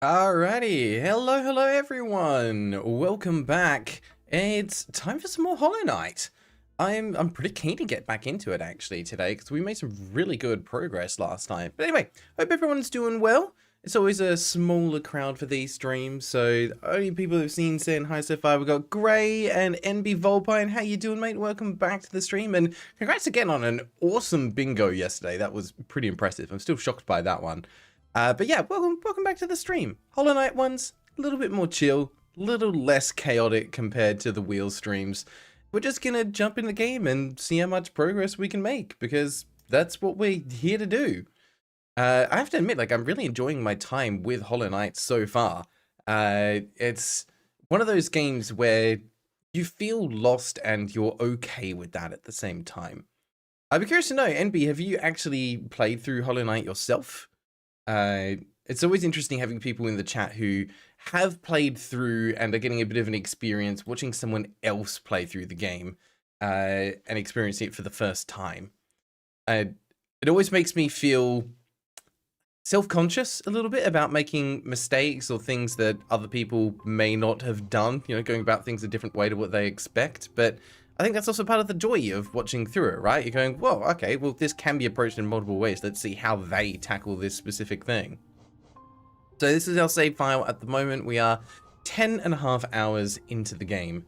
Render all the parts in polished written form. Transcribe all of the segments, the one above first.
Alrighty, hello everyone. Welcome back. It's time for some more Hollow Knight. I'm pretty keen to get back into it actually today because we made some really good progress last time. But anyway, hope everyone's doing well. It's always a smaller crowd for these streams, so the only people who've seen saying hi so far, we've got Gray and NB Volpine. How you doing, mate? Welcome back to the stream, and congrats again on an awesome bingo yesterday. That was pretty impressive. I'm still shocked by that one. But yeah, welcome back to the stream. Hollow Knight one's a little bit more chill, a little less chaotic compared to the wheel streams. We're just gonna jump in the game and see how much progress we can make, because that's what we're here to do. I have to admit, like, I'm really enjoying my time with Hollow Knight so far. It's one of those games where you feel lost and you're okay with that at the same time. I'd be curious to know, NB, have you actually played through Hollow Knight yourself? It's always interesting having people in the chat who have played through and are getting a bit of an experience watching someone else play through the game and experiencing it for the first time. It always makes me feel self-conscious a little bit about making mistakes or things that other people may not have done, you know, going about things a different way to what they expect. But I think that's also part of the joy of watching through it, right? You're going, well, okay, well, this can be approached in multiple ways. Let's see how they tackle this specific thing. So this is our save file at the moment. We are 10.5 hours into the game.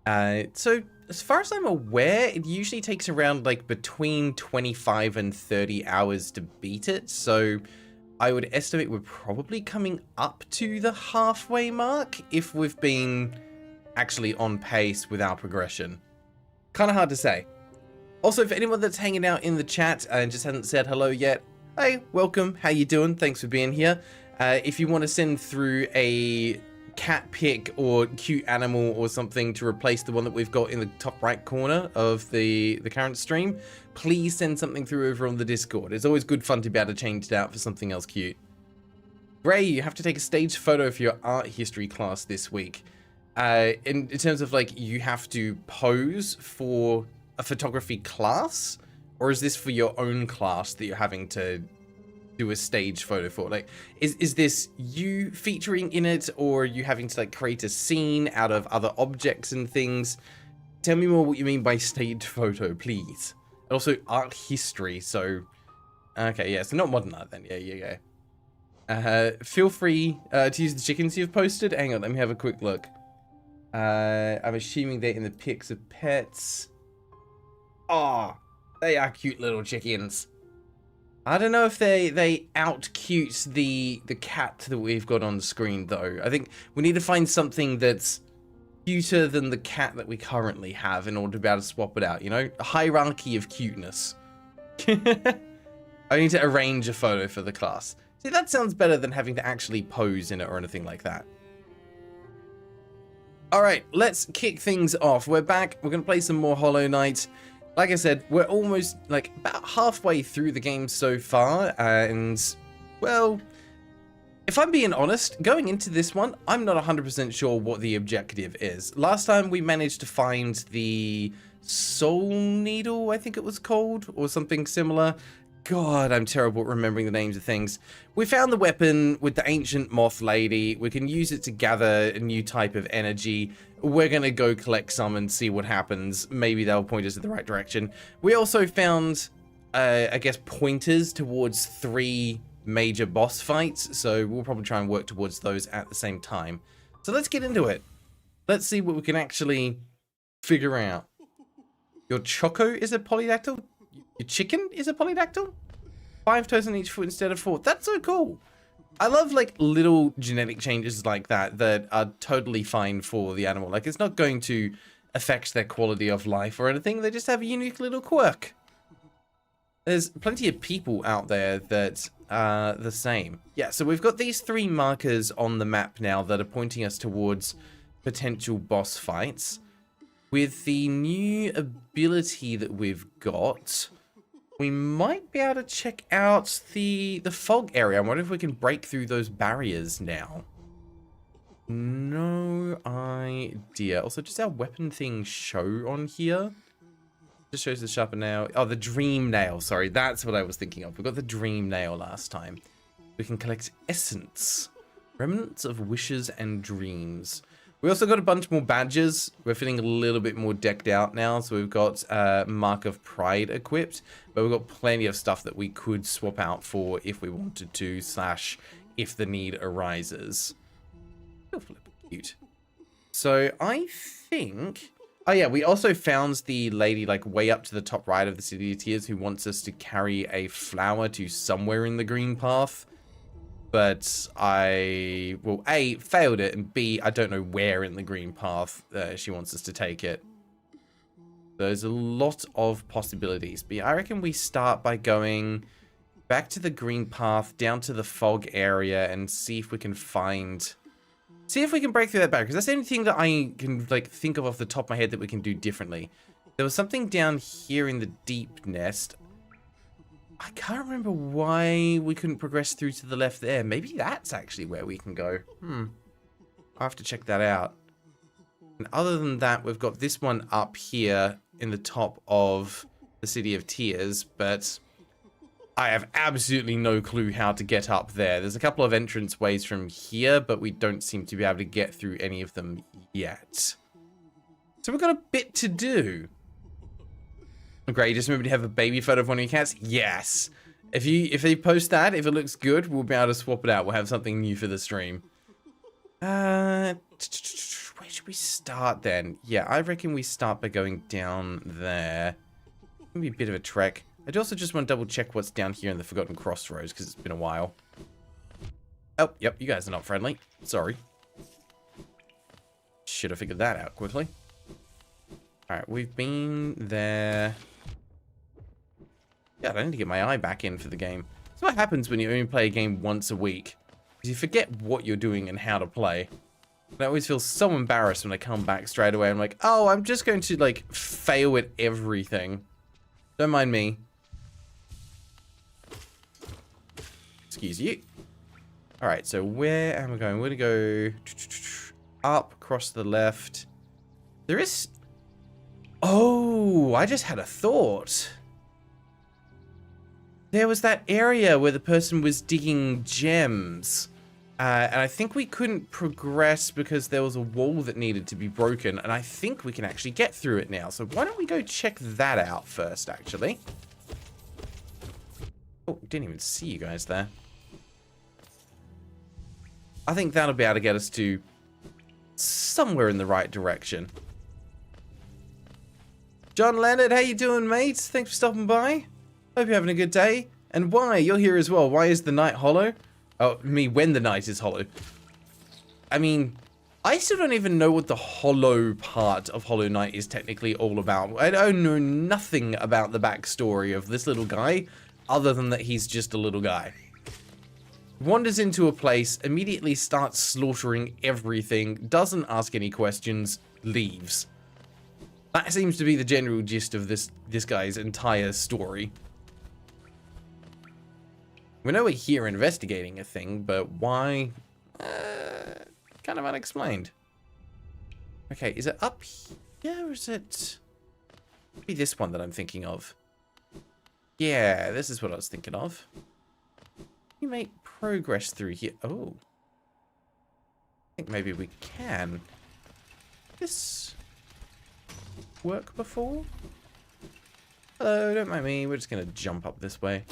So as far as I'm aware, it usually takes around like between 25 and 30 hours to beat it. So I would estimate we're probably coming up to the halfway mark if we've been actually on pace with our progression. Kind of hard to say. Also, for anyone that's hanging out in the chat and just hasn't said hello yet, hey, welcome, how you doing? Thanks for being here. If you want to send through a cat pic or cute animal or something to replace the one that we've got in the top right corner of the current stream, please send something through over on the Discord. It's always good fun to be able to change it out for something else cute. Gray, you have to take a staged photo for your art history class this week. In terms of like, you have to pose for a photography class, or is this for your own class that you're having to do a stage photo for? Like, is this you featuring in it, or are you having to like create a scene out of other objects and things? Tell me more what you mean by stage photo, please. And also art history. So, okay, yeah, so not modern art then. Yeah, you go. Feel free to use the chickens you've posted. Hang on, let me have a quick look. I'm assuming they're in the pics of pets. Oh, they are cute little chickens. I don't know if they out-cute the cat that we've got on the screen, though. I think we need to find something that's cuter than the cat that we currently have in order to be able to swap it out, you know? A hierarchy of cuteness. I need to arrange a photo for the class. See, that sounds better than having to actually pose in it or anything like that. Alright, let's kick things off. We're back. We're going to play some more Hollow Knight. Like I said, we're almost, like, about halfway through the game so far, and, well, if I'm being honest, going into this one, I'm not 100% sure what the objective is. Last time we managed to find the Soul Needle, I think it was called, or something similar. God, I'm terrible at remembering the names of things. We found the weapon with the ancient moth lady. We can use it to gather a new type of energy. We're going to go collect some and see what happens. Maybe they'll point us in the right direction. We also found, I guess, pointers towards 3 major boss fights. So we'll probably try and work towards those at the same time. So let's get into it. Let's see what we can actually figure out. Your Choco is a polydactyl? Your chicken is a polydactyl? 5 toes on each foot instead of 4. That's so cool. I love like little genetic changes like that that are totally fine for the animal. Like, it's not going to affect their quality of life or anything. They just have a unique little quirk. There's plenty of people out there that are the same. Yeah, so we've got these 3 markers on the map now that are pointing us towards potential boss fights. With the new ability that we've got, we might be able to check out the fog area. I wonder if we can break through those barriers now. No idea. Also, does our weapon thing show on here? Just shows the sharper nail. Oh, the dream nail. Sorry, that's what I was thinking of. We got the dream nail last time. We can collect essence Remnants of wishes and dreams. We also got a bunch more badges. We're feeling a little bit more decked out now. So we've got Mark of Pride equipped. But we've got plenty of stuff that we could swap out for if we wanted to, slash if the need arises. Oh, flip, cute. So I think... Oh yeah, we also found the lady like way up to the top right of the City of Tears who wants us to carry a flower to somewhere in the green path. But I, well, A, failed it, and B, I don't know where in the green path she wants us to take it. There's a lot of possibilities. But yeah, I reckon we start by going back to the green path, down to the fog area, and see if we can find... See if we can break through that barrier, because that's the only thing that I can like think of off the top of my head that we can do differently. There was something down here in the deep nest. I can't remember why we couldn't progress through to the left there. Maybe that's actually where we can go. I'll have to check that out. And other than that, we've got this one up here in the top of the City of Tears, but I have absolutely no clue how to get up there. There's a couple of entrance ways from here, but we don't seem to be able to get through any of them yet. So we've got a bit to do. Great, just remember to have a baby photo of one of your cats? Yes. If they post that, if it looks good, we'll be able to swap it out. We'll have something new for the stream. Where should we start then? Yeah, I reckon we start by going down there. Maybe a bit of a trek. I also just want to double check what's down here in the Forgotten Crossroads, because it's been a while. Oh, yep, you guys are not friendly. Sorry. Should have figured that out quickly. Alright, we've been there. Yeah, I need to get my eye back in for the game. That's what happens when you only play a game once a week. Because you forget what you're doing and how to play. And I always feel so embarrassed when I come back straight away. I'm like, oh, I'm just going to, like, fail at everything. Don't mind me. Excuse you. Alright, so where am I going? We're going to go up, across the left. There is... Oh, I just had a thought. There was that area where the person was digging gems. And I think we couldn't progress because there was a wall that needed to be broken. And I think we can actually get through it now. So why don't we go check that out first, actually. Oh, didn't even see you guys there. I think that'll be able to get us to somewhere in the right direction. John Leonard, how you doing, mate? Thanks for stopping by. Hope you're having a good day. And why? You're here as well. Why is the night hollow? Oh, when the night is hollow. I mean, I still don't even know what the hollow part of Hollow Knight is technically all about. I don't know nothing about the backstory of this little guy, other than that he's just a little guy. Wanders into a place, immediately starts slaughtering everything, doesn't ask any questions, leaves. That seems to be the general gist of this guy's entire story. We know we're here investigating a thing, but why? Kind of unexplained. Okay, is it up here or is it... Maybe this one that I'm thinking of. Yeah, this is what I was thinking of. We make progress through here. Oh. I think maybe we can. This work before? Hello, don't mind me. We're just going to jump up this way.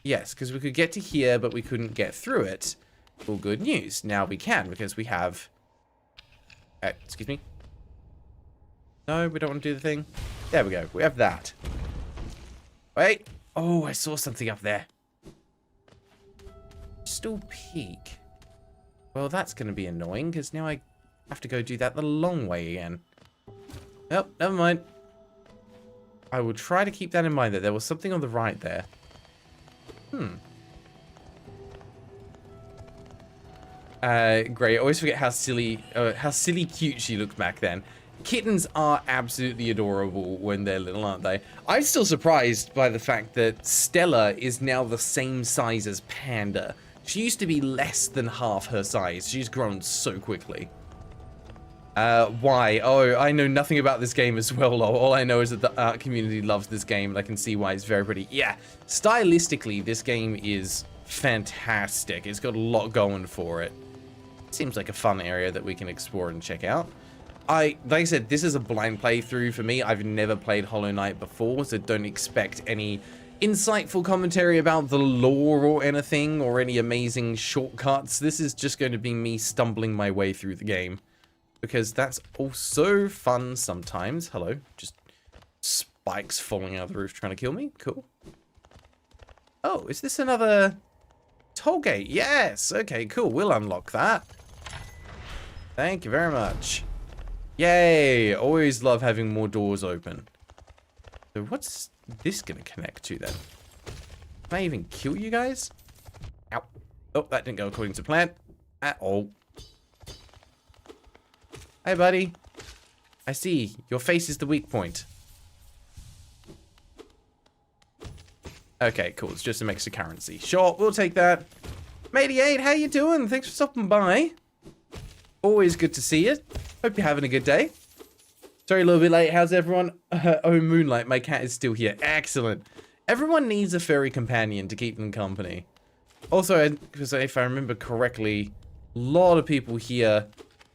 Yes, because we could get to here, but we couldn't get through it. All good news. Now we can, because we have... excuse me. No, we don't want to do the thing. There we go. We have that. Wait. Oh, I saw something up there. Still peak. Well, that's going to be annoying, because now I have to go do that the long way again. Oh, never mind. I will try to keep that in mind, that there was something on the right there. Great. I always forget how silly cute she looked back then. Kittens are absolutely adorable when they're little, aren't they? I'm still surprised by the fact that Stella is now the same size as Panda. She used to be less than half her size. She's grown so quickly. Why? Oh, I know nothing about this game as well, lol. All I know is that the art community loves this game, and I can see why it's very pretty. Yeah, stylistically, this game is fantastic. It's got a lot going for it. Seems like a fun area that we can explore and check out. Like I said, this is a blind playthrough for me. I've never played Hollow Knight before, so don't expect any insightful commentary about the lore or anything, or any amazing shortcuts. This is just going to be me stumbling my way through the game, because that's also fun sometimes. Hello, just spikes falling out of the roof trying to kill me. Cool. Oh, is this another toll gate? Yes. Okay, cool. We'll unlock that. Thank you very much. Yay. Always love having more doors open. So what's this gonna connect to then? Can I even kill you guys? Ow. Oh, that didn't go according to plan at all. Hey, buddy. I see. Your face is the weak point. Okay, cool. It's just some extra currency. Sure, we'll take that. Matey8, how you doing? Thanks for stopping by. Always good to see you. Hope you're having a good day. Sorry, a little bit late. How's everyone? Oh, Moonlight, my cat is still here. Excellent. Everyone needs a furry companion to keep them company. Also, because if I remember correctly, a lot of people here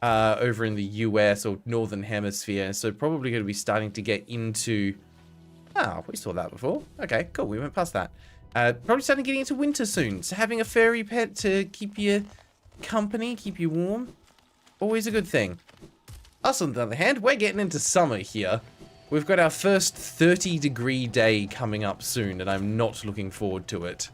over in the US or Northern Hemisphere, so probably going to be starting to get into... Oh, we saw that before. Okay, cool. We went past that. Probably starting getting into winter soon, so having a furry pet to keep you company, keep you warm, always a good thing. Us, on the other hand, we're getting into summer here. We've got our first 30-degree day coming up soon, and I'm not looking forward to it.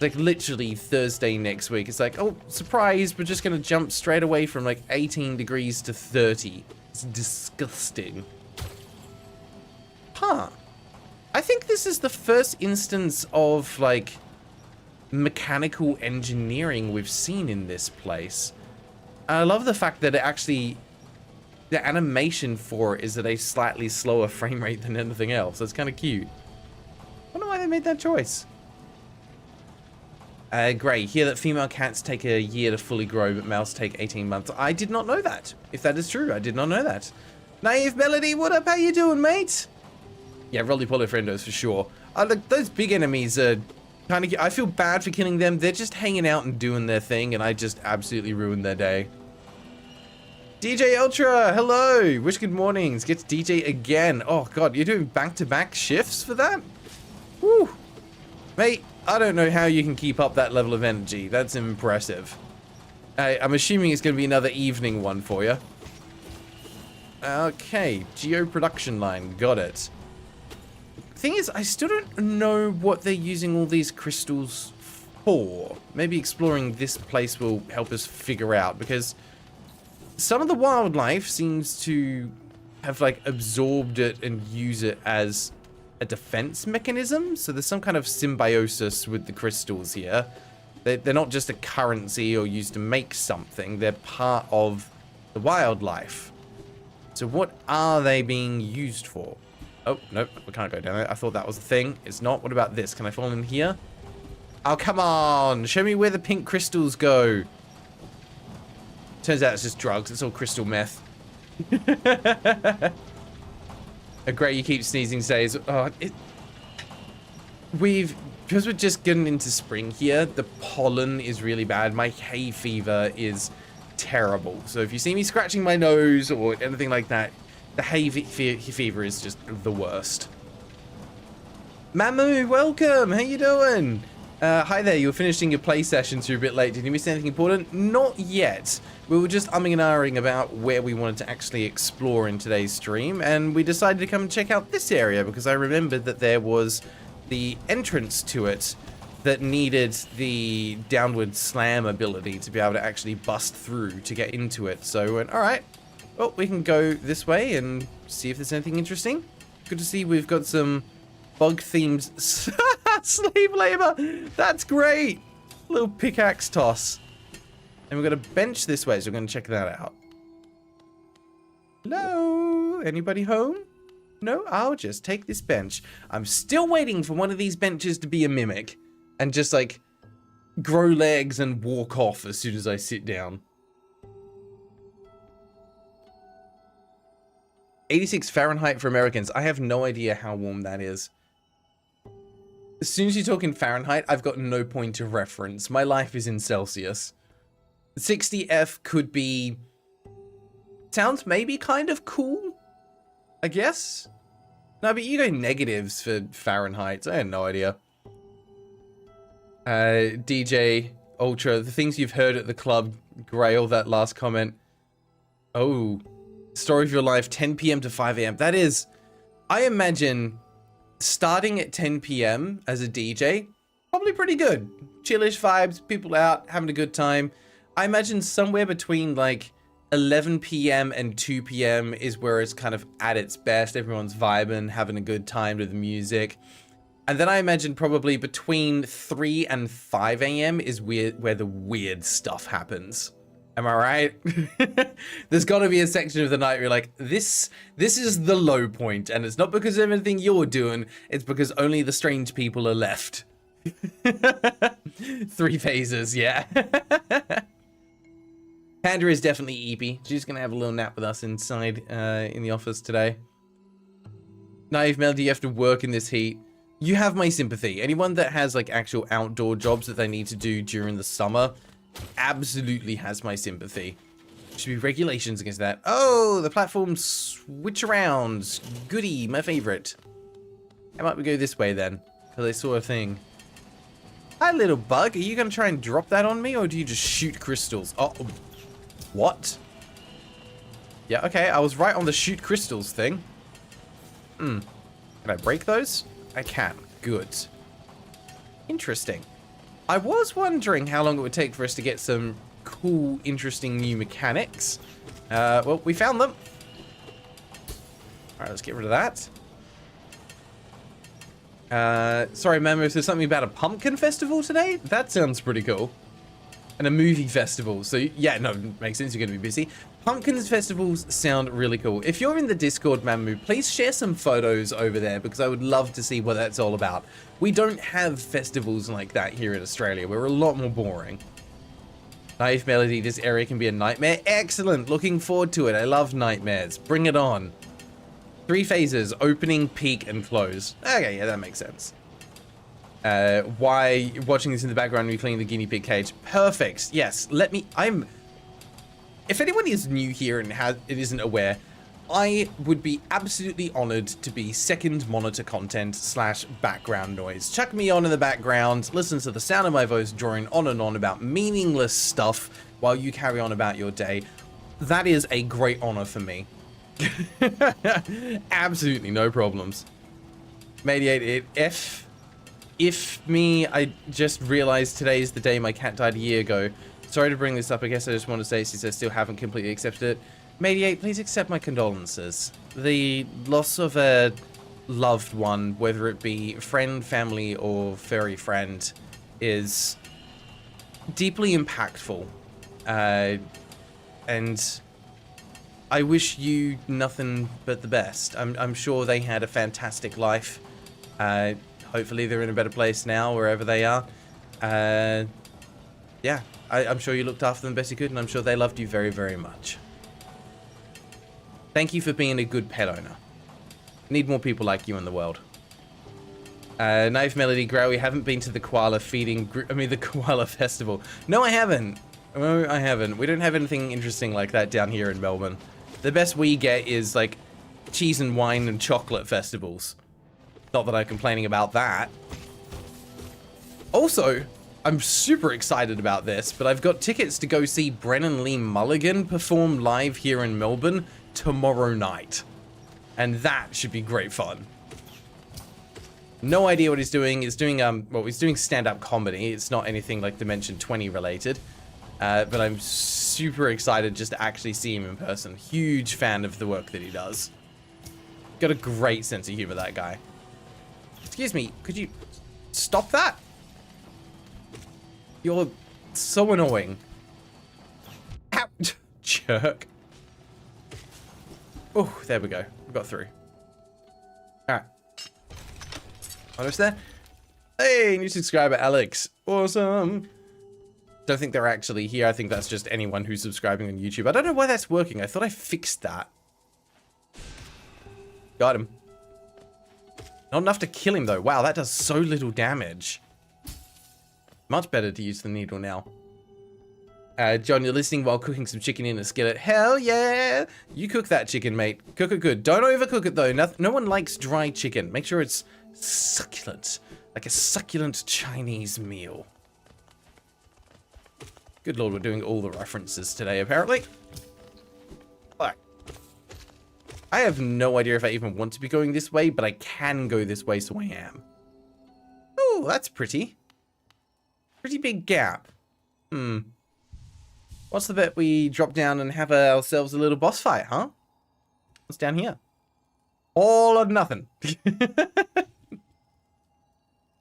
Like, literally Thursday next week. It's like, oh, surprise, we're just going to jump straight away from, like, 18 degrees to 30. It's disgusting. Huh. I think this is the first instance of, like, mechanical engineering we've seen in this place. I love the fact that it actually... The animation for it is at a slightly slower frame rate than anything else. That's kind of cute. I wonder why they made that choice. Gray, hear that female cats take a year to fully grow, but males take 18 months. I did not know that. If that is true, I did not know that. Naive Melody, what up? How you doing, mate? Yeah, Rolly Poly Friendos for sure. Look, those big enemies are kind of... I feel bad for killing them. They're just hanging out and doing their thing, and I just absolutely ruined their day. DJ Ultra, hello. Wish good mornings. Gets DJ again. Oh, God, you're doing back-to-back shifts for that? Woo. Mate, I don't know how you can keep up that level of energy. That's impressive. I'm assuming it's going to be another evening one for you. Okay, Geo production line. Got it. Thing is, I still don't know what they're using all these crystals for. Maybe exploring this place will help us figure out, because some of the wildlife seems to have, like, absorbed it and use it as a defense mechanism. So there's some kind of symbiosis with the crystals here. They're not just a currency or used to make something. They're part of the wildlife. So what are they being used for? Oh, nope, we can't go down there. I thought that was the thing. It's not. What about this? Can I fall in here? Oh, come on. Show me where the pink crystals go. Turns out it's just drugs. It's all crystal meth. Great, you keep sneezing, says. Oh, because we're just getting into spring here, the pollen is really bad. My hay fever is terrible. So if you see me scratching my nose or anything like that, the hay fever is just the worst. Mamu, welcome. How you doing? Hi there. You were finishing your play session, so you're a bit late. Did you miss anything important? Not yet. We were just umming and ahhing about where we wanted to actually explore in today's stream, and we decided to come and check out this area because I remembered that there was the entrance to it that needed the downward slam ability to be able to actually bust through to get into it. So we went, all right, well, we can go this way and see if there's anything interesting. Good to see we've got some bug-themed slave labor. That's great. Little pickaxe toss. And we've got a bench this way, so we're going to check that out. Hello? Anybody home? No? I'll just take this bench. I'm still waiting for one of these benches to be a mimic and just, like, grow legs and walk off as soon as I sit down. 86 Fahrenheit for Americans. I have no idea how warm that is. As soon as you talk in Fahrenheit, I've got no point of reference. My life is in Celsius. 60F could be... Sounds maybe kind of cool, I guess? No, but you go negatives for Fahrenheit. I had no idea. DJ Ultra, the things you've heard at the club. Grail, that last comment. Oh, story of your life, 10 p.m. to 5 a.m. That is, I imagine, starting at 10 p.m. as a DJ, probably pretty good. Chillish vibes, people out, having a good time. I imagine somewhere between like 11 p.m. and 2 p.m. is where it's kind of at its best. Everyone's vibing, having a good time to the music. And then I imagine probably between 3 and 5 a.m. is where the weird stuff happens. Am I right? There's got to be a section of the night where you're like, this is the low point, and it's not because of anything you're doing, it's because only the strange people are left. 3 phases, yeah. Panda is definitely eepy. She's gonna have a little nap with us inside in the office today. Naive Melody, you have to work in this heat. You have my sympathy. Anyone that has like actual outdoor jobs that they need to do during the summer absolutely has my sympathy. Should be regulations against that. Oh, the platform switch arounds. Goody, my favorite. How about we go this way then? Because I saw a thing. Hi, little bug. Are you going to try and drop that on me, or do you just shoot crystals? Oh, what? Yeah, okay. I was right on the shoot crystals thing. Can I break those? I can. Good. Interesting. I was wondering how long it would take for us to get some cool, interesting new mechanics. Well, we found them. Alright, let's get rid of that. Sorry, Memo, is there something about a pumpkin festival today? That sounds pretty cool. And a movie festival. So, yeah, no, makes sense. You're going to be busy. Pumpkins festivals sound really cool. If you're in the Discord, Mamu, please share some photos over there because I would love to see what that's all about. We don't have festivals like that here in Australia. We're a lot more boring. Naive Melody, this area can be a nightmare. Excellent. Looking forward to it. I love nightmares. Bring it on. 3 phases, opening, peak, and close. Okay, yeah, that makes sense. Why watching this in the background, recleaning the guinea pig cage? Perfect. Yes, let me... If anyone is new here and isn't aware, I would be absolutely honored to be second monitor content / background noise. Chuck me on in the background, listen to the sound of my voice drawing on and on about meaningless stuff while you carry on about your day. That is a great honor for me. Absolutely no problems. Mediate it. If me, I just realized today is the day my cat died a year ago. Sorry to bring this up. I guess I just want to say, since I still haven't completely accepted it. Mediate, please accept my condolences. The loss of a loved one, whether it be friend, family, or furry friend, is deeply impactful. And I wish you nothing but the best. I'm sure they had a fantastic life. Hopefully they're in a better place now, wherever they are. Yeah, I'm sure you looked after them best you could, and I'm sure they loved you very, very much. Thank you for being a good pet owner. Need more people like you in the world. Knife Melody Grow, we haven't been to the koala the koala festival. No, I haven't. No, I haven't. We don't have anything interesting like that down here in Melbourne. The best we get is, like, cheese and wine and chocolate festivals. Not that I'm complaining about that. Also, I'm super excited about this, but I've got tickets to go see Brennan Lee Mulligan perform live here in Melbourne tomorrow night. And that should be great fun. No idea what he's doing. He's doing, well, he's doing stand-up comedy. It's not anything like Dimension 20 related. But I'm super excited just to actually see him in person. Huge fan of the work that he does. Got a great sense of humor, that guy. Excuse me, could you stop that? You're so annoying. Ow. Jerk. Oh, there we go. We got through. Alright. Almost there. Hey, new subscriber, Alex. Awesome. Don't think they're actually here. I think that's just anyone who's subscribing on YouTube. I don't know why that's working. I thought I fixed that. Got him. Not enough to kill him, though. Wow, that does so little damage. Much better to use the needle now. John, you're listening while cooking some chicken in a skillet. Hell yeah! You cook that chicken, mate. Cook it good. Don't overcook it, though. No one likes dry chicken. Make sure it's succulent. Like a succulent Chinese meal. Good lord, we're doing all the references today, apparently. Alright. I have no idea if I even want to be going this way, but I can go this way, so I am. Oh, that's pretty. Pretty big gap. What's the bet we drop down and have ourselves a little boss fight, huh? What's down here? All or nothing.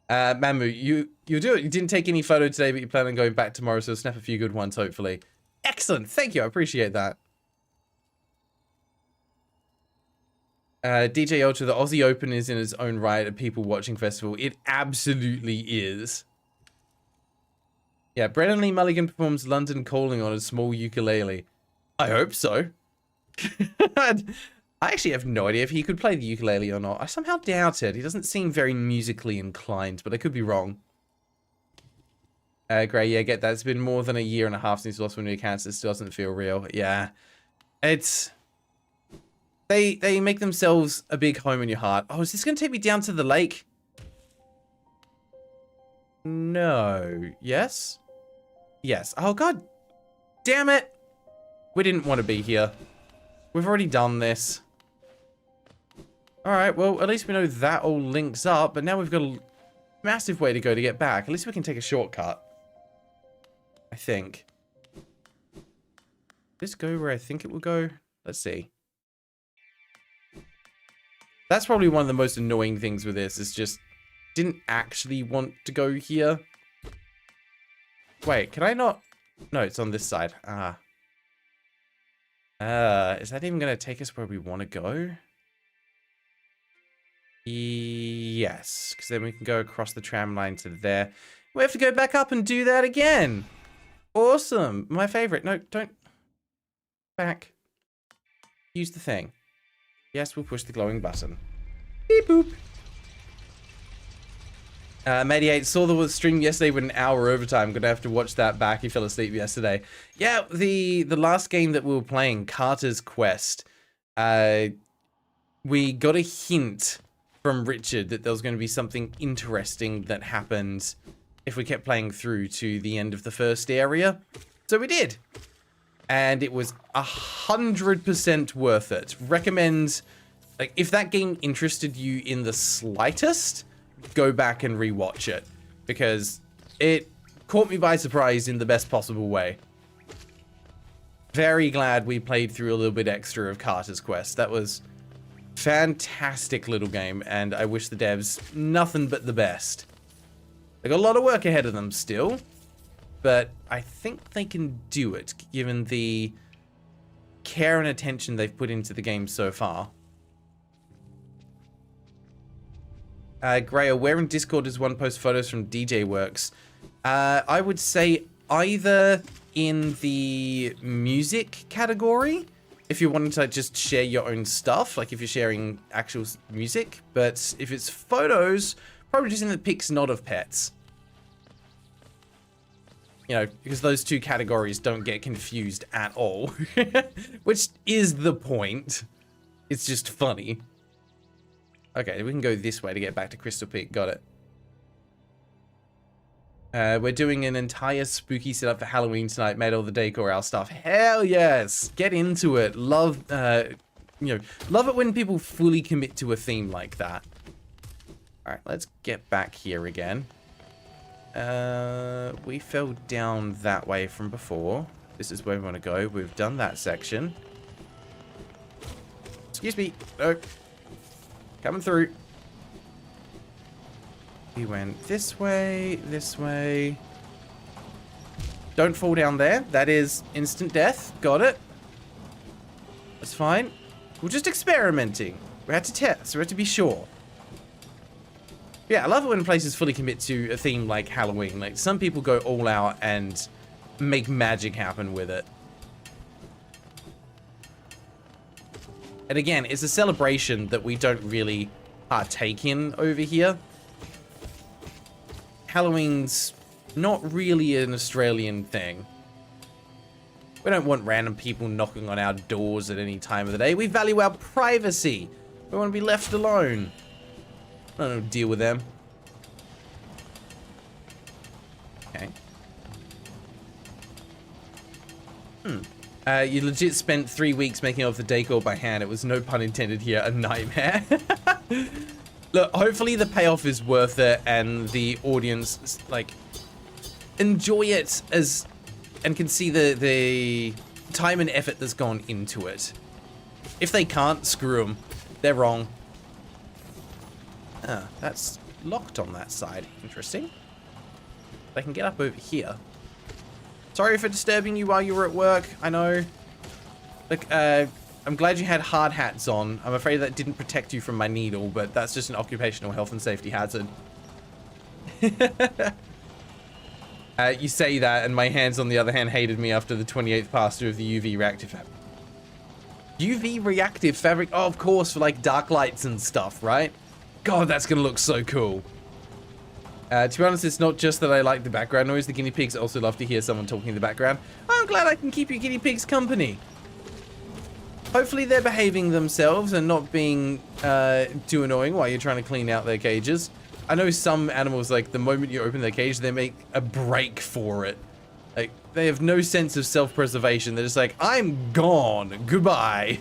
Mamu, you do it. You didn't take any photo today, but you plan on going back tomorrow, so snap a few good ones, hopefully. Excellent. Thank you. I appreciate that. DJ Ultra, the Aussie Open is in its own right a people watching festival. It absolutely is. Yeah, Brennan Lee Mulligan performs London Calling on a small ukulele. I hope so. I actually have no idea if he could play the ukulele or not. I somehow doubt it. He doesn't seem very musically inclined, but I could be wrong. Gray, yeah, get that. It's been more than a year and a half since he lost one of your accounts. It still doesn't feel real. Yeah. It's... They make themselves a big home in your heart. Oh, is this going to take me down to the lake? No. Yes? Yes. Oh, god damn it. We didn't want to be here. We've already done this. Alright, well, at least we know that all links up, but now we've got a massive way to go to get back. At least we can take a shortcut. I think. Does this go where I think it will go? Let's see. That's probably one of the most annoying things with this, is just didn't actually want to go here. Wait, can I not? No, it's on this side. Is that even going to take us where we want to go? Yes, because then we can go across the tram line to there. We have to go back up and do that again. Awesome. My favorite. No, don't. Back. Use the thing. Yes, we'll push the glowing button. Beep boop. Mediate saw the stream yesterday with an hour overtime. Gonna have to watch that back. He fell asleep yesterday. Yeah, the last game that we were playing, Carter's Quest. We got a hint from Richard that there was going to be something interesting that happened if we kept playing through to the end of the first area. So we did. And it was 100% worth it. Recommend, like, if that game interested you in the slightest, go back and rewatch it. Because it caught me by surprise in the best possible way. Very glad we played through a little bit extra of Carter's Quest. That was fantastic little game, and I wish the devs nothing but the best. They got a lot of work ahead of them still. But I think they can do it, given the care and attention they've put into the game so far. Grayo, where in Discord does one post photos from DJ Works? I would say either in the music category, if you're wanting to just share your own stuff, like if you're sharing actual music. But if it's photos, probably just in the pics, not of pets. You know, because those two categories don't get confused at all. Which is the point. It's just funny. Okay, we can go this way to get back to Crystal Peak. Got it. We're doing an entire spooky setup for Halloween tonight. Made all the decor, our stuff. Hell yes! Get into it. Love, you know, love it when people fully commit to a theme like that. Alright, let's get back here again. We fell down that way from before. This is where we want to go. We've done that section. Excuse me. No. Coming through. We went this way, this way. Don't fall down there. That is instant death. Got it. That's fine. We're just experimenting. We had to test. We had to be sure. Yeah, I love it when places fully commit to a theme like Halloween. Like, some people go all out and make magic happen with it. And again, it's a celebration that we don't really partake in over here. Halloween's not really an Australian thing. We don't want random people knocking on our doors at any time of the day. We value our privacy. We want to be left alone. I don't deal with them. Okay. You legit spent 3 weeks making off the decor by hand. It was, no pun intended here, a nightmare. Look, hopefully the payoff is worth it and the audience, like, enjoy it as, and can see the time and effort that's gone into it. If they can't, screw them. They're wrong. Ah, that's locked on that side. Interesting. They can get up over here. Sorry for disturbing you while you were at work. I know. Look, I'm glad you had hard hats on. I'm afraid that didn't protect you from my needle, but that's just an occupational health and safety hazard. You say that, and my hands, on the other hand, hated me after the 28th pass through of the UV reactive fabric. UV reactive fabric? Oh, of course, for like dark lights and stuff, right? God, that's gonna look so cool. To be honest, it's not just that I like the background noise. The guinea pigs also love to hear someone talking in the background. I'm glad I can keep your guinea pigs company. Hopefully they're behaving themselves and not being too annoying while you're trying to clean out their cages. I know some animals, like, the moment you open their cage, they make a break for it. Like, they have no sense of self-preservation. They're just like, I'm gone. Goodbye.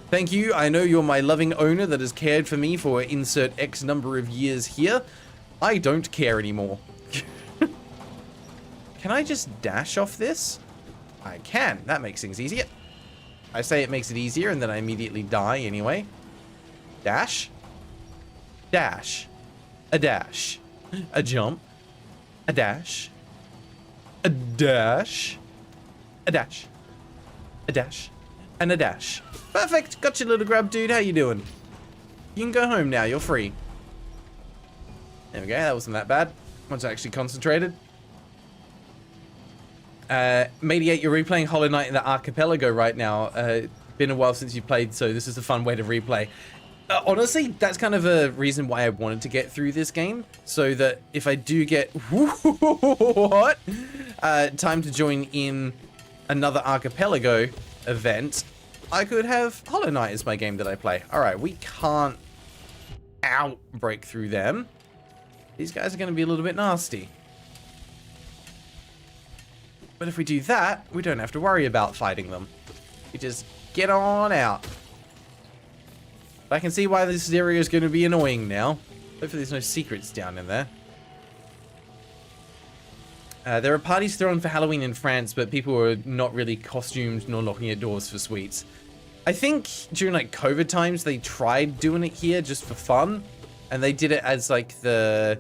Thank you. I know you're my loving owner that has cared for me for insert X number of years here. I don't care anymore. Can I just dash off this? I can. That makes things easier. I say it makes it easier, and then I immediately die anyway. Dash. Dash. A dash. A jump. A dash. A dash. A dash. A dash. And a dash. Perfect. Got you, little grub dude. How you doing? You can go home now. You're free. There we go. That wasn't that bad. Once I actually concentrated. Mediate, you're replaying Hollow Knight in the Archipelago right now. Been a while since you played, so this is a fun way to replay. Honestly, that's kind of a reason why I wanted to get through this game, so that if I do get what time to join in another Archipelago event, I could have Hollow Knight as my game that I play. All right, we can't break through them. These guys are going to be a little bit nasty. But if we do that, we don't have to worry about fighting them. We just get on out. But I can see why this area is going to be annoying now. Hopefully there's no secrets down in there. There are parties thrown for Halloween in France, but people are not really costumed nor knocking at doors for sweets. I think during like COVID times, they tried doing it here just for fun. And they did it as like the...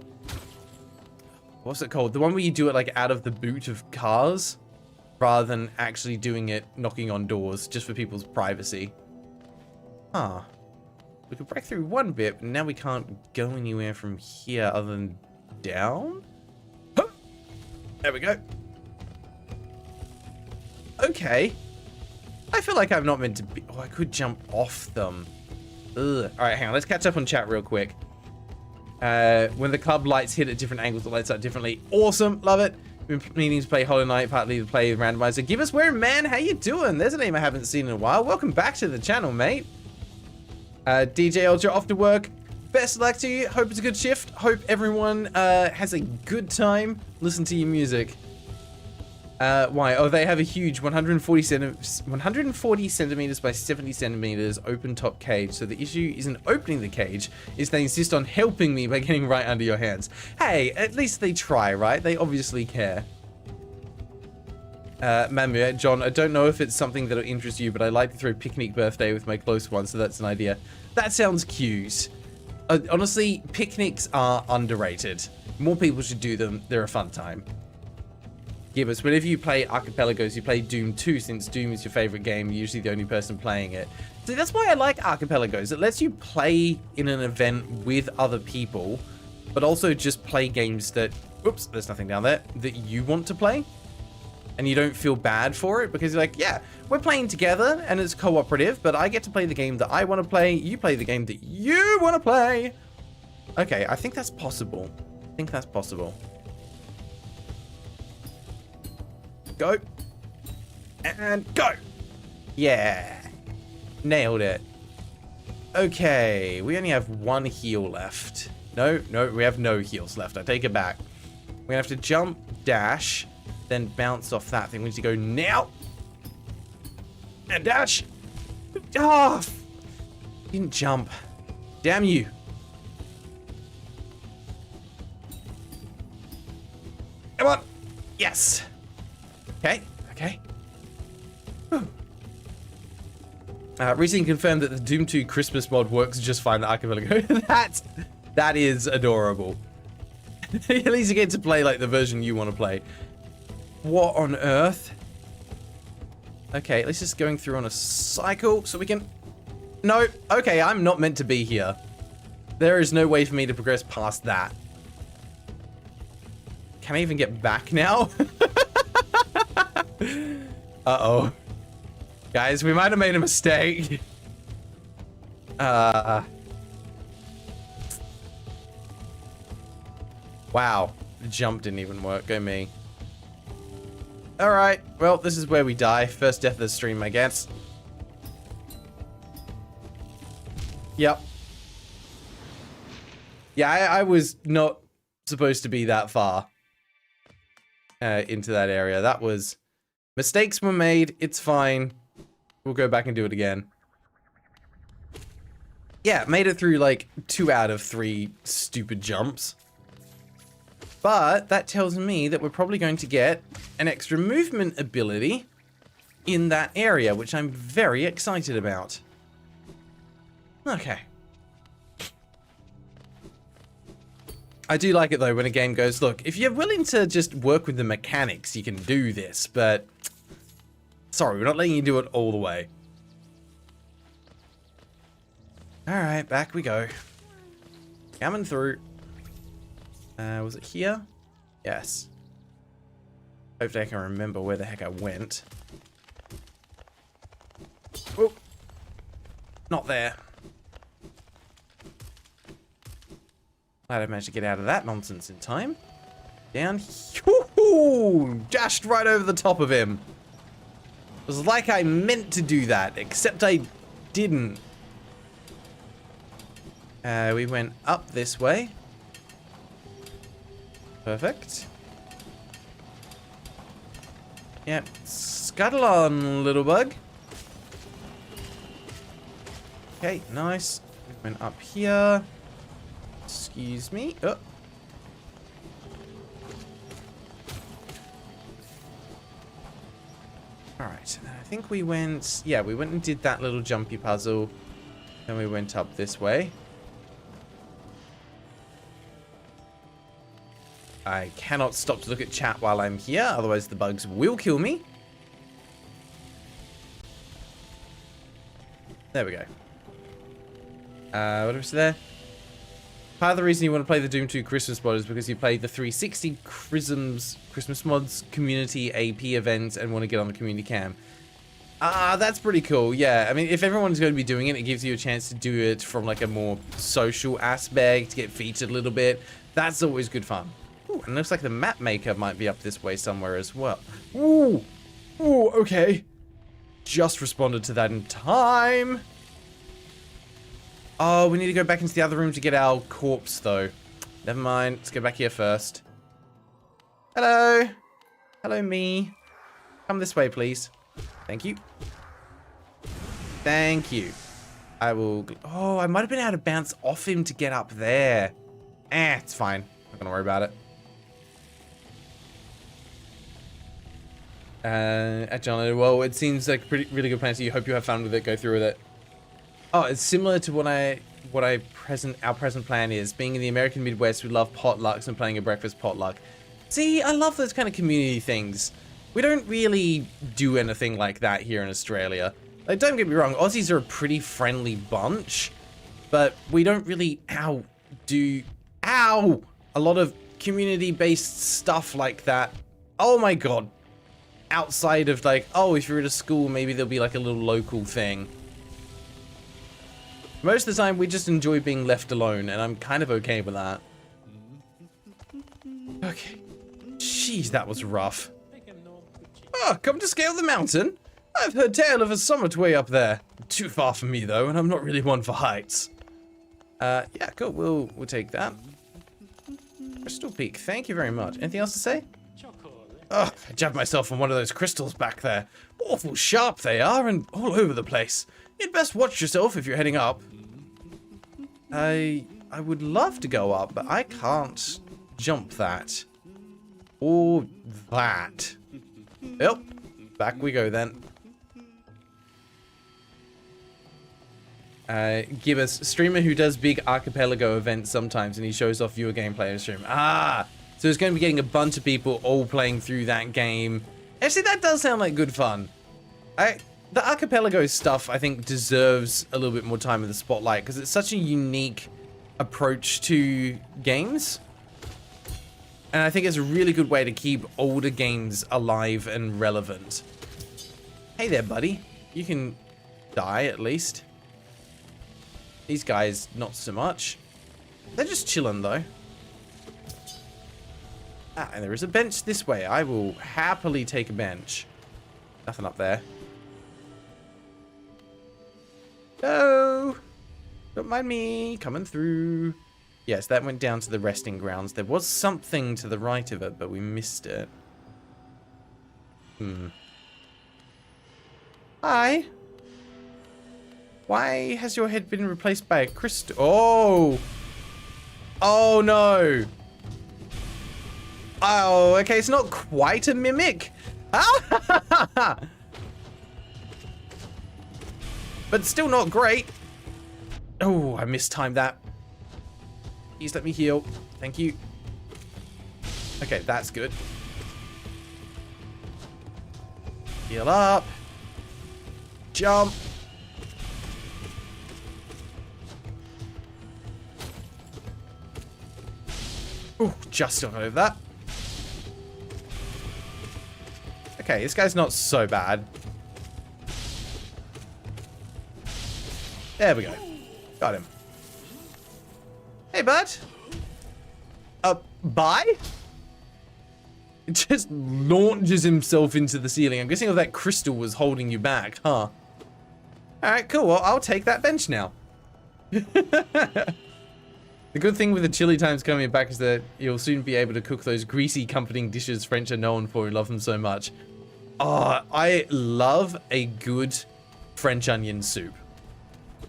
what's it called? The one where you do it like out of the boot of cars, rather than actually doing it knocking on doors just for people's privacy. Huh. We could break through one bit, but now we can't go anywhere from here other than down? Huh. There we go. Okay. I feel like I'm not meant to be... oh, I could jump off them. Ugh. Alright, hang on. Let's catch up on chat real quick. When the club lights hit at different angles, it lights up differently. Awesome, love it. Been meaning to play Hollow Knight, partly to play randomizer. Give us where, man. How you doing? There's a name I haven't seen in a while. Welcome back to the channel, mate. DJ Ultra off to work. Best of luck to you. Hope it's a good shift. Hope everyone has a good time. Listen to your music. Why? Oh, they have a huge 140 centimeters by 70 centimeters open top cage. So the issue isn't opening the cage, is they insist on helping me by getting right under your hands. Hey, at least they try, right? They obviously care. Mamu, John, I don't know if it's something that'll interest you, but I like to throw picnic birthday with my close ones, so that's an idea. That sounds cute. Honestly, picnics are underrated. More people should do them. They're a fun time. Yeah, but whenever you play Archipelagos, you play Doom 2, since Doom is your favorite game, you're usually the only person playing it. So that's why I like Archipelagos. It lets you play in an event with other people, but also just play games that, oops, there's nothing down there, that you want to play. and you don't feel bad for it because you're like, yeah, we're playing together and it's cooperative, but I get to play the game that I want to play. You play the game that you want to play. Okay, I think that's possible. I think that's possible. Go. And go. Yeah. Nailed it. Okay, we only have one heal left. No, we have no heals left. I take it back. We're gonna have to jump, dash, then bounce off that thing. We need to go now. And dash. Oh, didn't jump. Damn you. Come on. Yes. Okay. Recently confirmed that the Doom 2 Christmas mod works just fine. I can go. That is adorable. At least you get to play like the version you want to play. What on earth? Okay, let's just going through on a cycle so we can... No, okay, I'm not meant to be here. There is no way for me to progress past that. Can I even get back now? Uh-oh. Guys, we might have made a mistake. Wow. The jump didn't even work. Go me. Alright. Well, this is where we die. First death of the stream, I guess. Yep. Yeah, I was not supposed to be that far into that area. That was... Mistakes were made. It's fine. We'll go back and do it again. Yeah, made it through like 2 out of 3 stupid jumps. But that tells me that we're probably going to get an extra movement ability in that area, which I'm very excited about. Okay. I do like it though when a game goes, look, if you're willing to just work with the mechanics, you can do this, but sorry, we're not letting you do it all the way. Alright, back we go. Coming through. Was it here? Yes. Hopefully I can remember where the heck I went. Oh. Not there. Glad I managed to get out of that nonsense in time. Down. Dashed right over the top of him. It was like I meant to do that, except I didn't. We went up this way. Perfect. Yep. Scuttle on, little bug. Okay, nice. We went up here. Excuse me. Oh. Alright, I think we went... Yeah, we went and did that little jumpy puzzle. Then we went up this way. I cannot stop to look at chat while I'm here, otherwise the bugs will kill me. There we go. What was there? Part of the reason you want to play the Doom 2 Christmas mod is because you played the 360 Christmas mods community AP event and want to get on the community cam. That's pretty cool. Yeah, I mean, if everyone's going to be doing it, it gives you a chance to do it from like a more social aspect, to get featured a little bit. That's always good fun. Ooh, and it looks like the map maker might be up this way somewhere as well. Ooh, ooh, okay. Just responded to that in time. Oh, we need to go back into the other room to get our corpse, though. Never mind. Let's go back here first. Hello. Hello, me. Come this way, please. Thank you. Thank you. I will... Oh, I might have been able to bounce off him to get up there. It's fine. Not gonna worry about it. John, well, it seems like a really good plan, so you hope you have fun with it, go through with it. Oh, it's similar to our present plan is. Being in the American Midwest, we love potlucks and playing a breakfast potluck. See, I love those kind of community things. We don't really do anything like that here in Australia. Like, don't get me wrong, Aussies are a pretty friendly bunch, but we don't really do a lot of community-based stuff like that. Oh my god. outside of like, oh, if you're at a school, maybe there'll be like a little local thing. Most of the time, we just enjoy being left alone, and I'm kind of okay with that. Okay. Jeez, that was rough. Oh, come to scale the mountain? I've heard tale of a summit way up there. Too far for me, though, and I'm not really one for heights. Yeah, cool. We'll take that. Crystal Peak, thank you very much. Anything else to say? Oh, I jabbed myself on one of those crystals back there. Awful sharp they are, and all over the place. You'd best watch yourself if you're heading up. I would love to go up, but I can't jump that. Or that. Yep. Back we go then. Gibbous, streamer who does big archipelago events sometimes, and he shows off viewer gameplay on stream. Ah, so it's going to be getting a bunch of people all playing through that game. Actually, that does sound like good fun. The archipelago stuff, I think, deserves a little bit more time in the spotlight because it's such a unique approach to games. And I think it's a really good way to keep older games alive and relevant. Hey there, buddy. You can die, at least. These guys, not so much. They're just chilling, though. Ah, and there is a bench this way. I will happily take a bench. Nothing up there. No! Don't mind me. Coming through. Yes, that went down to the resting grounds. There was something to the right of it, but we missed it. Hi. Why has your head been replaced by a crystal? Oh! Oh, no! Oh, okay, it's not quite a mimic. Ah! But still not great. Oh, I mistimed that. Please let me heal. Thank you. Okay, that's good. Heal up. Jump. Oh, just got over that. Okay, this guy's not so bad. There we go. Got him. Hey, bud. Bye? It just launches himself into the ceiling. I'm guessing that crystal was holding you back, huh? Alright, cool. Well, I'll take that bench now. The good thing with the chili times coming back is that you'll soon be able to cook those greasy, comforting dishes French are known for and love them so much. Oh, I love a good French onion soup.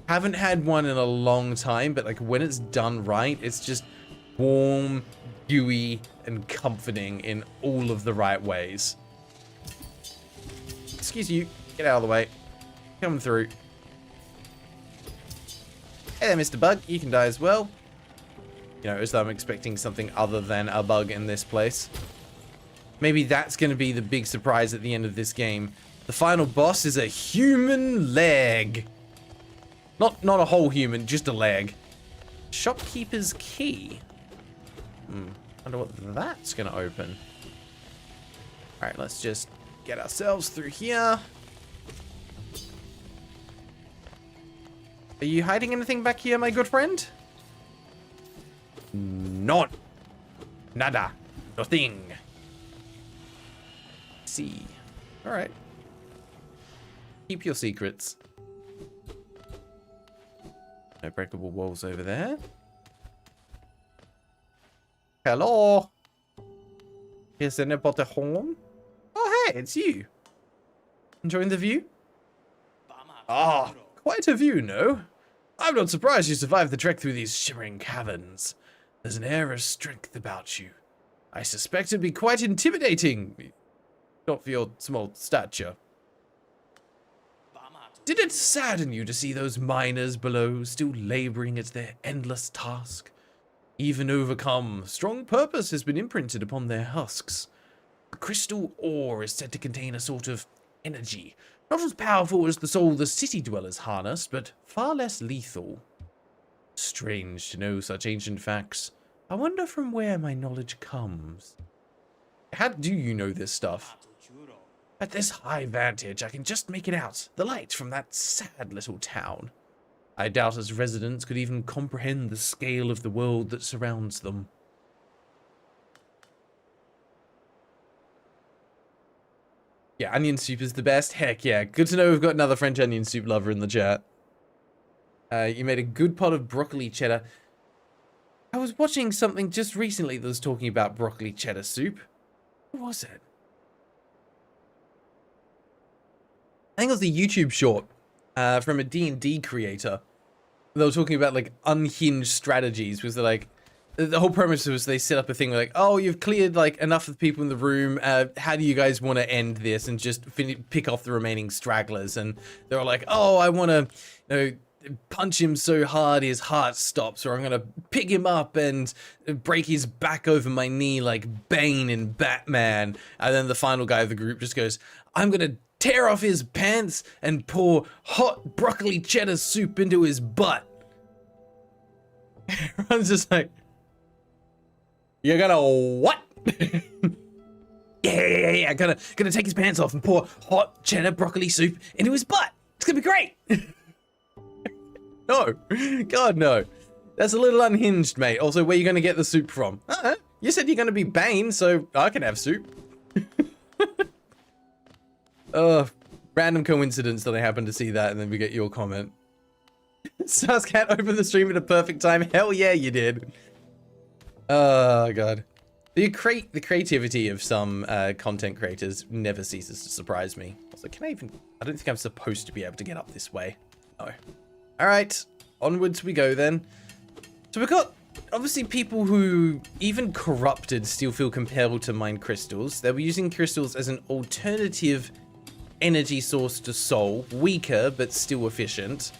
Haven't had one in a long time, but like when it's done right, it's just warm, gooey, and comforting in all of the right ways. Excuse you. Get out of the way. Coming through. Hey there, Mr. Bug. You can die as well. You know, as though I'm expecting something other than a bug in this place. Maybe that's going to be the big surprise at the end of this game. The final boss is a human leg. Not a whole human, just a leg. Shopkeeper's key. Wonder what that's going to open. Alright, let's just get ourselves through here. Are you hiding anything back here, my good friend? Not. Nada. Nothing. See. Alright. Keep your secrets. No breakable walls over there. Hello. Is anybody home? Oh, hey, it's you. Enjoying the view? Ah, quite a view, no? I'm not surprised you survived the trek through these shimmering caverns. There's an air of strength about you. I suspect it'd be quite intimidating. Not for your small stature. Did it sadden you to see those miners below still laboring at their endless task? Even overcome, strong purpose has been imprinted upon their husks. The crystal ore is said to contain a sort of energy, not as powerful as the soul the city dwellers harness, but far less lethal. Strange to know such ancient facts. I wonder from where my knowledge comes. How do you know this stuff? At this high vantage, I can just make it out, the light from that sad little town. I doubt its residents could even comprehend the scale of the world that surrounds them. Yeah, onion soup is the best. Heck yeah. Good to know we've got another French onion soup lover in the chat. You made a good pot of broccoli cheddar. I was watching something just recently that was talking about broccoli cheddar soup. What was it? I think it was a YouTube short from a D&D creator. They were talking about like unhinged strategies. Was like the whole premise was they set up a thing like, oh, you've cleared like enough of the people in the room. How do you guys want to end this and just pick off the remaining stragglers? And they were like, oh, I want to, you know, punch him so hard his heart stops, or I'm gonna pick him up and break his back over my knee like Bane in Batman. And then the final guy of the group just goes, I'm gonna tear off his pants and pour hot broccoli cheddar soup into his butt. Everyone's just like, you're gonna what? yeah, gonna take his pants off and pour hot cheddar broccoli soup into his butt. It's gonna be great. No, God no. That's a little unhinged, mate. Also, where are you gonna get the soup from? You said you're gonna be Bane, so I can have soup. Random coincidence that I happened to see that and then we get your comment. Sarscat opened the stream at a perfect time. Hell yeah, you did. Oh, God. The creativity of some content creators never ceases to surprise me. Also, I don't think I'm supposed to be able to get up this way. No. Alright, onwards we go then. So we've got, obviously, people who, even corrupted, still feel compelled to mine crystals. They were using crystals as an alternative energy source to soul. Weaker, but still efficient.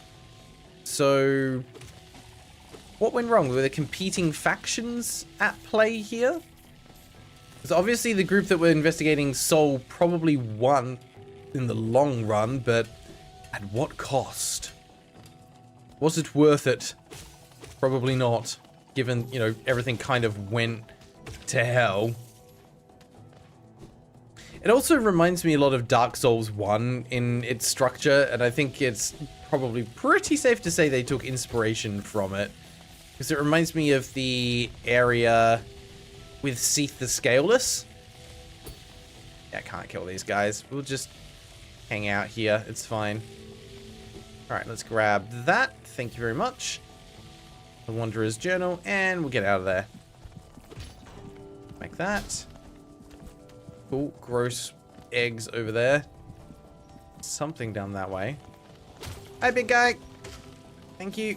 So, what went wrong? Were there competing factions at play here? Because obviously the group that were investigating soul probably won in the long run, but at what cost? Was it worth it? Probably not, given, you know, everything kind of went to hell. It also reminds me a lot of Dark Souls 1 in its structure, and I think it's probably pretty safe to say they took inspiration from it. Because it reminds me of the area with Seath the Scaleless. Yeah, I can't kill these guys. We'll just hang out here. It's fine. Alright, let's grab that. Thank you very much. The Wanderer's Journal, and we'll get out of there. Like that. Cool, gross eggs over there. Something down that way. Hi, big guy. Thank you.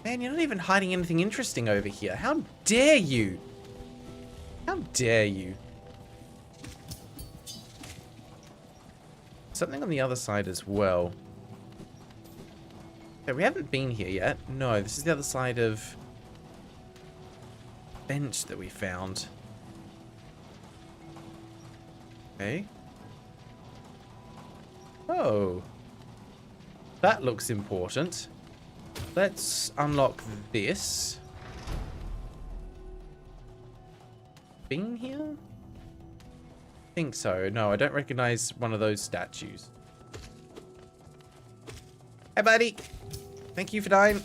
Man, you're not even hiding anything interesting over here. How dare you? How dare you? Something on the other side as well. Okay, we haven't been here yet. No, this is the other side of bench that we found. Okay. Oh. That looks important. Let's unlock this. Been here? I think so. No, I don't recognize one of those statues. Hey, buddy. Thank you for dying.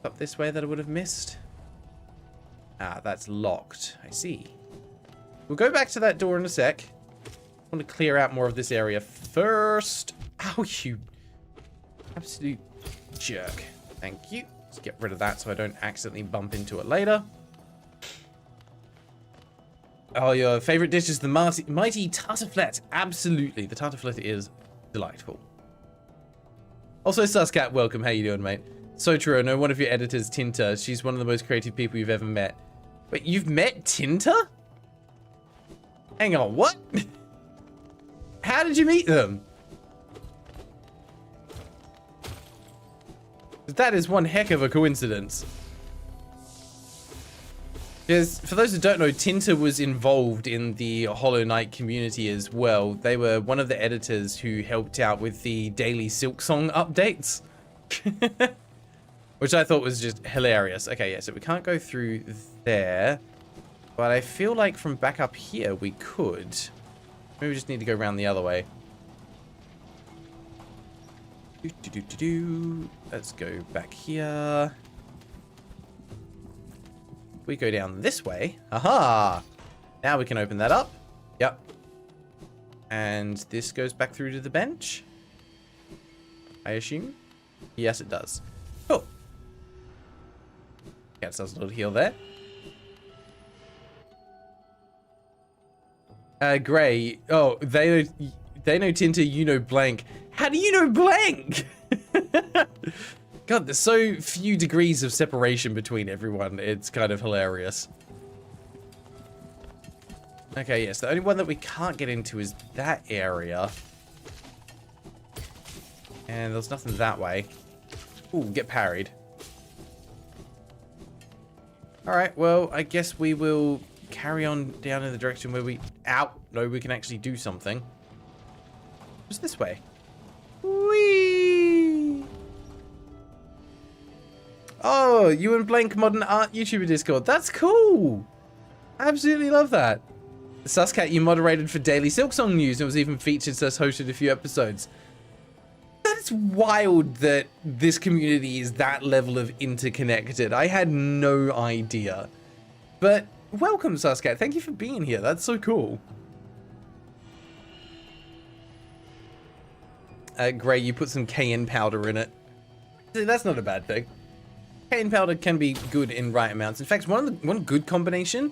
Up this way that I would have missed. Ah, that's locked. I see. We'll go back to that door in a sec. I want to clear out more of this area first. Ow, you absolute jerk. Thank you. Let's get rid of that so I don't accidentally bump into it later. Oh, your favorite dish is the mighty tartiflette. Absolutely. The tartiflette is delightful. Also, Suscat, welcome. How you doing, mate? So true. I know one of your editors, Tinta. She's one of the most creative people you've ever met. Wait, you've met Tinta? Hang on, what? How did you meet them? That is one heck of a coincidence. Because, for those who don't know, Tinta was involved in the Hollow Knight community as well. They were one of the editors who helped out with the daily Silksong updates. Which I thought was just hilarious. Okay, yeah, so we can't go through there. But I feel like from back up here, we could. Maybe we just need to go around the other way. Let's go back here. We go down this way. Aha! Now we can open that up. Yep. And this goes back through to the bench, I assume. Yes, it does. Cool. Get ourselves a little heal there. Gray. Oh, they know Tinter, you know Blank. How do you know Blank? God, there's so few degrees of separation between everyone. It's kind of hilarious. Okay, yes, the only one that we can't get into is that area. And there's nothing that way. Ooh, get parried. Alright, well, I guess we will carry on down in the direction where we... Ow! No, we can actually do something. Just this way. Whee! Oh, you and Blank Modern Art YouTuber Discord. That's cool! I absolutely love that. Suscat, you moderated for Daily Silksong News and was even featured as hosted a few episodes. That's wild that this community is that level of interconnected. I had no idea. But welcome, Suscat. Thank you for being here. That's so cool. Gray, you put some cayenne powder in it. See, that's not a bad thing. Cayenne powder can be good in right amounts. In fact, one good combination,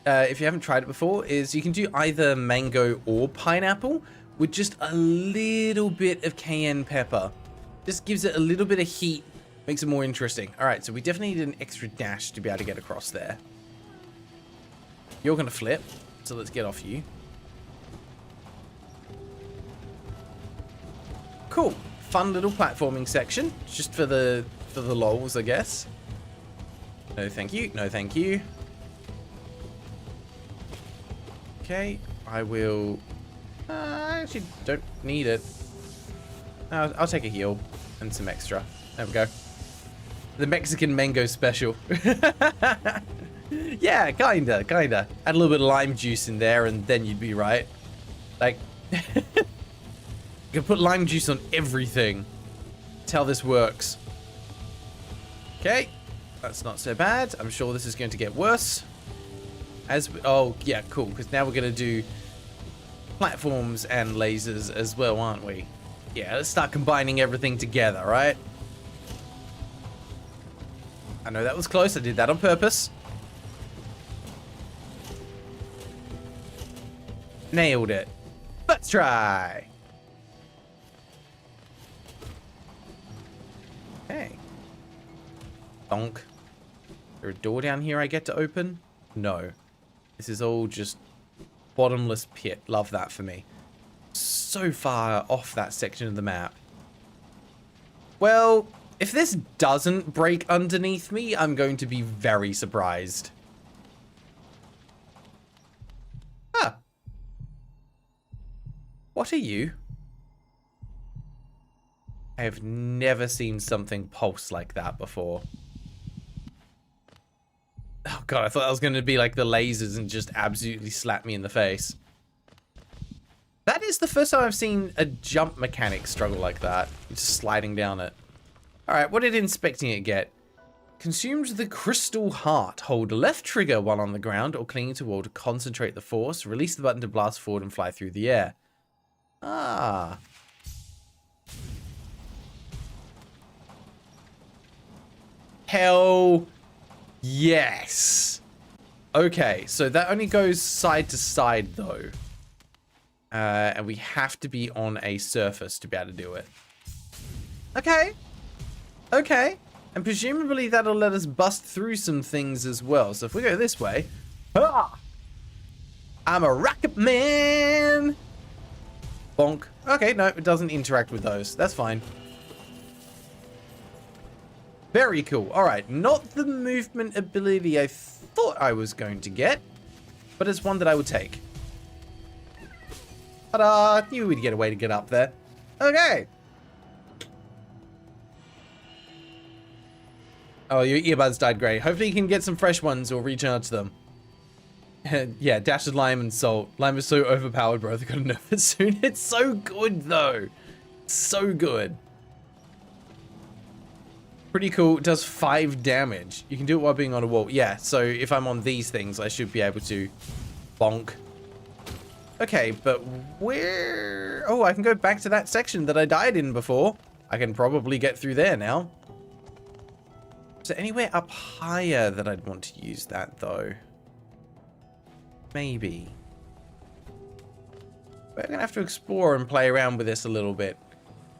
if you haven't tried it before, is you can do either mango or pineapple with just a little bit of cayenne pepper. Just gives it a little bit of heat, makes it more interesting. All right, so we definitely need an extra dash to be able to get across there. You're gonna flip, so let's get off you. Cool, fun little platforming section, just for the lols, I guess. No, thank you. No, thank you. Okay, I will. I actually don't need it. I'll take a heal and some extra. There we go. The Mexican mango special. Yeah, kinda. Add a little bit of lime juice in there, and then you'd be right. Like. You can put lime juice on everything. That's how this works. Okay, that's not so bad. I'm sure this is going to get worse. Oh, yeah, cool, because now we're going to do platforms and lasers as well, aren't we? Yeah, let's start combining everything together, right? I know that was close. I did that on purpose. Nailed it. Let's try. Okay. Donk. Is there a door down here I get to open? No. This is all just bottomless pit. Love that for me. So far off that section of the map. Well, if this doesn't break underneath me, I'm going to be very surprised. Ah. What are you? I have never seen something pulse like that before. Oh god, I thought that was going to be like the lasers and just absolutely slap me in the face. That is the first time I've seen a jump mechanic struggle like that. Just sliding down it. Alright, what did inspecting it get? Consumed the crystal heart. Hold left trigger while on the ground or clinging to wall to concentrate the force. Release the button to blast forward and fly through the air. Ah. Hell yes. Okay, so that only goes side to side though. And we have to be on a surface to be able to do it. Okay. Okay. And presumably that'll let us bust through some things as well. So if we go this way. Ah! I'm a rocket man. Bonk. Okay, no, it doesn't interact with those. That's fine. Very cool. All right, not the movement ability I thought I was going to get, but it's one that I would take. Ta-da! Knew we'd get a way to get up there. Okay. Oh, your earbuds died, Gray. Hopefully you can get some fresh ones or recharge them. Yeah, dash of lime and salt. Lime is so overpowered, bro. They're gonna nerf it soon. It's so good, though. So good. Pretty cool. It does 5 damage. You can do it while being on a wall. Yeah, so if I'm on these things, I should be able to bonk. Okay, but where... Oh, I can go back to that section that I died in before. I can probably get through there now. Is there anywhere up higher that I'd want to use that, though? Maybe. We're going to have to explore and play around with this a little bit.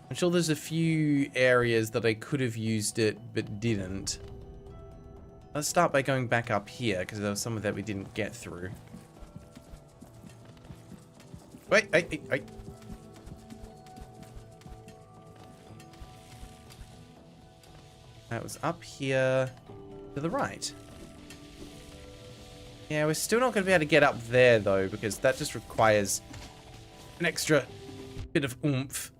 I'm sure there's a few areas that I could have used it, but didn't. Let's start by going back up here, because there was some of that we didn't get through. Wait. That was up here to the right. Yeah, we're still not going to be able to get up there, though, because that just requires an extra bit of oomph.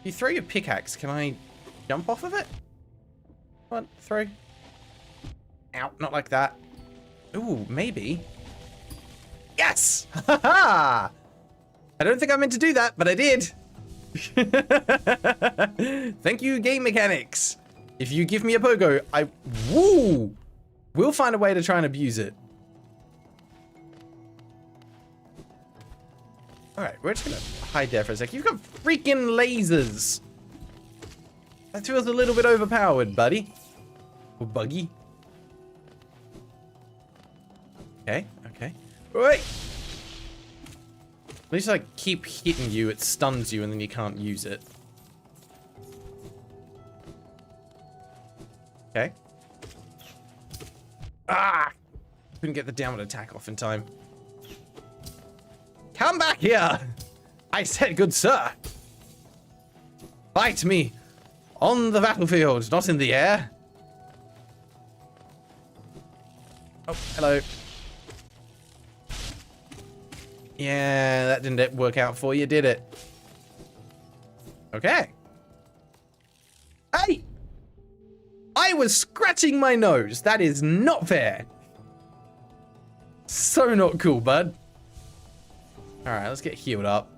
If you throw your pickaxe, can I jump off of it? Come on, throw. Ow, not like that. Ooh, maybe. Yes! Ha ha! I don't think I meant to do that, but I did. Thank you, game mechanics. If you give me a pogo, we'll find a way to try and abuse it. Alright, we're just gonna hide there for a sec. You've got freaking lasers. That feels a little bit overpowered, buddy. Or buggy. Okay. Wait! At least I keep hitting you, it stuns you, and then you can't use it. Okay. Ah! Couldn't get the downward attack off in time. Come back here! I said, good sir. Fight me on the battlefield, not in the air. Oh, hello. Yeah, that didn't work out for you, did it? Okay. Hey! I was scratching my nose. That is not fair. So not cool, bud. Alright, let's get healed up.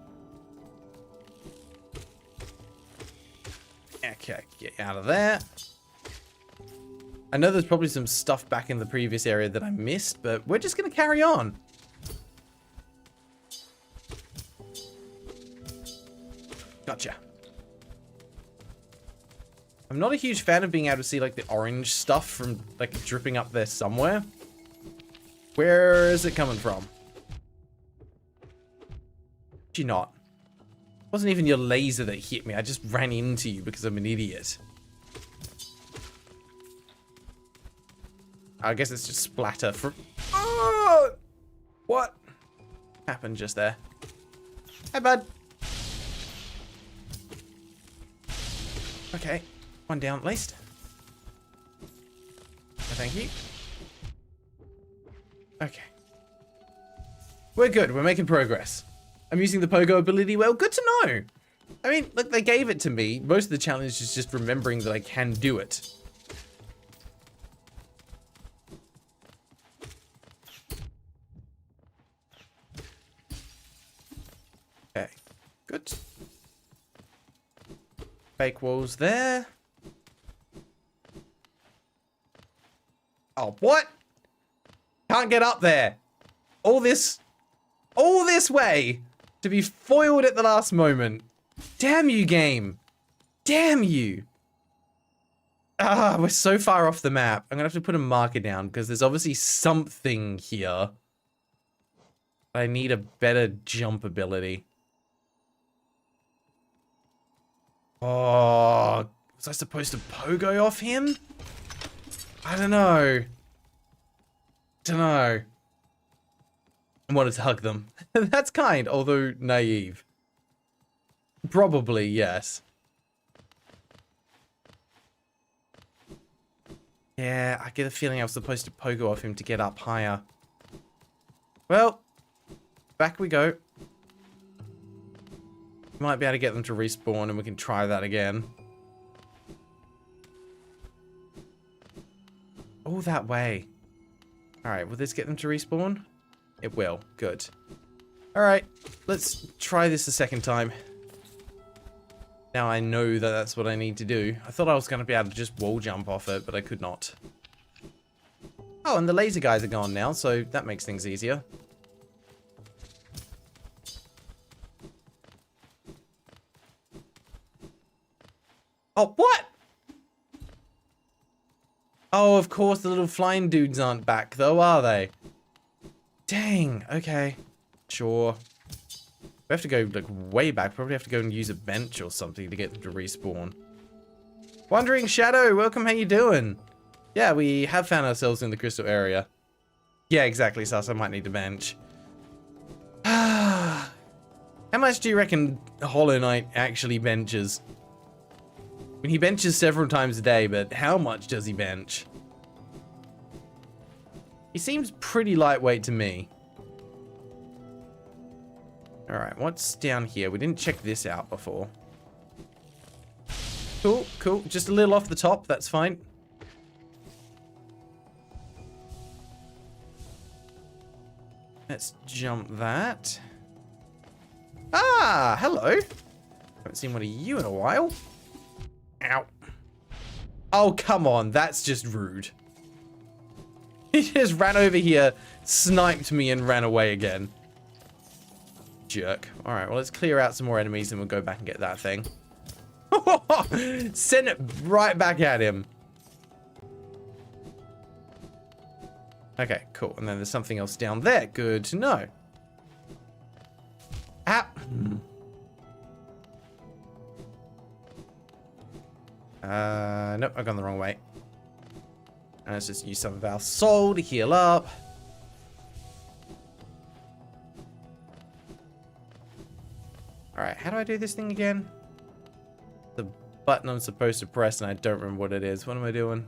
Okay, get out of there. I know there's probably some stuff back in the previous area that I missed, but we're just going to carry on. Gotcha. I'm not a huge fan of being able to see, like, the orange stuff from, like, dripping up there somewhere. Where is it coming from? You not? It wasn't even your laser that hit me. I just ran into you because I'm an idiot. I guess it's just splatter from... Oh! What happened just there? Hi, bud. Okay. One down at least. Thank you. Okay. We're good. We're making progress. I'm using the pogo ability well. Good to know. I mean, look, they gave it to me. Most of the challenge is just remembering that I can do it. Okay. Good. Fake walls there. Oh, what? Can't get up there. All this way to be foiled at the last moment. Damn you, game. Damn you. Ah, we're so far off the map. I'm gonna have to put a marker down because there's obviously something here. I need a better jump ability. Oh, was I supposed to pogo off him? I don't know. I wanted to hug them. That's kind, although naive. Probably, yes. Yeah, I get a feeling I was supposed to pogo off him to get up higher. Well, back we go. Might be able to get them to respawn and we can try that again. Oh, that way. Alright, will this get them to respawn? It will. Good. Alright, let's try this a second time. Now I know that that's what I need to do. I thought I was going to be able to just wall jump off it, but I could not. Oh, and the laser guys are gone now, so that makes things easier. Oh, what? Oh, of course the little flying dudes aren't back, though, are they? Dang, okay. Sure. We have to go, like, way back. Probably have to go and use a bench or something to get them to respawn. Wandering Shadow, welcome, how you doing? Yeah, we have found ourselves in the crystal area. Yeah, exactly, Sus, I might need a bench. How much do you reckon Hollow Knight actually benches? I mean, he benches several times a day, but how much does he bench? He seems pretty lightweight to me. Alright, what's down here? We didn't check this out before. Cool, cool. Just a little off the top, that's fine. Let's jump that. Ah, hello. Haven't seen one of you in a while. Ow. Oh, come on. That's just rude. He just ran over here, sniped me, and ran away again. Jerk. Alright, well, let's clear out some more enemies and we'll go back and get that thing. Send it right back at him. Okay, cool. And then there's something else down there. Good to know. Ah. Nope, I've gone the wrong way. And let's just use some of our soul to heal up. Alright, how do I do this thing again? The button I'm supposed to press and I don't remember what it is. What am I doing?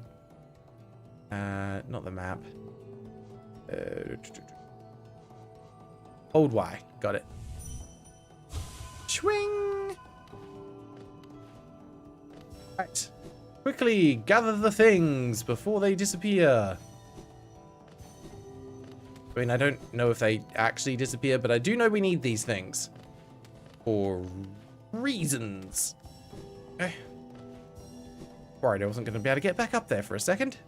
Not the map. Hold Y. Got it. Swing! Right. Quickly gather the things before they disappear. I mean, I don't know if they actually disappear, but I do know we need these things. For reasons. Okay. Worried I wasn't going to be able to get back up there for a second.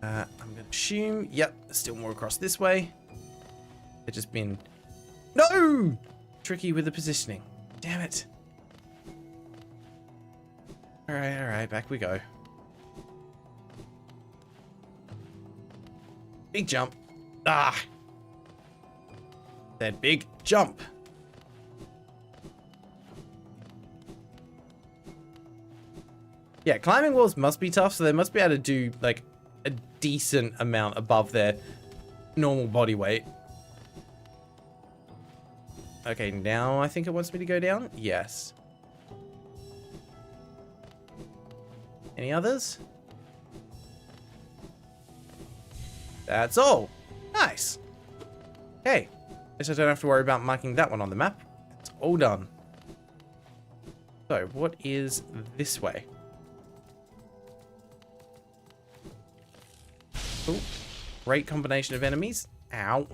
I'm going to assume, yep, there's still more across this way. They've just been... No! Tricky with the positioning. Damn it. Alright, back we go. Big jump. Ah! That big jump. Yeah, climbing walls must be tough, so they must be able to do, like, a decent amount above their normal body weight. Okay, now I think it wants me to go down. Yes. Any others? That's all. Nice. Okay. Guess I don't have to worry about marking that one on the map. It's all done. So, what is this way? Cool. Great combination of enemies. Ow.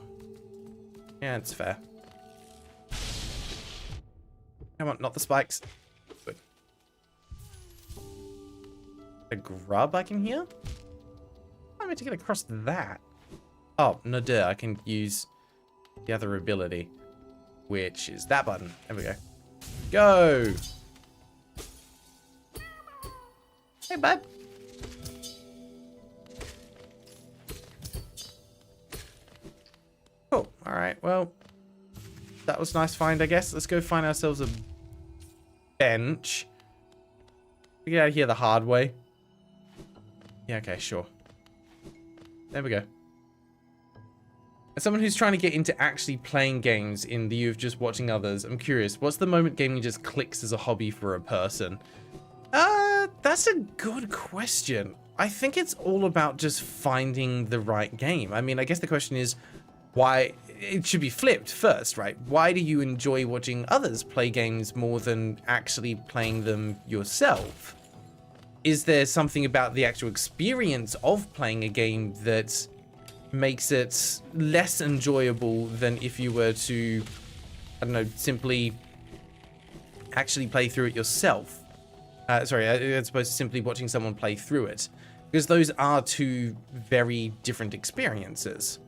Yeah, it's fair. Come on, not the spikes. Good. A grub I can hear? I'm meant to get across that. Oh, no duh, I can use the other ability, which is that button. There we go. Go! Hey, bud. Cool. Alright, well, that was a nice find, I guess. Let's go find ourselves a bench. We get out of here the hard way. Yeah, okay, sure. There we go. As someone who's trying to get into actually playing games in lieu of just watching others, I'm curious, what's the moment gaming just clicks as a hobby for a person? That's a good question. I think it's all about just finding the right game. I mean, I guess the question is, why it should be flipped first, right? Why do you enjoy watching others play games more than actually playing them yourself? is there something about the actual experience of playing a game that makes it less enjoyable than if you were to, I don't know, simply actually play through it yourself? Sorry, as opposed to simply watching someone play through it. Because those are two very different experiences.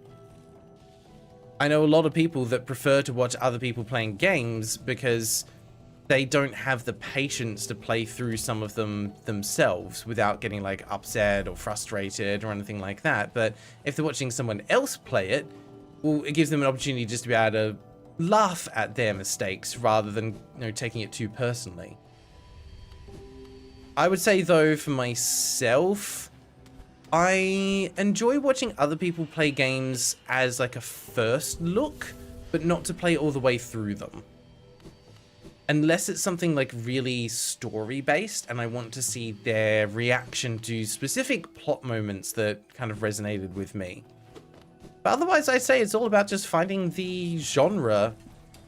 I know a lot of people that prefer to watch other people playing games because they don't have the patience to play through some of them themselves without getting like upset or frustrated or anything like that. But if they're watching someone else play it, well, it gives them an opportunity just to be able to laugh at their mistakes rather than, taking it too personally. I would say though, for myself, I enjoy watching other people play games as like a first look, but not to play all the way through them. Unless it's something like really story-based and I want to see their reaction to specific plot moments that kind of resonated with me. But otherwise, I'd say it's all about just finding the genre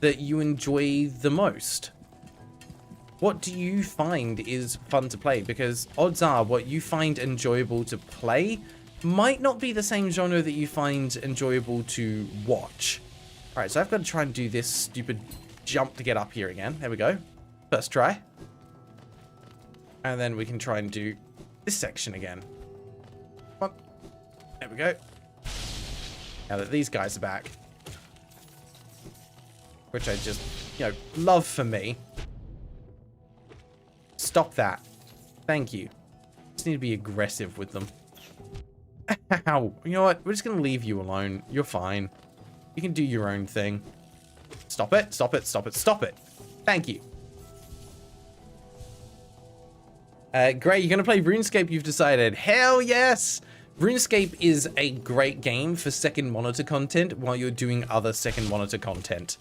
that you enjoy the most. What do you find is fun to play? Because odds are what you find enjoyable to play might not be the same genre that you find enjoyable to watch. All right, so I've got to try and do this stupid jump to get up here again. There we go. First try. And then we can try and do this section again. Come on. There we go. Now that these guys are back. Which I just, love for me. Stop that. Thank you. Just need to be aggressive with them. Ow. You know what? We're just going to leave you alone. You're fine. You can do your own thing. Stop it. Stop it. Stop it. Stop it. Thank you. Great. You're going to play RuneScape, you've decided. Hell yes. RuneScape is a great game for second monitor content while you're doing other second monitor content.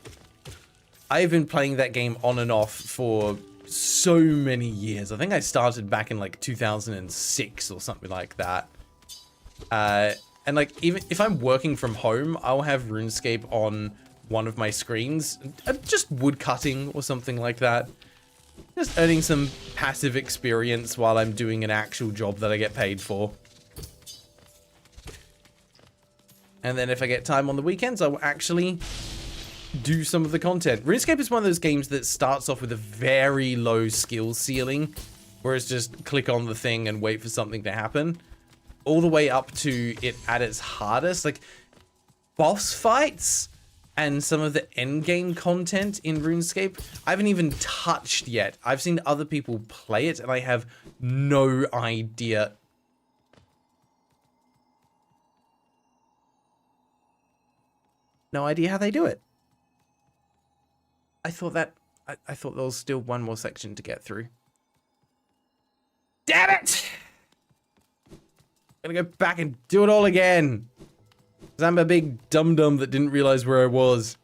I've been playing that game on and off for so many years. I think I started back in like 2006 or something like that. And like, even if I'm working from home, I'll have RuneScape on one of my screens, just wood cutting or something like that. Just earning some passive experience while I'm doing an actual job that I get paid for. And then if I get time on the weekends, I will actually do some of the content. RuneScape is one of those games that starts off with a very low skill ceiling, where it's just click on the thing and wait for something to happen, all the way up to it at its hardest. Like, boss fights and some of the end game content in RuneScape, I haven't even touched yet. I've seen other people play it, and I have no idea. No idea how they do it. I thought there was still one more section to get through. Damn it! I'm gonna go back and do it all again. Because I'm a big dum-dum that didn't realize where I was.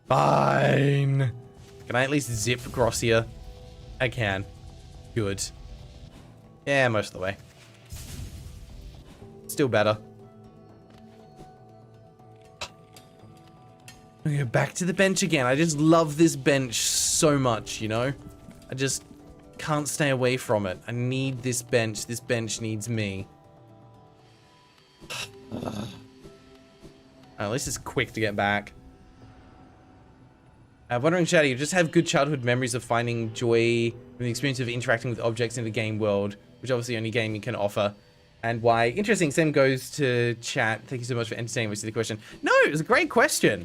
Fine. Can I at least zip across here? I can. Good. Yeah, most of the way. Still better. I'm gonna go back to the bench again. I just love this bench so much, I just can't stay away from it. I need this bench. This bench needs me. At least it's quick to get back. Wondering, Shady, you just have good childhood memories of finding joy from the experience of interacting with objects in the game world, which obviously only gaming can offer. And why? Interesting. Same goes to chat. Thank you so much for entertaining me with the question. No, it was a great question.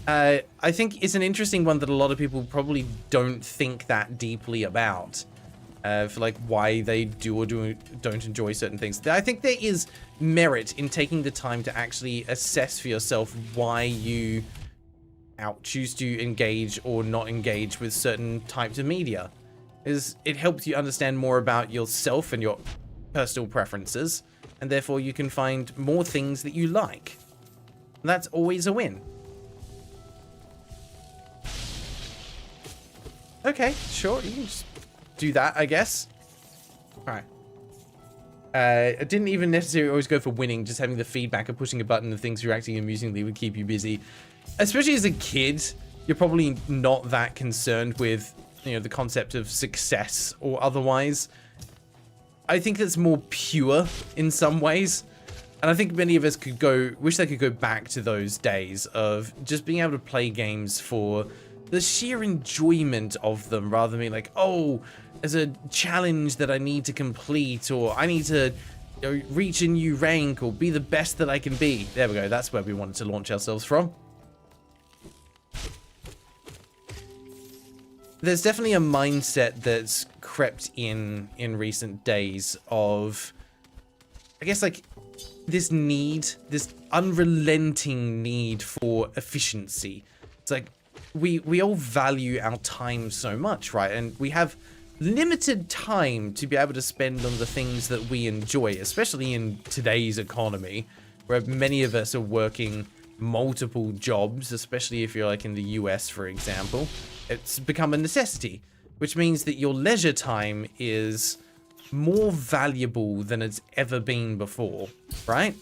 I think it's an interesting one that a lot of people probably don't think that deeply about. For like why they do or don't enjoy certain things. I think there is merit in taking the time to actually assess for yourself why you choose to engage or not engage with certain types of media. It helps you understand more about yourself and your personal preferences, and therefore you can find more things that you like. And that's always a win. Okay, sure, you can just do that, I guess. Alright. I didn't even necessarily always go for winning, just having the feedback of pushing a button and things reacting amusingly would keep you busy. especially as a kid, you're probably not that concerned with, you know, the concept of success or otherwise. I think that's more pure in some ways. And I think many of us wish they could go back to those days of just being able to play games for the sheer enjoyment of them, rather than being like, oh, there's a challenge that I need to complete, or I need to, you know, reach a new rank, or be the best that I can be. There we go. That's where we wanted to launch ourselves from. There's definitely a mindset that's crept in recent days of, I guess, like, this need, this unrelenting need for efficiency. It's like we all value our time so much, right? And we have limited time to be able to spend on the things that we enjoy, especially in today's economy, where many of us are working multiple jobs, especially if you're like in the US, for example. It's become a necessity, which means that your leisure time is more valuable than it's ever been before, right?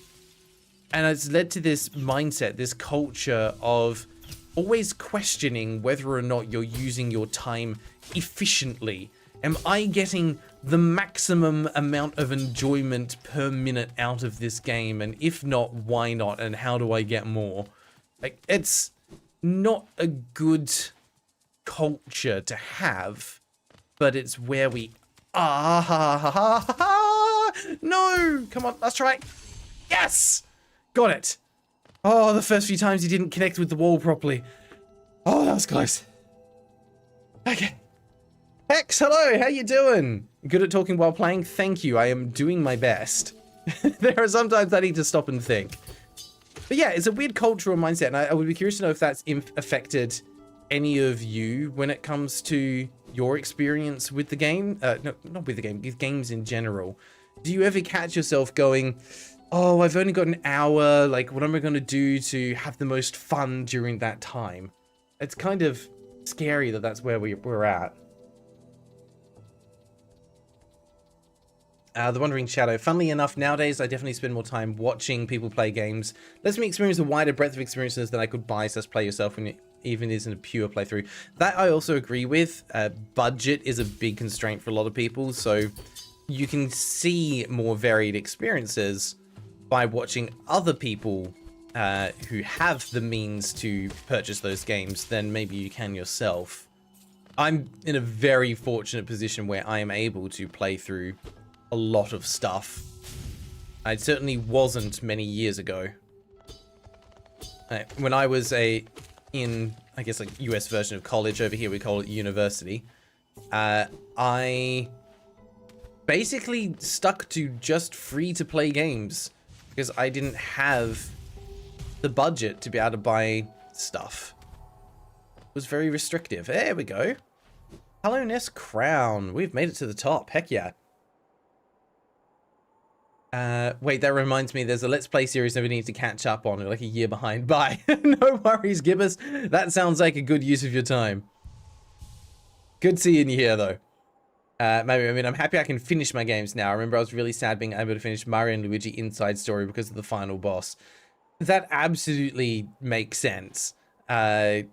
And it's led to this mindset, this culture of always questioning whether or not you're using your time efficiently. Am I getting the maximum amount of enjoyment per minute out of this game? And if not, why not? And how do I get more? Like, it's not a good culture to have, but it's where we no! Come on, let's try. Yes! Got it. Oh, the first few times he didn't connect with the wall properly. Oh, that was close. Okay. Hex, hello, how you doing? Good at talking while playing? Thank you, I am doing my best. There are sometimes I need to stop and think. But yeah, it's a weird cultural mindset, and I would be curious to know if that's affected any of you when it comes to your experience with the game. No, not with the game, with games in general. Do you ever catch yourself going, oh, I've only got an hour, like, what am I going to do to have the most fun during that time? It's kind of scary that that's where we're at. The Wandering Shadow. Funnily enough, nowadays I definitely spend more time watching people play games. Lets me experience a wider breadth of experiences than I could buy / play yourself when it even isn't a pure playthrough. That I also agree with. Budget is a big constraint for a lot of people, so you can see more varied experiences by watching other people who have the means to purchase those games than maybe you can yourself. I'm in a very fortunate position where I am able to play through a lot of stuff. I certainly wasn't many years ago. When I was in, I guess, like, US version of college, over here we call it university, I basically stuck to just free-to-play games because I didn't have the budget to be able to buy stuff. It was very restrictive. There we go. Hello, Ness Crown. We've made it to the top. Heck yeah. Wait, that reminds me, there's a Let's Play series that we need to catch up on. We're like a year behind. Bye. No worries, Gibbous. That sounds like a good use of your time. Good seeing you here, though. Maybe, I mean, I'm happy I can finish my games now. I remember I was really sad being able to finish Mario and Luigi Inside Story because of the final boss. That absolutely makes sense. There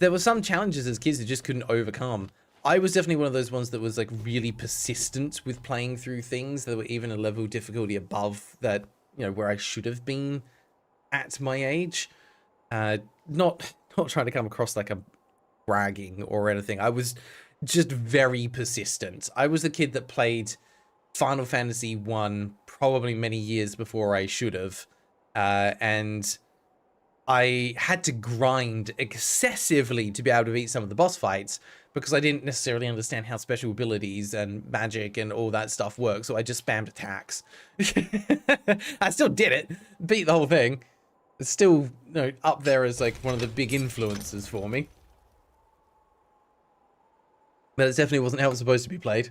were some challenges as kids that just couldn't overcome. I was definitely one of those ones that was, like, really persistent with playing through things that were even a level of difficulty above that, you know, where I should have been at my age. Not trying to come across like a bragging or anything. I was just very persistent. I was the kid that played Final Fantasy 1 probably many years before I should have. And I had to grind excessively to be able to beat some of the boss fights because I didn't necessarily understand how special abilities and magic and all that stuff work, so I just spammed attacks. I still did it, beat the whole thing. It's still, you know, up there as like one of the big influences for me. But it definitely wasn't how it was supposed to be played.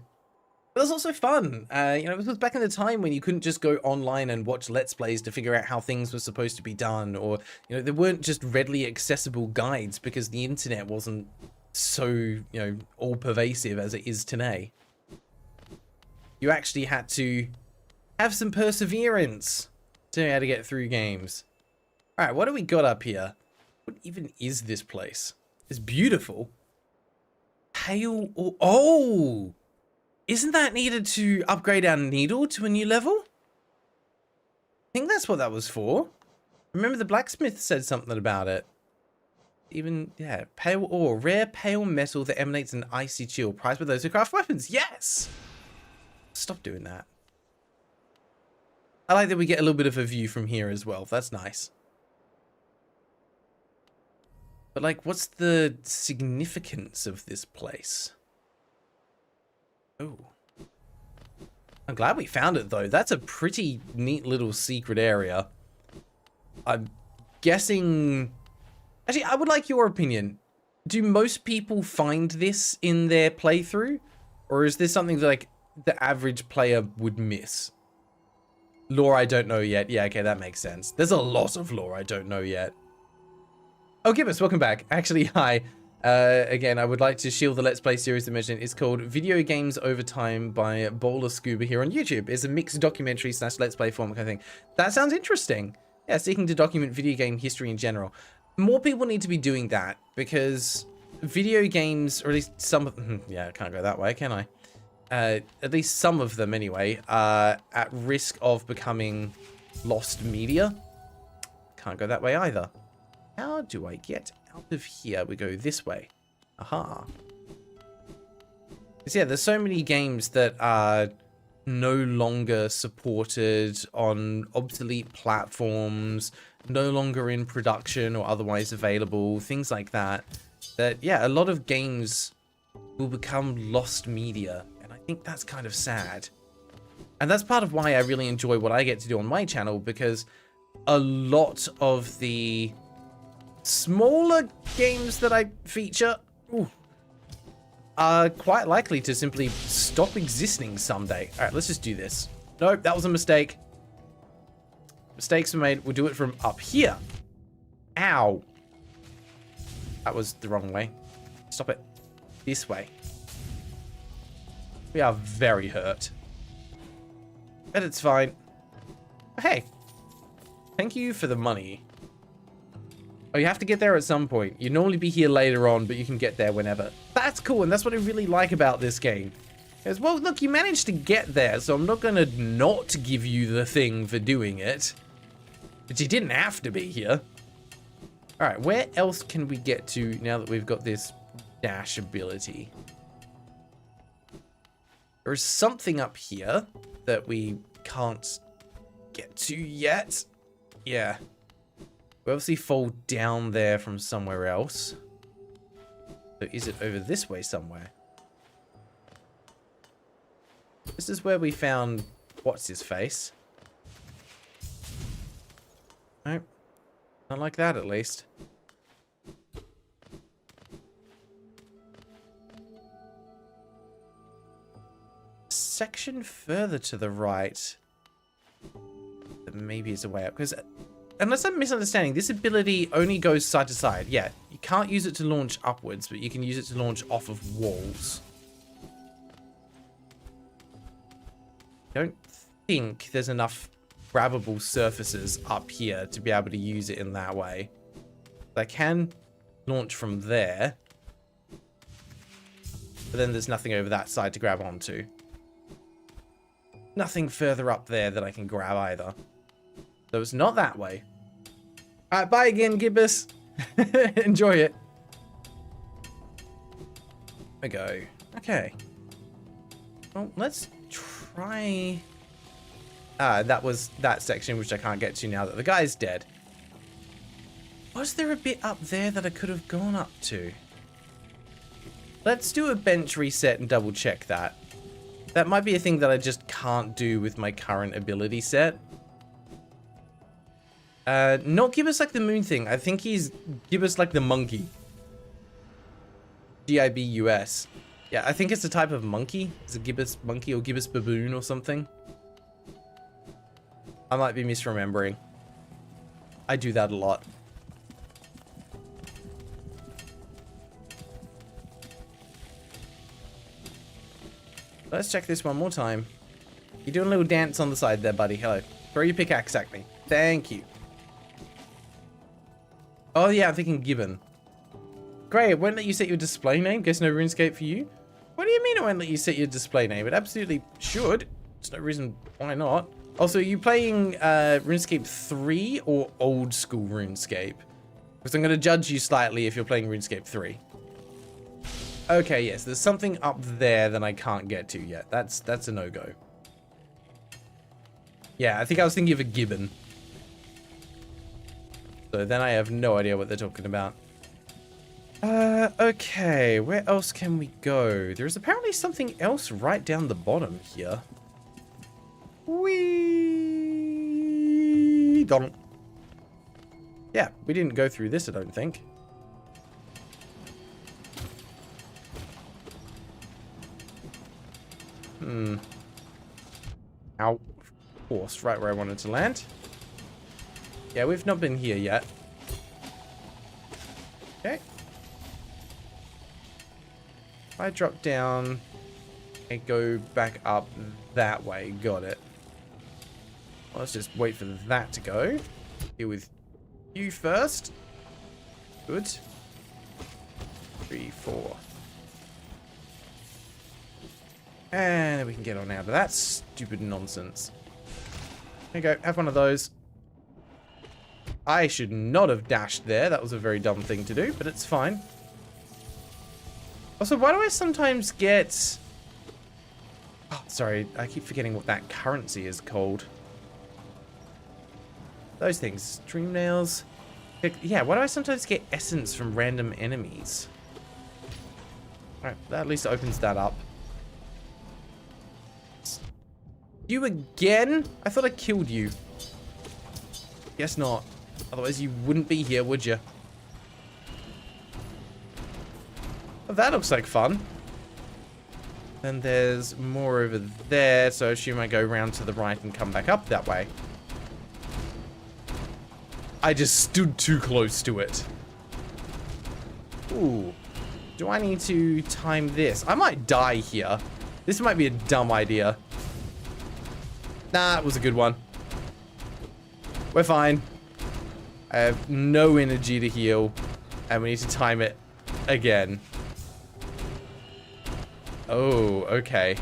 But it was also fun. You know, it was back in the time when you couldn't just go online and watch Let's Plays to figure out how things were supposed to be done, or, you know, there weren't just readily accessible guides because the internet wasn't so, you know, all pervasive as it is today. You actually had to have some perseverance to know how to get through games. Alright, what do we got up here? What even is this place? It's beautiful. Pale or... Oh! Isn't that needed to upgrade our needle to a new level? I think that's what that was for. Remember the blacksmith said something about it. Even, yeah, pale ore. Rare pale metal that emanates an icy chill. Prized by those who craft weapons. Yes! Stop doing that. I like that we get a little bit of a view from here as well. That's nice. But, like, what's the significance of this place? Oh. I'm glad we found it, though. That's a pretty neat little secret area. I'm guessing... Actually, I would like your opinion. Do most people find this in their playthrough? Or is this something that, like, the average player would miss? Lore I don't know yet. Yeah, okay, that makes sense. There's a lot of lore I don't know yet. Oh, Gibbous, welcome back. Actually, hi. Again, I would like to shield the Let's Play series I mentioned. It's called Video Games Over Time by Bowler Scuba here on YouTube. It's a mixed documentary / Let's Play form kind of thing. That sounds interesting. Yeah, seeking to document video game history in general. More people need to be doing that because video games, or at least some of them, yeah, I can't go that way, can I? At least some of them anyway, are at risk of becoming lost media. Can't go that way either. How do I get out of here? We go this way. Aha. Because yeah, there's so many games that are no longer supported on obsolete platforms, no longer in production or otherwise available, things like that. That, yeah, a lot of games will become lost media. And I think that's kind of sad. And that's part of why I really enjoy what I get to do on my channel, because a lot of the smaller games that I feature are quite likely to simply stop existing someday. All right, let's just do this. Nope, that was a mistake. Mistakes were made. We'll do it from up here. Ow. That was the wrong way. Stop it. This way. We are very hurt. But it's fine. Hey. Thank you for the money. Oh, you have to get there at some point. You'd normally be here later on, but you can get there whenever. That's cool, and that's what I really like about this game. As well, look, you managed to get there, so I'm not going to not give you the thing for doing it. But you didn't have to be here. Alright, where else can we get to now that we've got this dash ability? There's something up here that we can't get to yet. Yeah. We obviously fall down there from somewhere else. So is it over this way somewhere? This is where we found what's his face. Nope. Not like that at least. Section further to the right. That maybe is a way up, because unless I'm misunderstanding, this ability only goes side to side. Yeah, you can't use it to launch upwards, but you can use it to launch off of walls. Don't think there's enough grabbable surfaces up here to be able to use it in that way. I can launch from there, but then there's nothing over that side to grab onto. Nothing further up there that I can grab either. So it's not that way. Alright, bye again, Gibbous. Enjoy it. There we go. Okay. Well, let's try... that was that section which I can't get to now that the guy's dead. Was there a bit up there that I could have gone up to? Let's do a bench reset and double check that. That might be a thing that I just can't do with my current ability set. Not Gibbous like the moon thing. I think he's Gibbous like the monkey. G-I-B-U-S. Yeah, I think it's a type of monkey. It's a Gibbous monkey or Gibbous baboon or something. I might be misremembering. I do that a lot. Let's check this one more time. You're doing a little dance on the side there, buddy. Hello. Throw your pickaxe at me. Thank you. Oh yeah, I'm thinking gibbon. Great, it won't let you set your display name? Guess no RuneScape for you? What do you mean it won't let you set your display name? It absolutely should. There's no reason why not. Also, are you playing RuneScape 3 or old school RuneScape? Because I'm going to judge you slightly if you're playing RuneScape 3. Okay, yes, there's something up there that I can't get to yet. That's a no-go. Yeah, I think I was thinking of a gibbon. So then I have no idea what they're talking about. Okay, where else can we go? There's apparently something else right down the bottom here. Whee! Don't. Yeah, we didn't go through this, I don't think. Ow. Of course, right where I wanted to land. Yeah, we've not been here yet. Okay. If I drop down and go back up that way, got it. Well, let's just wait for that to go. Deal with you first. Good. 3, 4. And then we can get on out of that stupid nonsense. There you go, have one of those. I should not have dashed there. That was a very dumb thing to do, but it's fine. Also, why do I sometimes get... Oh, sorry, I keep forgetting what that currency is called. Those things. Dream nails. Yeah, why do I sometimes get essence from random enemies? Alright, that at least opens that up. You again? I thought I killed you. Guess not. Otherwise you wouldn't be here, would you? Well, that looks like fun. Then there's more over there, so I assume I go round to the right and come back up that way. I just stood too close to it. Ooh. Do I need to time this? I might die here. This might be a dumb idea. Nah, it was a good one. We're fine. I have no energy to heal. And we need to time it again. Oh, okay.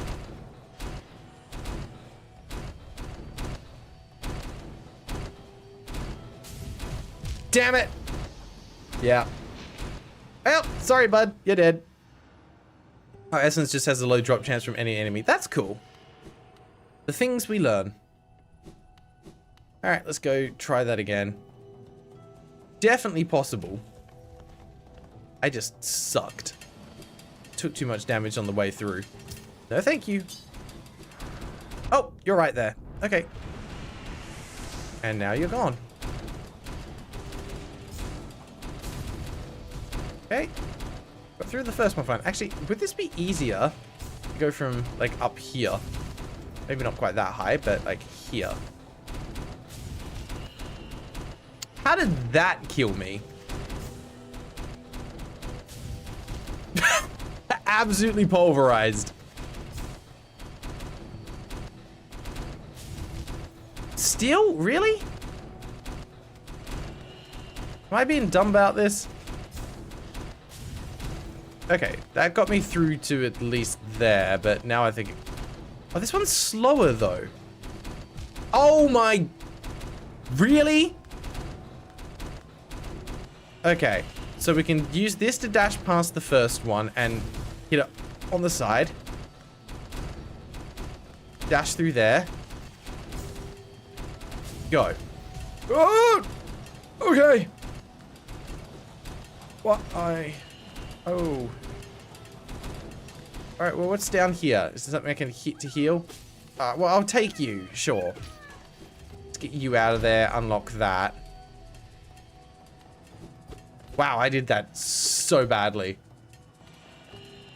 Damn it! Yeah. Well, sorry, bud. You're dead. Our essence just has a low drop chance from any enemy. That's cool. The things we learn. Alright, let's go try that again. Definitely possible. I just sucked. Took too much damage on the way through. No, thank you. Oh, you're right there. Okay. And now you're gone. Okay. Got through the first one fine. Actually, would this be easier to go from, like, up here? Maybe not quite that high, but, like, here. How did that kill me? Absolutely pulverized. Still? Really? Am I being dumb about this? Okay, that got me through to at least there, but now I think... Oh, this one's slower, though. Oh, my... Really? Okay, so we can use this to dash past the first one and hit it on the side. Dash through there. Go. Oh! Okay. What Oh. Alright, well, what's down here? Is there something I can hit to heal? Well, I'll take you, sure. Let's get you out of there, unlock that. Wow, I did that so badly.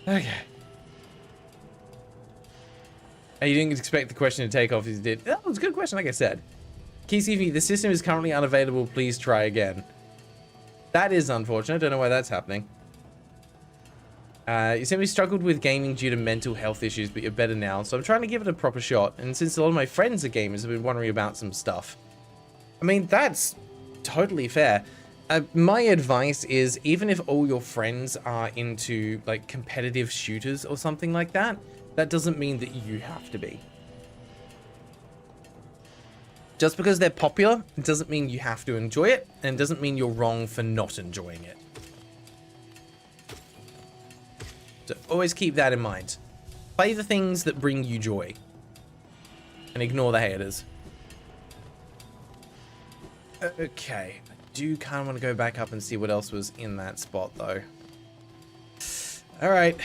Okay. And you didn't expect the question to take off as you did. That was a good question, like I said. KCV, the system is currently unavailable. Please try again. That is unfortunate. I don't know why that's happening. You simply struggled with gaming due to mental health issues, but you're better now. So I'm trying to give it a proper shot. And since a lot of my friends are gamers, I've been wondering about some stuff. I mean, that's totally fair. My advice is, even if all your friends are into like competitive shooters or something like that, that doesn't mean that you have to be. Just because they're popular, it doesn't mean you have to enjoy it, and it doesn't mean you're wrong for not enjoying it. So always keep that in mind. Play the things that bring you joy, and ignore the haters. Okay, I do kind of want to go back up and see what else was in that spot, though. All right.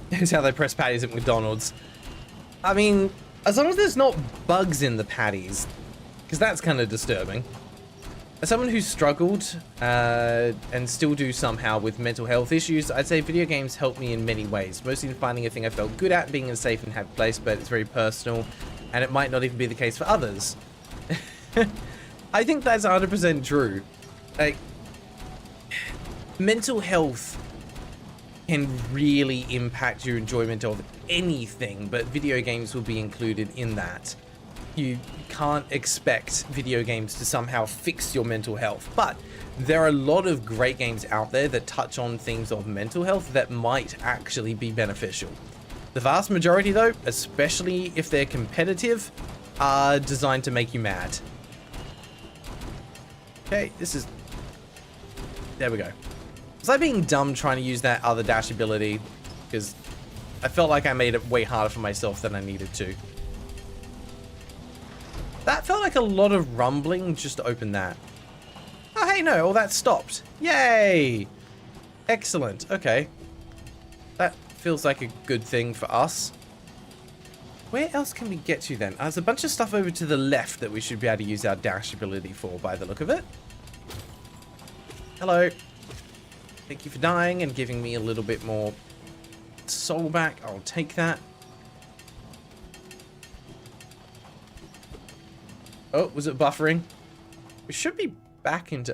Here's how they press patties at McDonald's. I mean, as long as there's not bugs in the patties, because that's kind of disturbing. As someone who's struggled and still do somehow with mental health issues, I'd say video games help me in many ways. Mostly in finding a thing I felt good at, being in a safe and happy place, but it's very personal, and it might not even be the case for others. I think that's 100% true. Like, mental health can really impact your enjoyment of anything, but video games will be included in that. You can't expect video games to somehow fix your mental health, but there are a lot of great games out there that touch on things of mental health that might actually be beneficial. The vast majority, though, especially if they're competitive, are designed to make you mad. Okay, this is... There we go. Was I being dumb trying to use that other dash ability? Because I felt like I made it way harder for myself than I needed to. That felt like a lot of rumbling just to open that. Oh, hey, no, all that stopped. Yay! Excellent. Okay. That feels like a good thing for us. Where else can we get to then? There's a bunch of stuff over to the left that we should be able to use our dash ability for by the look of it. Hello. Thank you for dying and giving me a little bit more soul back. I'll take that. Oh, was it buffering? We should be back and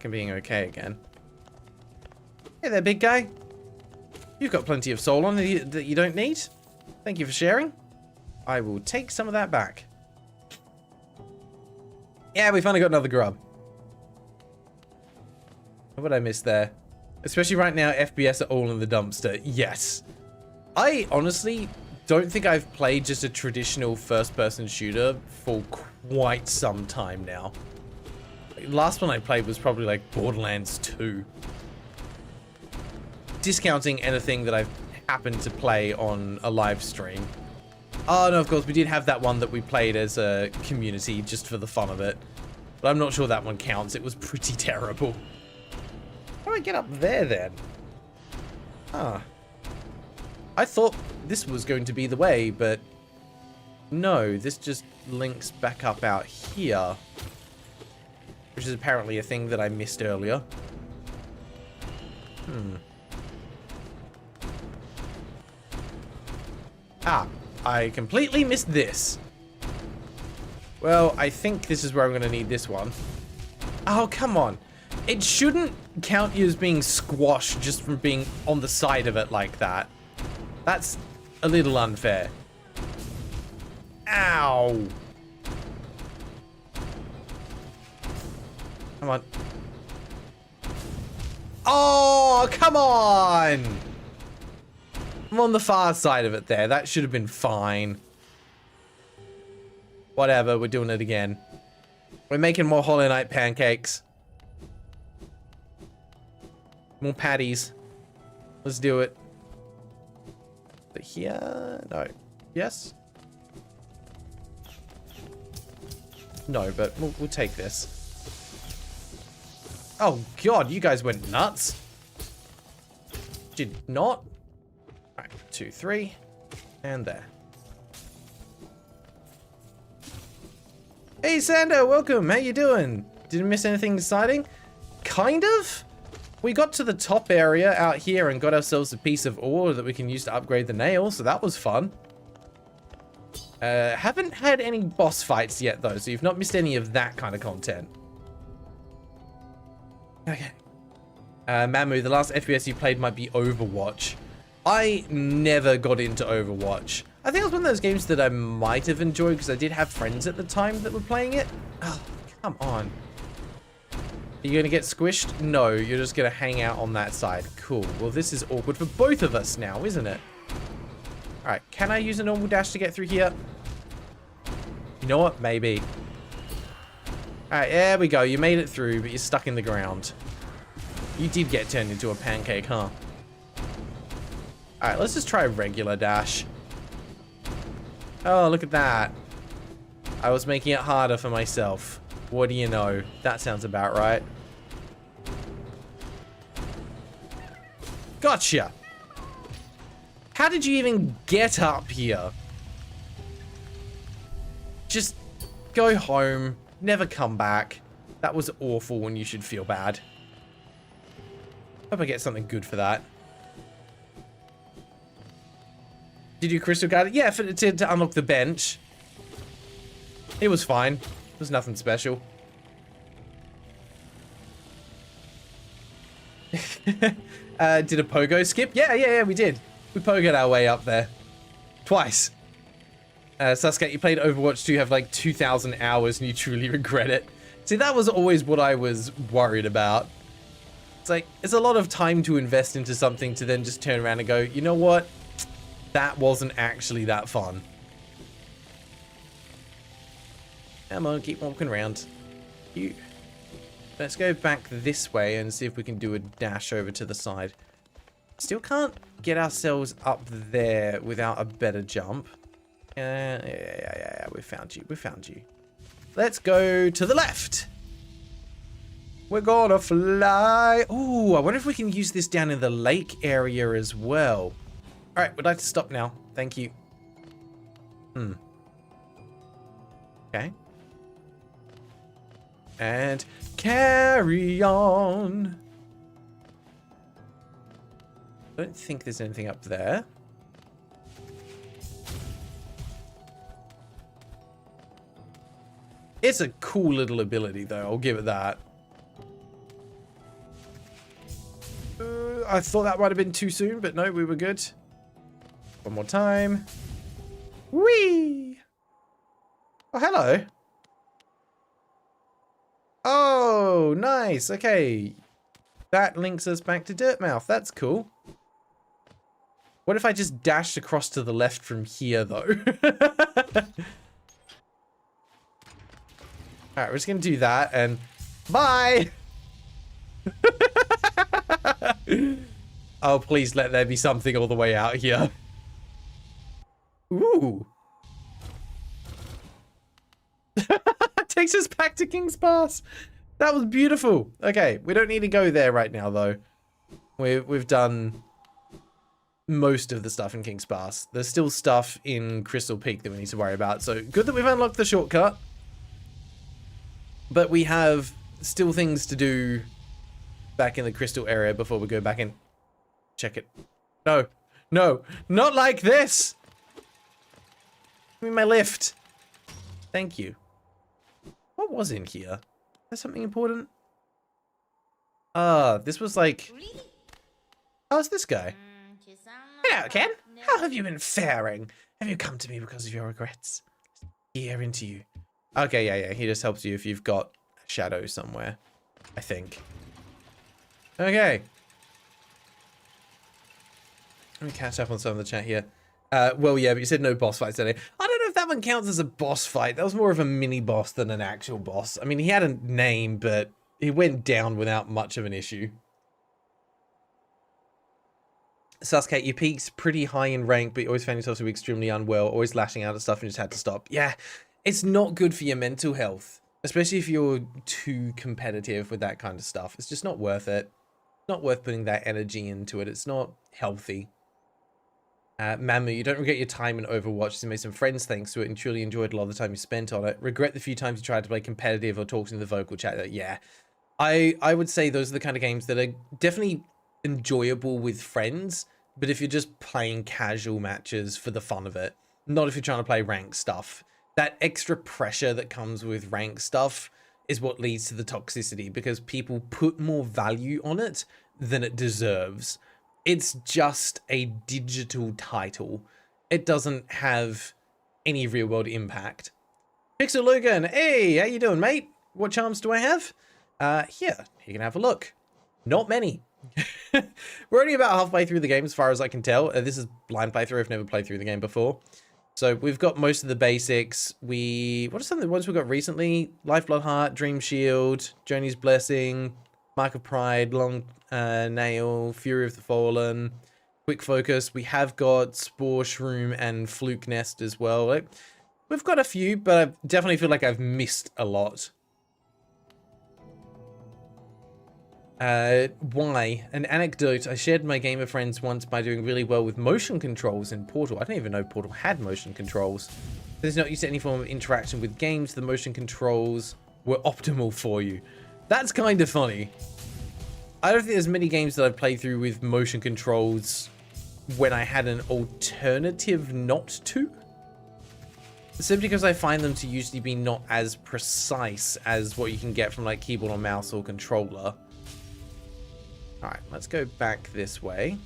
being okay again. Hey there, big guy. You've got plenty of soul on that you don't need. Thank you for sharing. I will take some of that back. Yeah, we finally got another grub. What did I miss there? Especially right now, FPS are all in the dumpster. Yes. I honestly don't think I've played just a traditional first-person shooter for quite some time now. Last one I played was probably like Borderlands 2. Discounting anything that I've happened to play on a live stream. Oh no, of course, we did have that one that we played as a community just for the fun of it. But I'm not sure that one counts. It was pretty terrible. How do I get up there then? Ah. I thought this was going to be the way, but no, this just links back up out here. Which is apparently a thing that I missed earlier. Ah, I completely missed this. Well, I think this is where I'm going to need this one. Oh, come on. It shouldn't count you as being squashed just from being on the side of it like that. That's a little unfair. Ow. Come on. Oh, come on. I'm on the far side of it there. That should have been fine. Whatever, we're doing it again. We're making more Hollow Knight pancakes. More patties. Let's do it. But here? No. Yes? No, but we'll take this. Oh, God, you guys went nuts. Did not. All right, 2, 3. And there. Hey, Sando, welcome. How you doing? Didn't miss anything exciting? Kind of. We got to the top area out here and got ourselves a piece of ore that we can use to upgrade the nail, so that was fun. Haven't had any boss fights yet, though, so you've not missed any of that kind of content. Okay. Mamu, the last FPS you played might be Overwatch. I never got into Overwatch. I think it was one of those games that I might have enjoyed because I did have friends at the time that were playing it. Oh, come on. Are you going to get squished? No, you're just going to hang out on that side. Cool. Well, this is awkward for both of us now, isn't it? All right. Can I use a normal dash to get through here? You know what? Maybe. All right. There we go. You made it through, but you're stuck in the ground. You did get turned into a pancake, huh? All right. Let's just try a regular dash. Oh, look at that. I was making it harder for myself. What do you know? That sounds about right. Gotcha. How did you even get up here? Just go home. Never come back. That was awful when you should feel bad. Hope I get something good for that. Did you crystal guard? Yeah, to unlock the bench. It was fine. It was nothing special. Did a pogo skip? Yeah, we did. We pogoed our way up there. Twice. Sasuke, you played Overwatch 2, have like 2,000 hours and you truly regret it. See, that was always what I was worried about. It's like, it's a lot of time to invest into something to then just turn around and go, you know what? That wasn't actually that fun. Come on, keep walking around. Let's go back this way and see if we can do a dash over to the side. Still can't get ourselves up there without a better jump. Yeah, we found you. Let's go to the left. We're gonna fly. Oh, I wonder if we can use this down in the lake area as well. All right, we'd like to stop now. Thank you. Okay. And carry on. I don't think there's anything up there. It's a cool little ability, though. I'll give it that. I thought that might have been too soon, but no, we were good. One more time. Whee! Oh, hello. Oh, nice. Okay. That links us back to Dirtmouth. That's cool. What if I just dashed across to the left from here, though? Alright, we're just going to do that, and bye! Oh, please let there be something all the way out here. Ooh. Takes us back to King's Pass. That was beautiful. Okay, we don't need to go there right now, though. We've done most of the stuff in King's Pass. There's still stuff in Crystal Peak that we need to worry about. So good that we've unlocked the shortcut. But we have still things to do back in the crystal area before we go back in. Check it. No, not like this. Give me my lift. Thank you. What was in here? Is there something important? This was like... How's this guy? Hello, Ken. How have you been faring? Have you come to me because of your regrets? Here into you. Okay, yeah. He just helps you if you've got a shadow somewhere, I think. Okay. Let me catch up on some of the chat here. Well, yeah, but you said no boss fights today. I don't know if that one counts as a boss fight. That was more of a mini boss than an actual boss. I mean, he had a name, but he went down without much of an issue. Sasuke, you peaked pretty high in rank, but you always found yourself to be extremely unwell, always lashing out at stuff and just had to stop. Yeah, it's not good for your mental health, especially if you're too competitive with that kind of stuff. It's just not worth it. Not worth putting that energy into it. It's not healthy. Mamu, you don't regret your time in Overwatch. You made some friends thanks to it and truly enjoyed a lot of the time you spent on it. Regret the few times you tried to play competitive or talked in the vocal chat. Yeah, I would say those are the kind of games that are definitely enjoyable with friends, but if you're just playing casual matches for the fun of it, not if you're trying to play ranked stuff. That extra pressure that comes with ranked stuff is what leads to the toxicity, because people put more value on it than it deserves. it's just a digital title. It doesn't have any real world impact. Pixel Logan, hey, how you doing, mate? What charms do I have? Here, you can have a look. Not many. We're only about halfway through the game as far as I can tell. This is blind playthrough. I've never played through the game before. So we've got most of the basics. What are some of the ones we got recently? Lifeblood Heart, Dream Shield, Journey's Blessing, Mark of Pride, Long Nail, Fury of the Fallen, Quick Focus. We have got Spore Shroom and Fluke Nest as well. We've got a few, but I definitely feel like I've missed a lot. Why? An anecdote. I shared my gamer friends once by doing really well with motion controls in Portal. I don't even know Portal had motion controls. There's not used to any form of interaction with games. The motion controls were optimal for you. That's kind of funny. I don't think there's many games that I've played through with motion controls when I had an alternative not to. Simply because I find them to usually be not as precise as what you can get from like keyboard or mouse or controller. Alright, let's go back this way.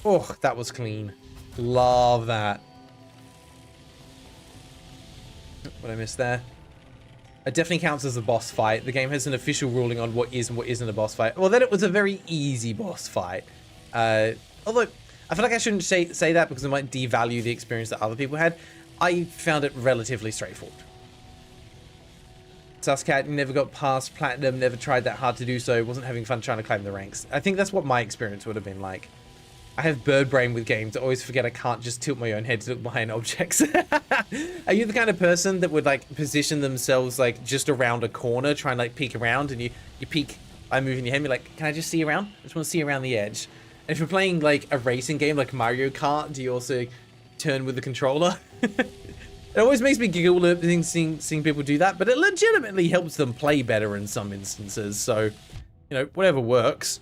Oh, that was clean. Love that. What I missed there? It definitely counts as a boss fight. The game has an official ruling on what is and what isn't a boss fight. Well, then it was a very easy boss fight. Although, I feel like I shouldn't say that because it might devalue the experience that other people had. I found it relatively straightforward. Suscat never got past Platinum, never tried that hard to do so, wasn't having fun trying to climb the ranks. I think that's what my experience would have been like. I have bird brain with games. I always forget I can't just tilt my own head to look behind objects. Are you the kind of person that would like position themselves like just around a corner, try and like peek around, and you peek by moving your head, you're like, can I just see around? I just want to see around the edge. And if you're playing like a racing game like Mario Kart, do you also turn with the controller? It always makes me giggle seeing people do that, but it legitimately helps them play better in some instances. So, you know, whatever works.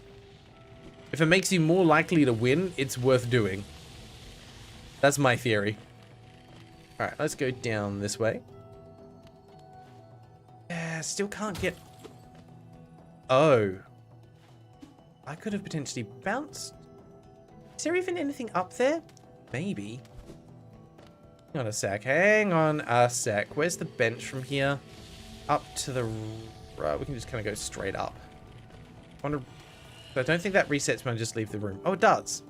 If it makes you more likely to win, it's worth doing. That's my theory. All right, let's go down this way. Still can't get... Oh. I could have potentially bounced. Is there even anything up there? Maybe. Hang on a sec. Hang on a sec. Where's the bench from here? Up to the right. We can just kind of go straight up. I don't think that resets when I just leave the room. Oh, it does.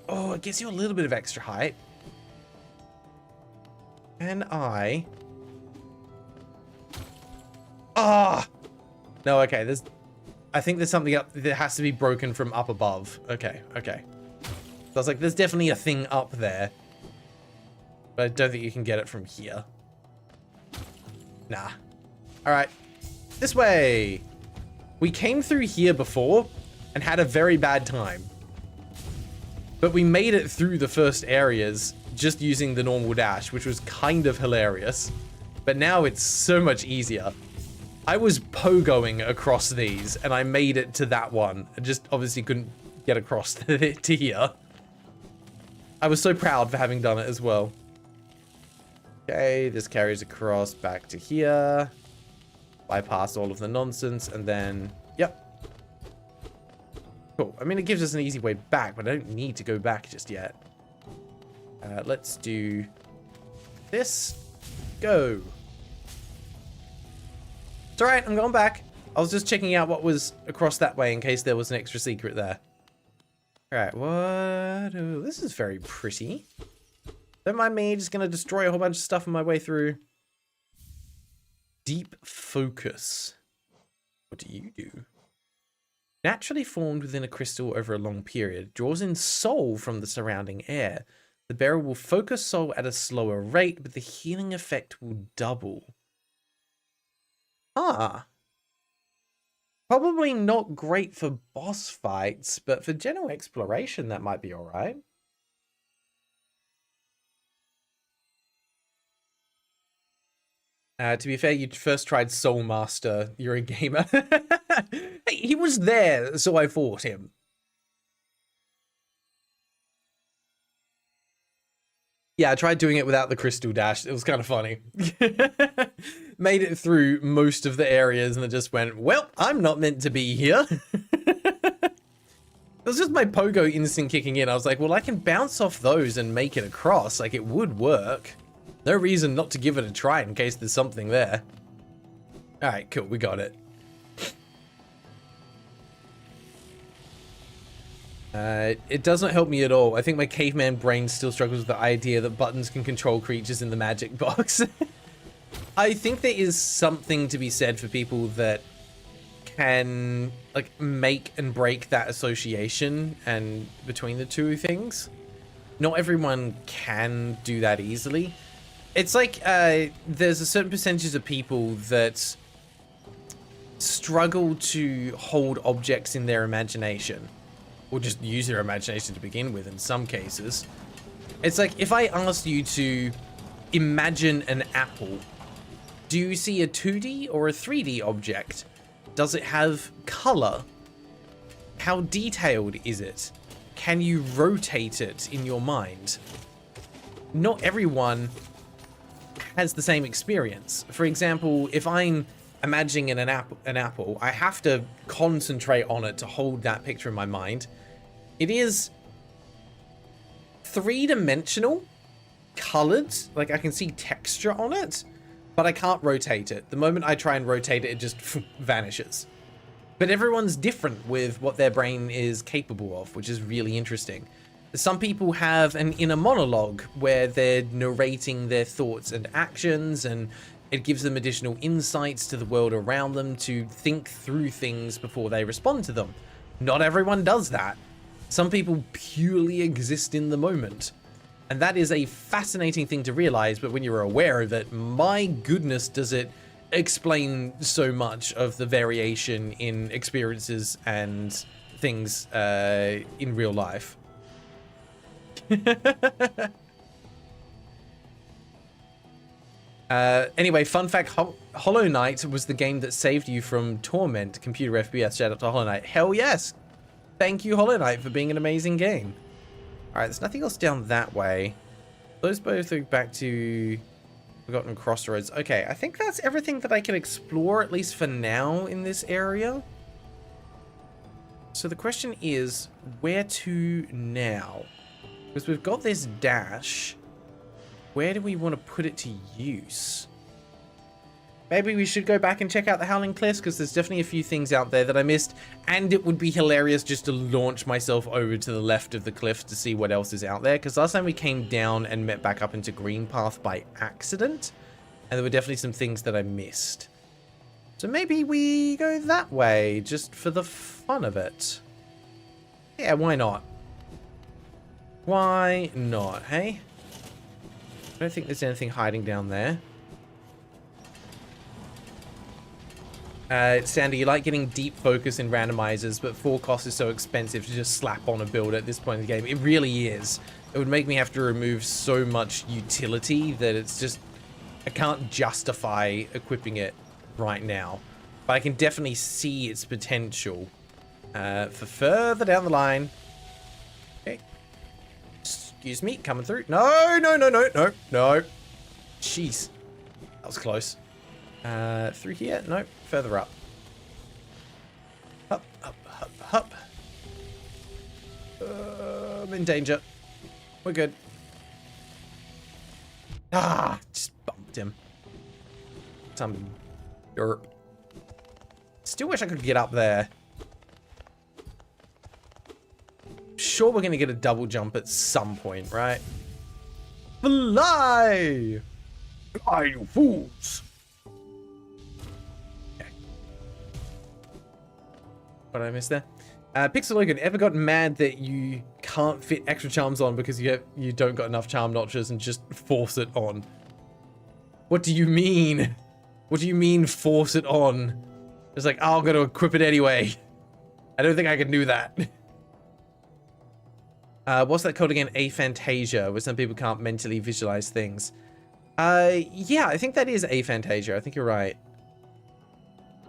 Oh, it gives you a little bit of extra height. Can I... Ah! Oh! No, okay. I think there's something up that has to be broken from up above. Okay, okay. So I was like, there's definitely a thing up there. But I don't think you can get it from here. Nah. Alright. This way! We came through here before and had a very bad time. But we made it through the first areas just using the normal dash, which was kind of hilarious. But now it's so much easier. I was pogoing across these and I made it to that one. I just obviously couldn't get across to here. I was so proud for having done it as well. Okay, this carries across back to here. Bypass all of the nonsense, and then... Yep. Cool. I mean, it gives us an easy way back, but I don't need to go back just yet. Let's do... this. Go. It's alright, I'm going back. I was just checking out what was across that way in case there was an extra secret there. Alright, what... Ooh, this is very pretty. Don't mind me, just gonna destroy a whole bunch of stuff on my way through. Deep focus. What do you do? Naturally formed within a crystal over a long period, draws in soul from the surrounding air. The bearer will focus soul at a slower rate, but the healing effect will double. Ah. Probably not great for boss fights, but for general exploration, that might be alright. To be fair, you first tried Soul Master. You're a gamer. Hey, he was there, so I fought him. Yeah, I tried doing it without the crystal dash. It was kind of funny. Made it through most of the areas and then just went, well, I'm not meant to be here. It was just my pogo instinct kicking in. I was like, well, I can bounce off those and make it across. Like, it would work. No reason not to give it a try in case there's something there. All right, cool. We got it. It doesn't help me at all. I think my caveman brain still struggles with the idea that buttons can control creatures in the magic box. I think there is something to be said for people that can like make and break that association and between the two things. Not everyone can do that easily. It's like there's a certain percentage of people that struggle to hold objects in their imagination. Or just use their imagination to begin with in some cases. It's like if I asked you to imagine an apple, do you see a 2D or a 3D object? Does it have color? How detailed is it? Can you rotate it in your mind? Not everyone has the same experience. For example, if I'm imagining an apple, I have to concentrate on it to hold that picture in my mind. It is three-dimensional, colored, like I can see texture on it, but I can't rotate it. The moment I try and rotate it, it just vanishes. But everyone's different with what their brain is capable of, which is really interesting. Some people have an inner monologue where they're narrating their thoughts and actions, and it gives them additional insights to the world around them to think through things before they respond to them. Not everyone does that. Some people purely exist in the moment. And that is a fascinating thing to realize, but when you're aware of it, my goodness, does it explain so much of the variation in experiences and things in real life. Anyway, fun fact, Hollow Knight was the game that saved you from torment, computer FPS. Shout out to Hollow Knight. Hell yes! Thank you, Hollow Knight, for being an amazing game. Alright, there's nothing else down that way. Those both are back to Forgotten Crossroads. Okay, I think that's everything that I can explore, at least for now, in this area. So the question is, where to now? Because we've got this dash. Where do we want to put it to use? Maybe we should go back and check out the Howling Cliffs, because there's definitely a few things out there that I missed, and it would be hilarious just to launch myself over to the left of the cliff to see what else is out there, because last time we came down and met back up into Green Path by accident, and there were definitely some things that I missed. So maybe we go that way, just for the fun of it. Yeah, why not? Why not, hey? I don't think there's anything hiding down there. Sandy, you like getting deep focus in randomizers, but 4 cost is so expensive to just slap on a build at this point in the game. It really is. It would make me have to remove so much utility that it's just... I can't justify equipping it right now. But I can definitely see its potential for further down the line. Okay. Excuse me, coming through. No, no, no, no, no, no. Jeez. That was close. Through here? No, further up. Up, up, up, up. I'm in danger. We're good. Ah, just bumped him. Some derp. Still wish I could get up there. Sure, we're gonna get a double jump at some point, right? Fly! Fly, you fools! What did I miss there? Pixel Logan, ever got mad that you can't fit extra charms on because you don't got enough charm notches and just force it on? What do you mean? What do you mean force it on? It's like, oh, I'm gonna equip it anyway. I don't think I can do that. What's that called again? Aphantasia, where some people can't mentally visualize things. Yeah, I think that is aphantasia. I think you're right.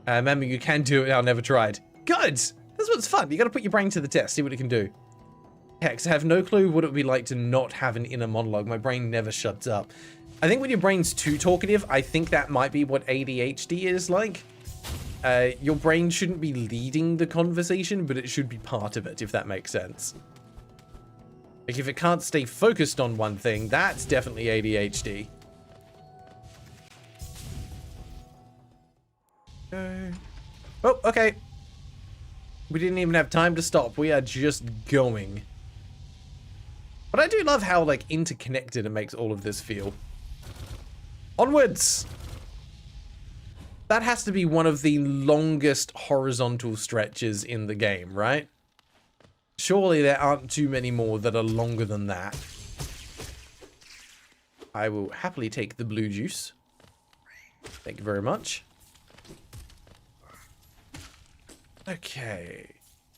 Remember, you can do it. I've never tried. Good! That's what's fun. You gotta put your brain to the test, see what it can do. Hex, I have no clue what it would be like to not have an inner monologue. My brain never shuts up. I think when your brain's too talkative, I think that might be what ADHD is like. Your brain shouldn't be leading the conversation, but it should be part of it, if that makes sense. Like, if it can't stay focused on one thing, that's definitely ADHD. Oh, okay. We didn't even have time to stop. We are just going. But I do love how, like, interconnected it makes all of this feel. Onwards! That has to be one of the longest horizontal stretches in the game, right? Surely there aren't too many more that are longer than that. I will happily take the blue juice. Thank you very much. Okay.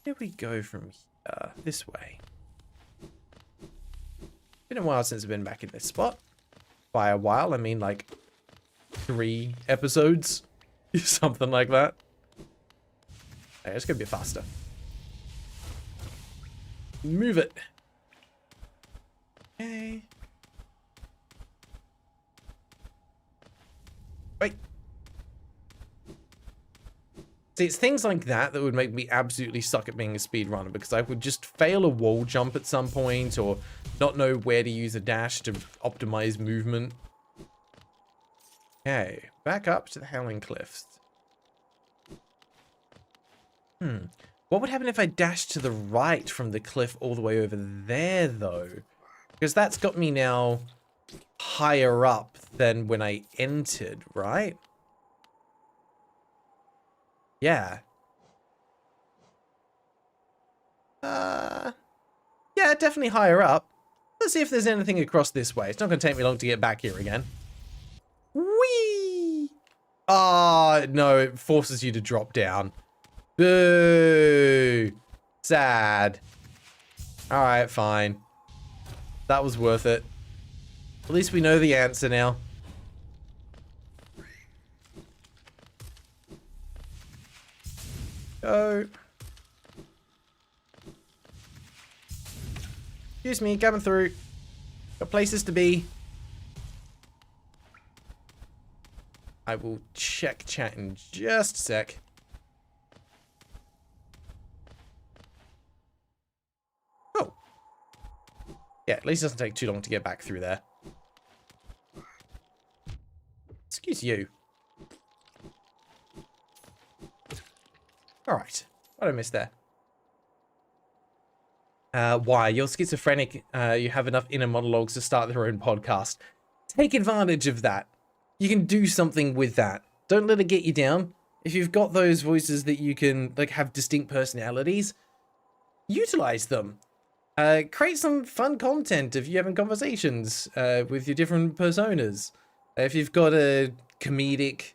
Here we go from here. This way. Been a while since I've been back in this spot. By a while, I mean like 3 episodes. Something like that. Okay, it's gonna be faster. Move it. Okay. Wait. See, it's things like that that would make me absolutely suck at being a speedrunner, because I would just fail a wall jump at some point, or not know where to use a dash to optimize movement. Okay, back up to the Howling Cliffs. What would happen if I dashed to the right from the cliff all the way over there, though? Because that's got me now higher up than when I entered, right? Yeah. Yeah, definitely higher up. Let's see if there's anything across this way. It's not going to take me long to get back here again. Whee! Ah, no, it forces you to drop down. Boo! Sad. Alright, fine. That was worth it. At least we know the answer now. Go. Excuse me, coming through. Got places to be. I will check chat in just a sec. Oh. Yeah, at least it doesn't take too long to get back through there. Excuse you. Alright. What did I miss there? Why? You're schizophrenic. You have enough inner monologues to start their own podcast. Take advantage of that. You can do something with that. Don't let it get you down. If you've got those voices that you can, like, have distinct personalities, utilize them. Create some fun content if you're having conversations with your different personas. If you've got a comedic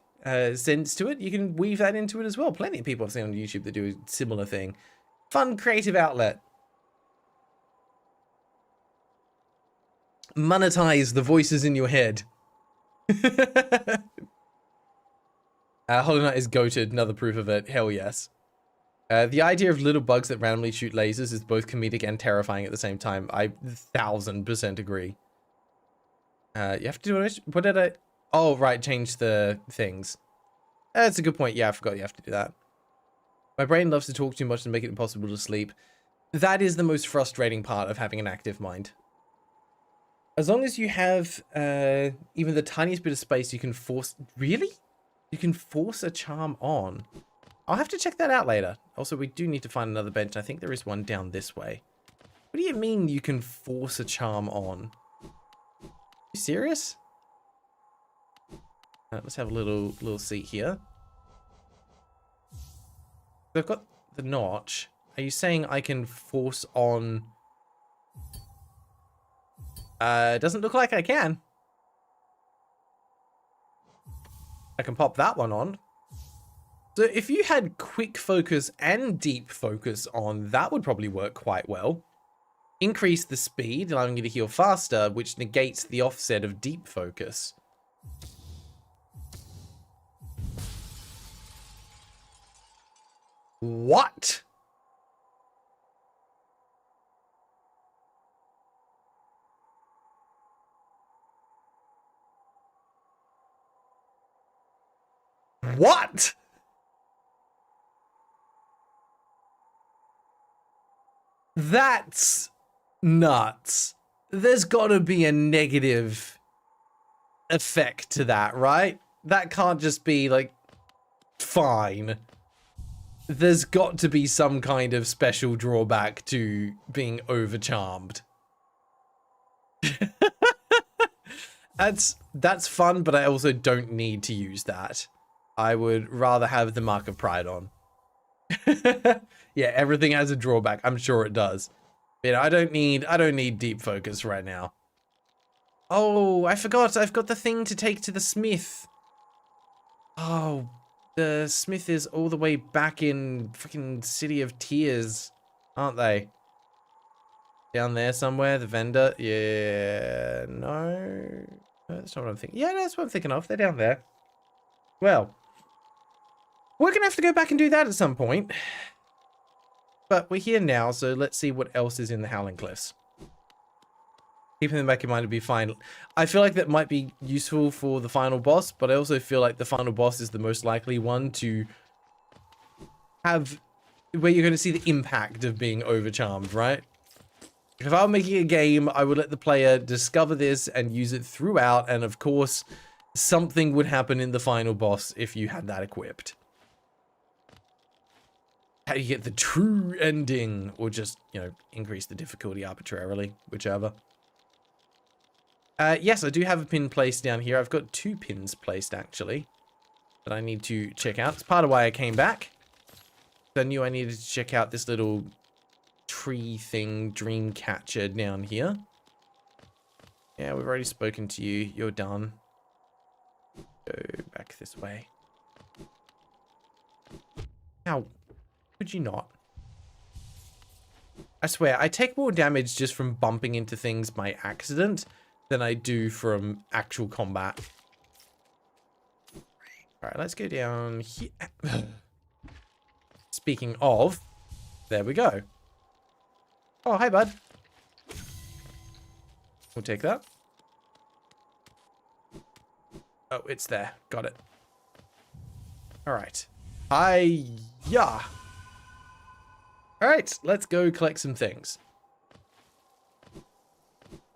sense to it, you can weave that into it as well. Plenty of people I've seen on YouTube that do a similar thing. Fun, creative outlet. Monetize the voices in your head. Hollow Knight is goated, another proof of it. Hell yes. The idea of little bugs that randomly shoot lasers is both comedic and terrifying at the same time. I 1000% agree. You have to do it. What did I... Oh, right, change the things. That's a good point. Yeah, I forgot you have to do that. My brain loves to talk too much and make it impossible to sleep. That is the most frustrating part of having an active mind. As long as you have even the tiniest bit of space, you can force... Really? You can force a charm on. I'll have to check that out later. Also, we do need to find another bench. I think there is one down this way. What do you mean you can force a charm on? You serious? Let's have a little seat here. I've got the notch. Are you saying I can force on... doesn't look like I can. I can pop that one on. So if you had quick focus and deep focus on, that would probably work quite well. Increase the speed, allowing you to heal faster, which negates the offset of deep focus. What? What? That's nuts. There's gotta be a negative effect to that, right? That can't just be like fine. There's got to be some kind of special drawback to being overcharmed. That's fun, but I also don't need to use that. I would rather have the Mark of Pride on. Yeah, everything has a drawback. I'm sure it does. You know, I don't need deep focus right now. Oh, I forgot. I've got the thing to take to the smith. Oh, the smith is all the way back in freaking City of Tears, aren't they? Down there somewhere, the vendor. Yeah, no. That's not what I'm thinking. Yeah, that's what I'm thinking of. They're down there. Well, we're going to have to go back and do that at some point. But we're here now, so let's see what else is in the Howling Cliffs. Keeping them back in mind would be fine. I feel like that might be useful for the final boss, but I also feel like the final boss is the most likely one to have where you're going to see the impact of being overcharmed, right? If I were making a game, I would let the player discover this and use it throughout, and of course, something would happen in the final boss if you had that equipped. How do you get the true ending, or just, you know, increase the difficulty arbitrarily, whichever. Yes, I do have a pin placed down here. I've got 2 pins placed, actually, that I need to check out. It's part of why I came back. I knew I needed to check out this little tree thing, dream catcher down here. Yeah, we've already spoken to you. You're done. Go back this way. How could you not? I swear, I take more damage just from bumping into things by accident than I do from actual combat. Alright, let's go down here. Speaking of, there we go. Oh, hi, bud. We'll take that. Oh, it's there. Got it. Alright. Hi-ya. Alright, let's go collect some things.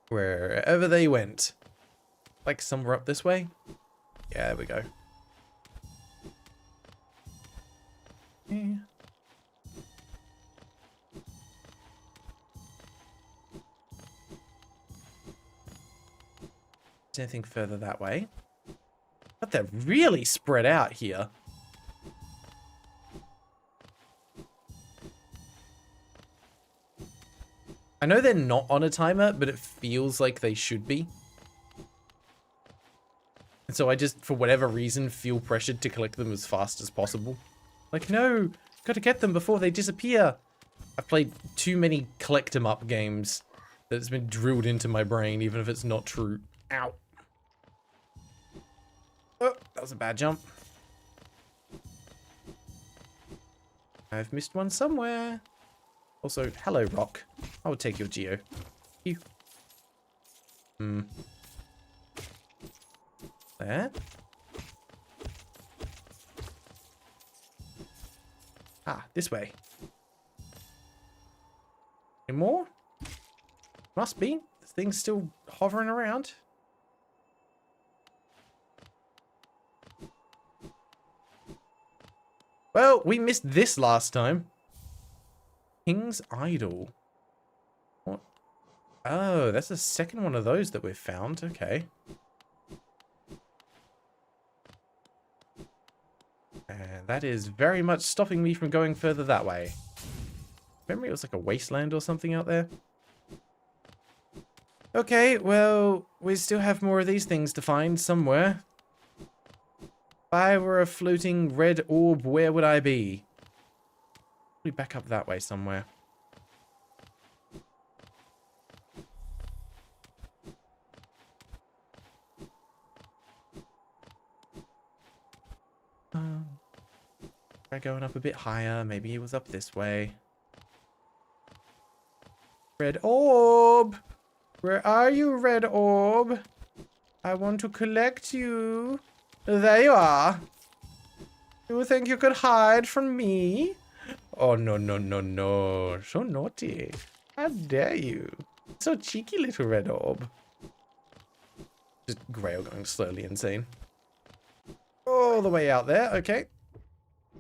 Wherever they went. Like somewhere up this way? Yeah, there we go. Yeah. Is anything further that way? But they're really spread out here. I know they're not on a timer, but it feels like they should be. And so I just, for whatever reason, feel pressured to collect them as fast as possible. Like, no, gotta get them before they disappear. I've played too many collect 'em up games that it's been drilled into my brain, even if it's not true. Ow. Oh, that was a bad jump. I've missed one somewhere. Also, hello, rock. I will take your geo. You. There. Ah, this way. Any more? Must be. This thing's still hovering around. Well, we missed this last time. King's Idol. What? Oh, that's the second one of those that we've found. Okay. And that is very much stopping me from going further that way. Remember it was like a wasteland or something out there? Okay, well, we still have more of these things to find somewhere. If I were a floating red orb, where would I be? Probably back up that way somewhere. Try going up a bit higher. Maybe he was up this way. Red orb! Where are you, red orb? I want to collect you. There you are. You think you could hide from me? Oh, no, no, no, no. So naughty. How dare you? So cheeky, little red orb. Just Grail going slowly insane. All the way out there. Okay.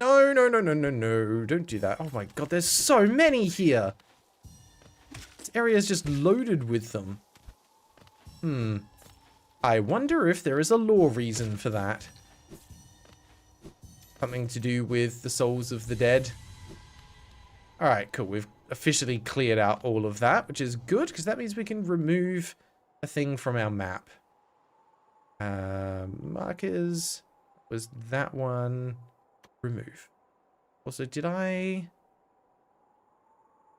No, no, no, no, no, no. Don't do that. Oh my god, there's so many here. This area is just loaded with them. I wonder if there is a lore reason for that. Something to do with the souls of the dead. Alright, cool. We've officially cleared out all of that, which is good, because that means we can remove a thing from our map. Markers. Was that one? Remove. Also, did I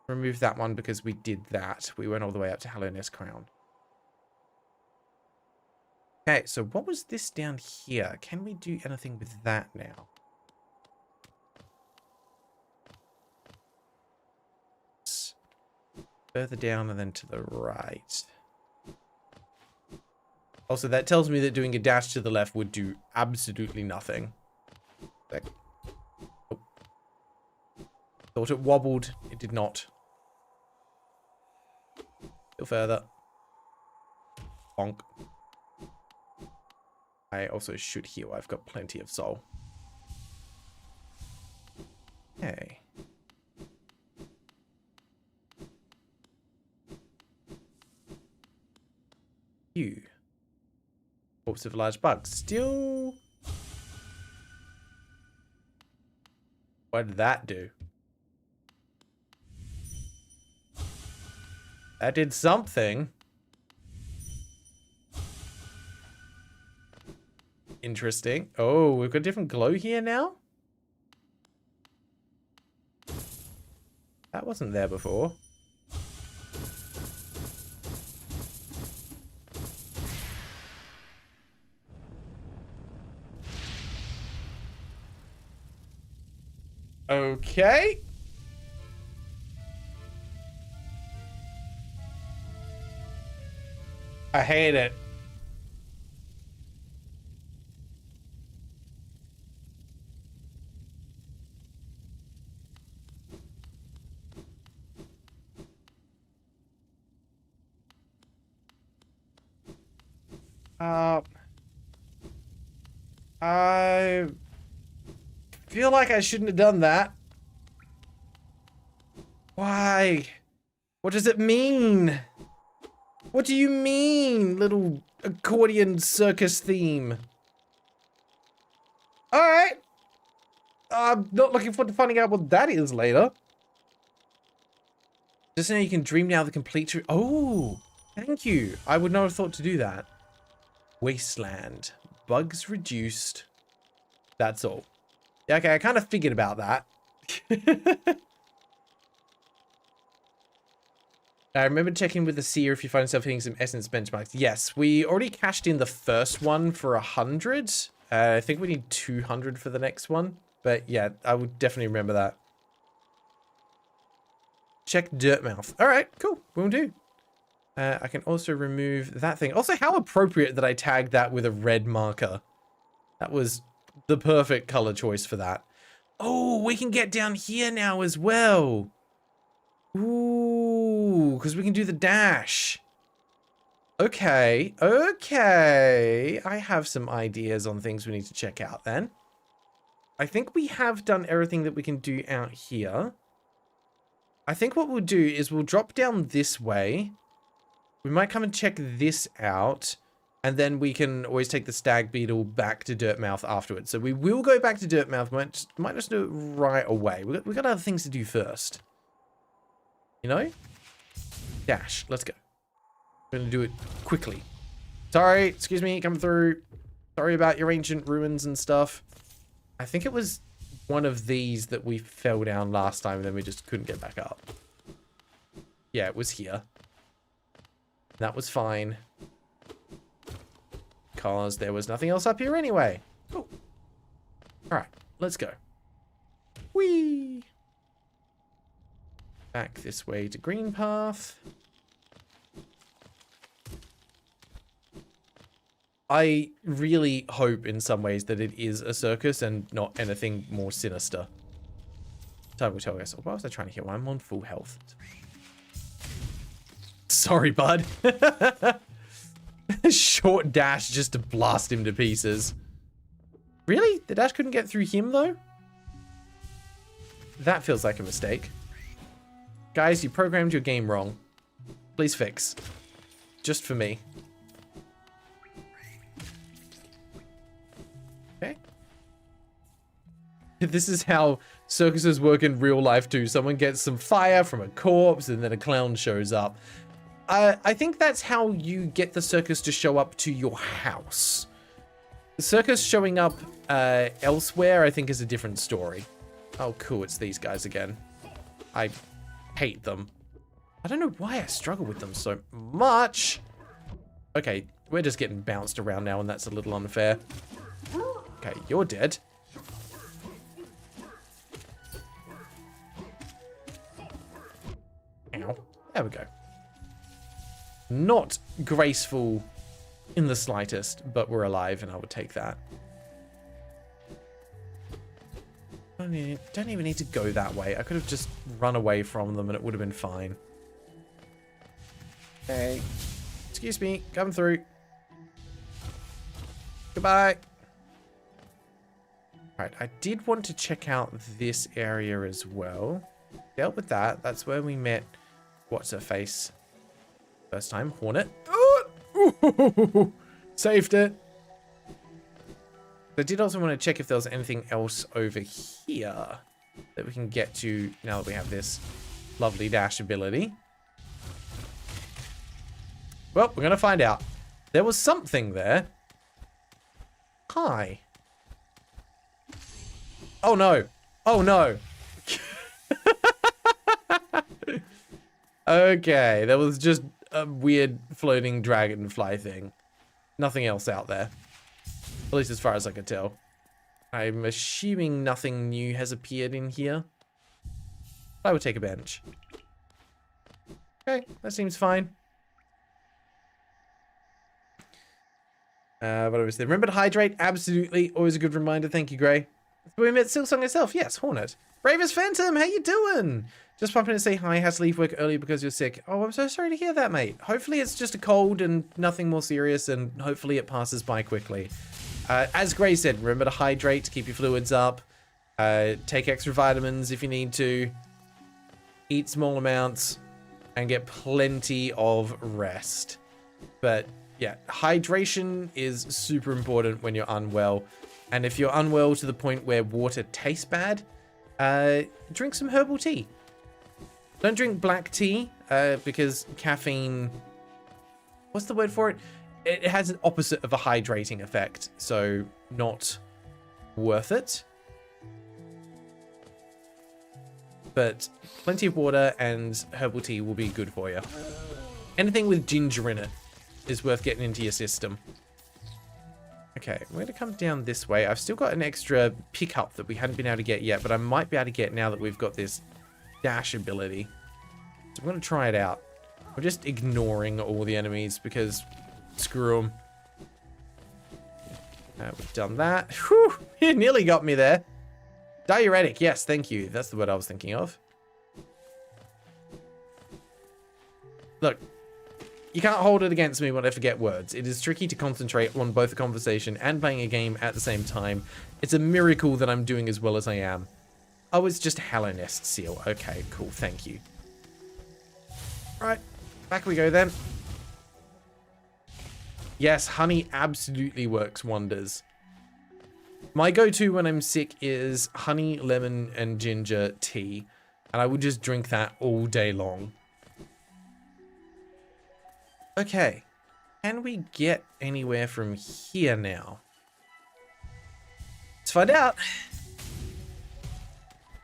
remove that one because we did that? We went all the way up to Hallownest Crown. Okay, so what was this down here? Can we do anything with that now? Further down and then to the right. Also, that tells me that doing a dash to the left would do absolutely nothing. Like, oh. Thought it wobbled. It did not. Still further. Bonk. I also should heal. I've got plenty of soul. Okay. You. Corpse of a large bug. Still. What did that do? That did something. Interesting. Oh, we've got a different glow here now? That wasn't there before. Okay. I hate it. I feel like I shouldn't have done that. Why? What does it mean? What do you mean, little accordion circus theme? Alright. I'm not looking forward to finding out what that is later. Just now you can dream now the complete... Oh, thank you. I would not have thought to do that. Wasteland. Bugs reduced. That's all. Yeah, okay, I kind of figured about that. I remember checking with the seer if you find yourself hitting some essence benchmarks. Yes, we already cashed in the first one for 100. I think we need 200 for the next one. But yeah, I would definitely remember that. Check Dirtmouth. All right, cool. Will do. I can also remove that thing. Also, how appropriate that I tagged that with a red marker. That was the perfect color choice for that. Oh, we can get down here now as well. Ooh, because we can do the dash. Okay, okay. I have some ideas on things we need to check out then. I think we have done everything that we can do out here. I think what we'll do is we'll drop down this way. We might come and check this out. And then we can always take the stag beetle back to Dirtmouth afterwards. So we will go back to Dirtmouth. Might just do it right away. We got other things to do first. You know? Dash. Let's go. We're going to do it quickly. Sorry. Excuse me. Coming through. Sorry about your ancient ruins and stuff. I think it was one of these that we fell down last time and then we just couldn't get back up. Yeah, it was here. That was fine. Because there was nothing else up here anyway. Cool. Alright, let's go. Whee! Back this way to Green Path. I really hope in some ways that it is a circus and not anything more sinister. Time will tell us. Why was I trying to heal? I'm on full health. Sorry, bud. Short dash just to blast him to pieces. Really? The dash couldn't get through him, though? That feels like a mistake. Guys, you programmed your game wrong. Please fix. Just for me. Okay. This is how circuses work in real life, too. Someone gets some fire from a corpse, and then a clown shows up. I think that's how you get the circus to show up to your house. The circus showing up elsewhere, I think, is a different story. Oh, cool. It's these guys again. I hate them. I don't know why I struggle with them so much. Okay, we're just getting bounced around now, and that's a little unfair. Okay, you're dead. Ow. There we go. Not graceful in the slightest, but we're alive, and I would take that. Don't even need to go that way. I could have just run away from them, and it would have been fine. Hey. Excuse me. Come through. Goodbye. Right, I did want to check out this area as well. Dealt with that. That's where we met What's-Her-Face. First time. Hornet. Oh! Saved it. I did also want to check if there was anything else over here that we can get to now that we have this lovely dash ability. Well, we're going to find out. There was something there. Hi. Oh, no. Oh, no. Okay, there was just a weird floating dragonfly thing. Nothing else out there. At least as far as I could tell. I'm assuming nothing new has appeared in here. I would take a bench. Okay, that seems fine. But obviously, remember to hydrate. Absolutely. Always a good reminder. Thank you, Gray. We met Silksong herself. Yes, Hornet. Bravest Phantom, how you doing? Just popping in to say hi. Had to leave work early because you're sick. Oh, I'm so sorry to hear that, mate. Hopefully it's just a cold and nothing more serious, and hopefully it passes by quickly. As Gray said, remember to hydrate, to keep your fluids up. Take extra vitamins if you need to. Eat small amounts. And get plenty of rest. But yeah, hydration is super important when you're unwell. And if you're unwell to the point where water tastes bad, drink some herbal tea. Don't drink black tea, because caffeine... What's the word for it? It has an opposite of a hydrating effect, so not worth it. But plenty of water and herbal tea will be good for you. Anything with ginger in it is worth getting into your system. Okay, we're going to come down this way. I've still got an extra pickup that we hadn't been able to get yet, but I might be able to get now that we've got this dash ability. So I'm going to try it out. We're just ignoring all the enemies because screw them. We've done that. Whew, you nearly got me there. Diuretic, yes, thank you. That's the word I was thinking of. Look, you can't hold it against me when I forget words. It is tricky to concentrate on both a conversation and playing a game at the same time. It's a miracle that I'm doing as well as I am. Oh, it's just a Hallow Nest seal. Okay, cool, thank you. Alright, back we go then. Yes, honey absolutely works wonders. My go-to when I'm sick is honey, lemon, and ginger tea. And I would just drink that all day long. Okay. Can we get anywhere from here now? Let's find out.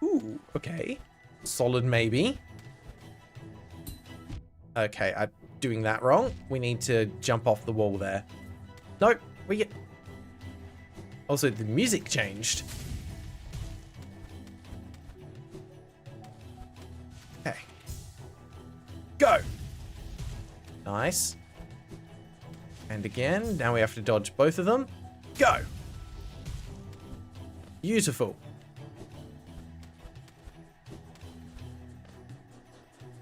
Ooh, okay. Solid maybe. Okay, I'm doing that wrong. We need to jump off the wall there. Nope, we get... Also, the music changed. Okay. Go! Nice. And again, now we have to dodge both of them. Go! Beautiful.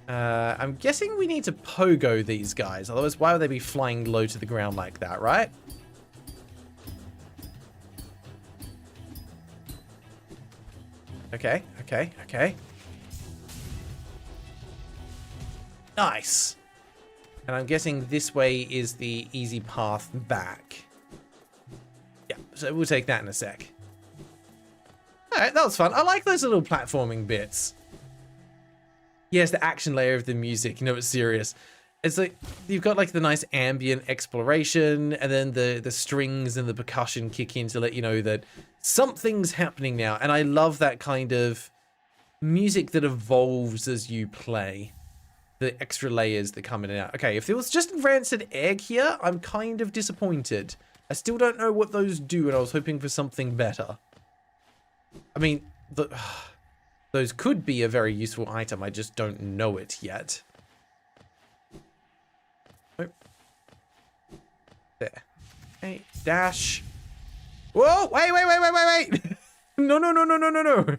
I'm guessing we need to pogo these guys. Otherwise, why would they be flying low to the ground like that, right? Okay, okay, okay. Nice. And I'm guessing this way is the easy path back. Yeah, so we'll take that in a sec. Alright, that was fun. I like those little platforming bits. Yes, the action layer of the music. You know, it's serious. It's like, you've got like the nice ambient exploration, and then the strings and the percussion kick in to let you know that something's happening now. And I love that kind of music that evolves as you play. The extra layers that come in and out. Okay, if there was just rancid egg here, I'm kind of disappointed. I still don't know what those do, and I was hoping for something better. I mean, those could be a very useful item. I just don't know it yet. Oh. There. Okay, dash. Whoa! Wait! No.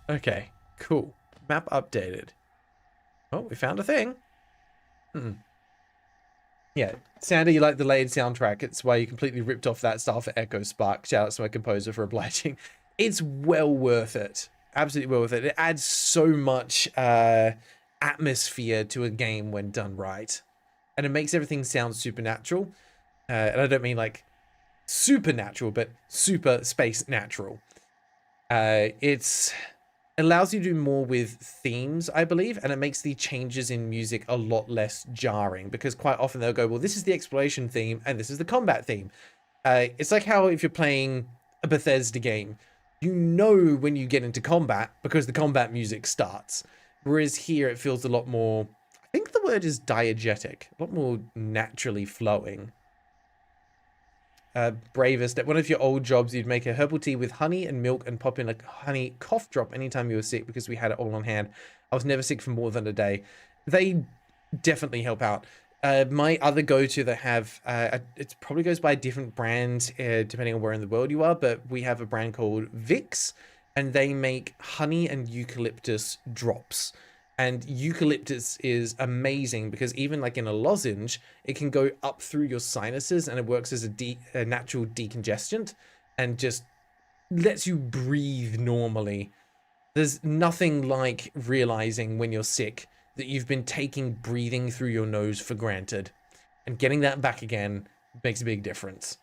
Okay, cool. Map updated. Oh, we found a thing. Yeah, Sandy, you like the layered soundtrack. It's why you completely ripped off that style for Echo Spark. Shout out to my composer for obliging. It's well worth it. Absolutely well worth it. It adds so much atmosphere to a game when done right. And it makes everything sound supernatural. And I don't mean like supernatural, but super space natural. It allows you to do more with themes, I believe, and it makes the changes in music a lot less jarring, because quite often they'll go, well, this is the exploration theme and this is the combat theme. It's like how if you're playing a Bethesda game, you know when you get into combat because the combat music starts. Whereas here it feels a lot more, I think the word is diegetic, a lot more naturally flowing. Bravest, at one of your old jobs, you'd make a herbal tea with honey and milk and pop in a honey cough drop anytime you were sick because we had it all on hand. I was never sick for more than a day. They definitely help out. My other go-to that have, it probably goes by a different brand depending on where in the world you are, but we have a brand called Vicks, and they make honey and eucalyptus drops. And eucalyptus is amazing because even like in a lozenge, it can go up through your sinuses and it works as a natural decongestant and just lets you breathe normally. There's nothing like realizing when you're sick that you've been taking breathing through your nose for granted, and getting that back again makes a big difference.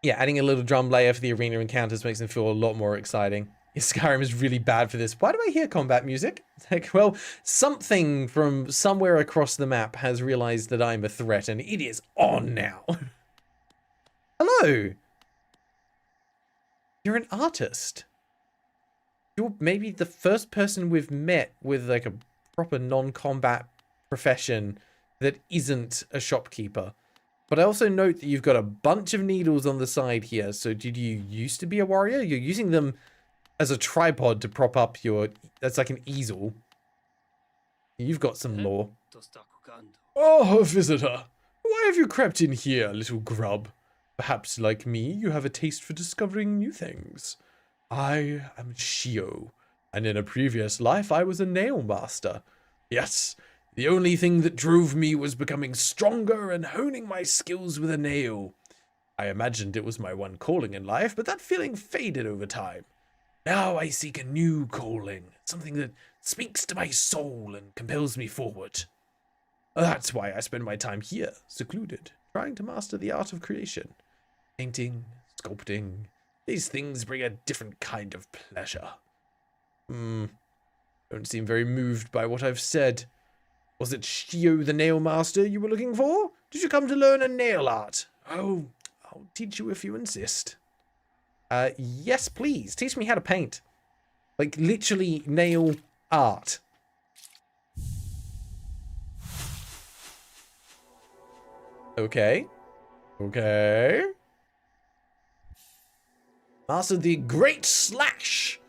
Yeah, adding a little drum layer for the arena encounters makes them feel a lot more exciting. Skyrim is really bad for this. Why do I hear combat music? Like, well, something from somewhere across the map has realized that I'm a threat, and it is on now. Hello. You're an artist. You're maybe the first person we've met with like a proper non-combat profession that isn't a shopkeeper. But I also note that you've got a bunch of needles on the side here. So did you used to be a warrior? You're using them as a tripod to prop up your, that's like an easel. You've got some lore. Oh, visitor. Why have you crept in here, little grub? Perhaps, like me, you have a taste for discovering new things. I am Shio, and in a previous life I was a nail master. Yes, the only thing that drove me was becoming stronger and honing my skills with a nail. I imagined it was my one calling in life, but that feeling faded over time. Now I seek a new calling, something that speaks to my soul and compels me forward. That's why I spend my time here, secluded, trying to master the art of creation. Painting, sculpting, these things bring a different kind of pleasure. Don't seem very moved by what I've said. Was it Shio the nail master you were looking for? Did you come to learn a nail art? Oh, I'll teach you if you insist. Yes, please. Teach me how to paint. Like, literally nail art. Okay. Okay. Master the Great Slash.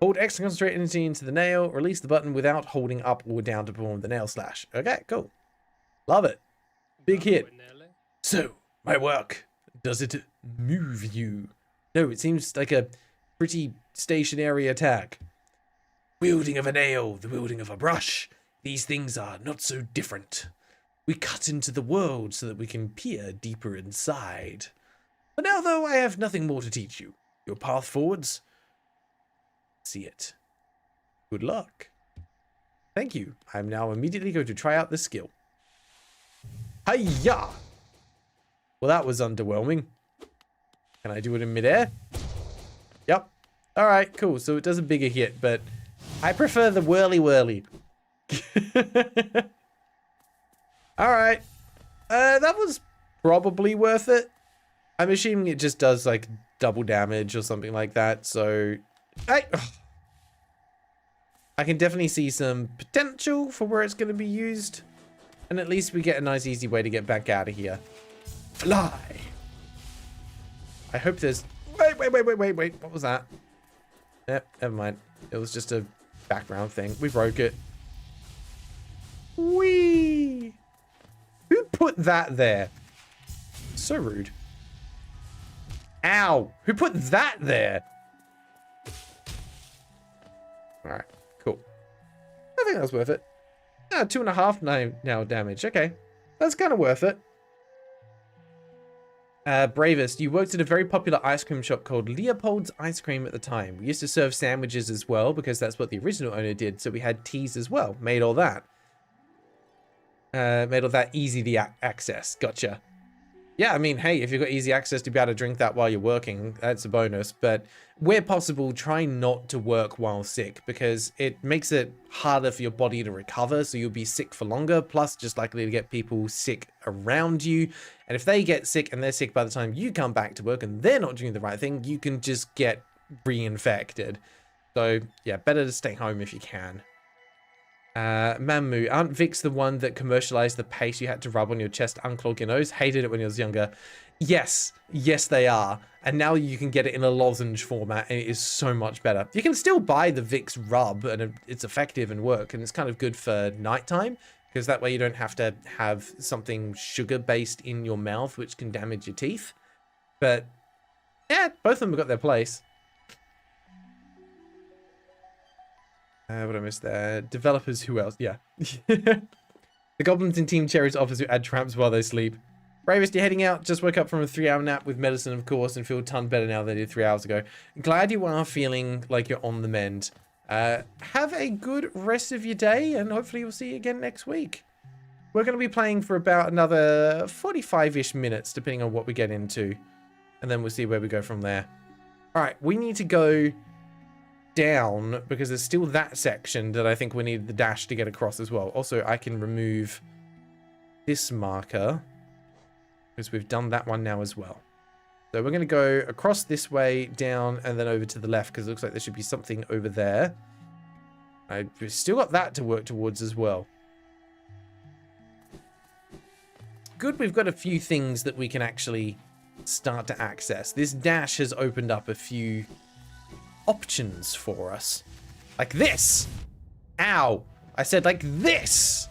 Hold X to concentrate energy into the nail. Release the button without holding up or down to perform the nail slash. Okay, cool. Love it. Big hit. So, my work, does it move you? No, it seems like a pretty stationary attack. Wielding of a nail, the wielding of a brush. These things are not so different. We cut into the world so that we can peer deeper inside. But now, though, I have nothing more to teach you. Your path forwards? See it. Good luck. Thank you. I'm now immediately going to try out this skill. Hiya! Well, that was underwhelming. Can I do it in midair? Yep. Alright, cool. So it does a bigger hit, but I prefer the whirly-whirly. Alright. That was probably worth it. I'm assuming it just does, like, double damage or something like that, so... I can definitely see some potential for where it's going to be used. And at least we get a nice, easy way to get back out of here. Fly! I hope there's... Wait. What was that? Yep, never mind. It was just a background thing. We broke it. Whee! Who put that there? So rude. Ow! Who put that there? Alright, cool. I think that was worth it. 2.5 now damage. Okay. That's kind of worth it. Bravest, you worked at a very popular ice cream shop called Leopold's Ice Cream at the time. We used to serve sandwiches as well because that's what the original owner did. So we had teas as well. Made all that. Made all that easy to access. Gotcha. Yeah, I mean, hey, if you've got easy access to be able to drink that while you're working, that's a bonus. But where possible, try not to work while sick because it makes it harder for your body to recover. So you'll be sick for longer, plus just likely to get people sick around you. And if they get sick and they're sick by the time you come back to work and they're not doing the right thing, you can just get reinfected. So yeah, better to stay home if you can. Mamu, aren't Vicks the one that commercialized the paste you had to rub on your chest, unclog your nose? Hated it when I was younger. Yes, they are. And now you can get it in a lozenge format and it is so much better. You can still buy the Vicks rub and it's effective and work and it's kind of good for nighttime because that way you don't have to have something sugar based in your mouth which can damage your teeth. But yeah, both of them have got their place. What I missed there? Developers, who else? Yeah. The goblins in Team Cherry's office who add traps while they sleep. Bravest, you're heading out. Just woke up from a 3-hour nap with medicine, of course, and feel a ton better now than I did 3 hours ago. Glad you are feeling like you're on the mend. Have a good rest of your day, and hopefully we'll see you again next week. We're going to be playing for about another 45-ish minutes, depending on what we get into. And then we'll see where we go from there. Alright, we need to go down because there's still that section that I think we need the dash to get across as well. Also, I can remove this marker because we've done that one now as well. So we're going to go across this way, down, and then over to the left because it looks like there should be something over there. I've still got that to work towards as well. Good, we've got a few things that we can actually start to access. This dash has opened up a few options for us. Like this! Ow! I said like this!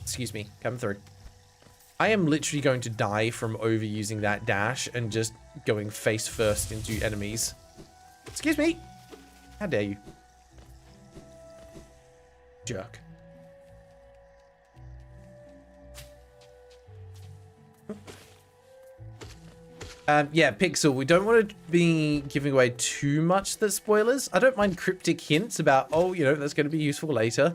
Excuse me, coming through. I am literally going to die from overusing that dash and just going face first into enemies. Excuse me! How dare you? Jerk. Yeah, Pixel, we don't want to be giving away too much that's spoilers. I don't mind cryptic hints about, oh, you know, that's going to be useful later.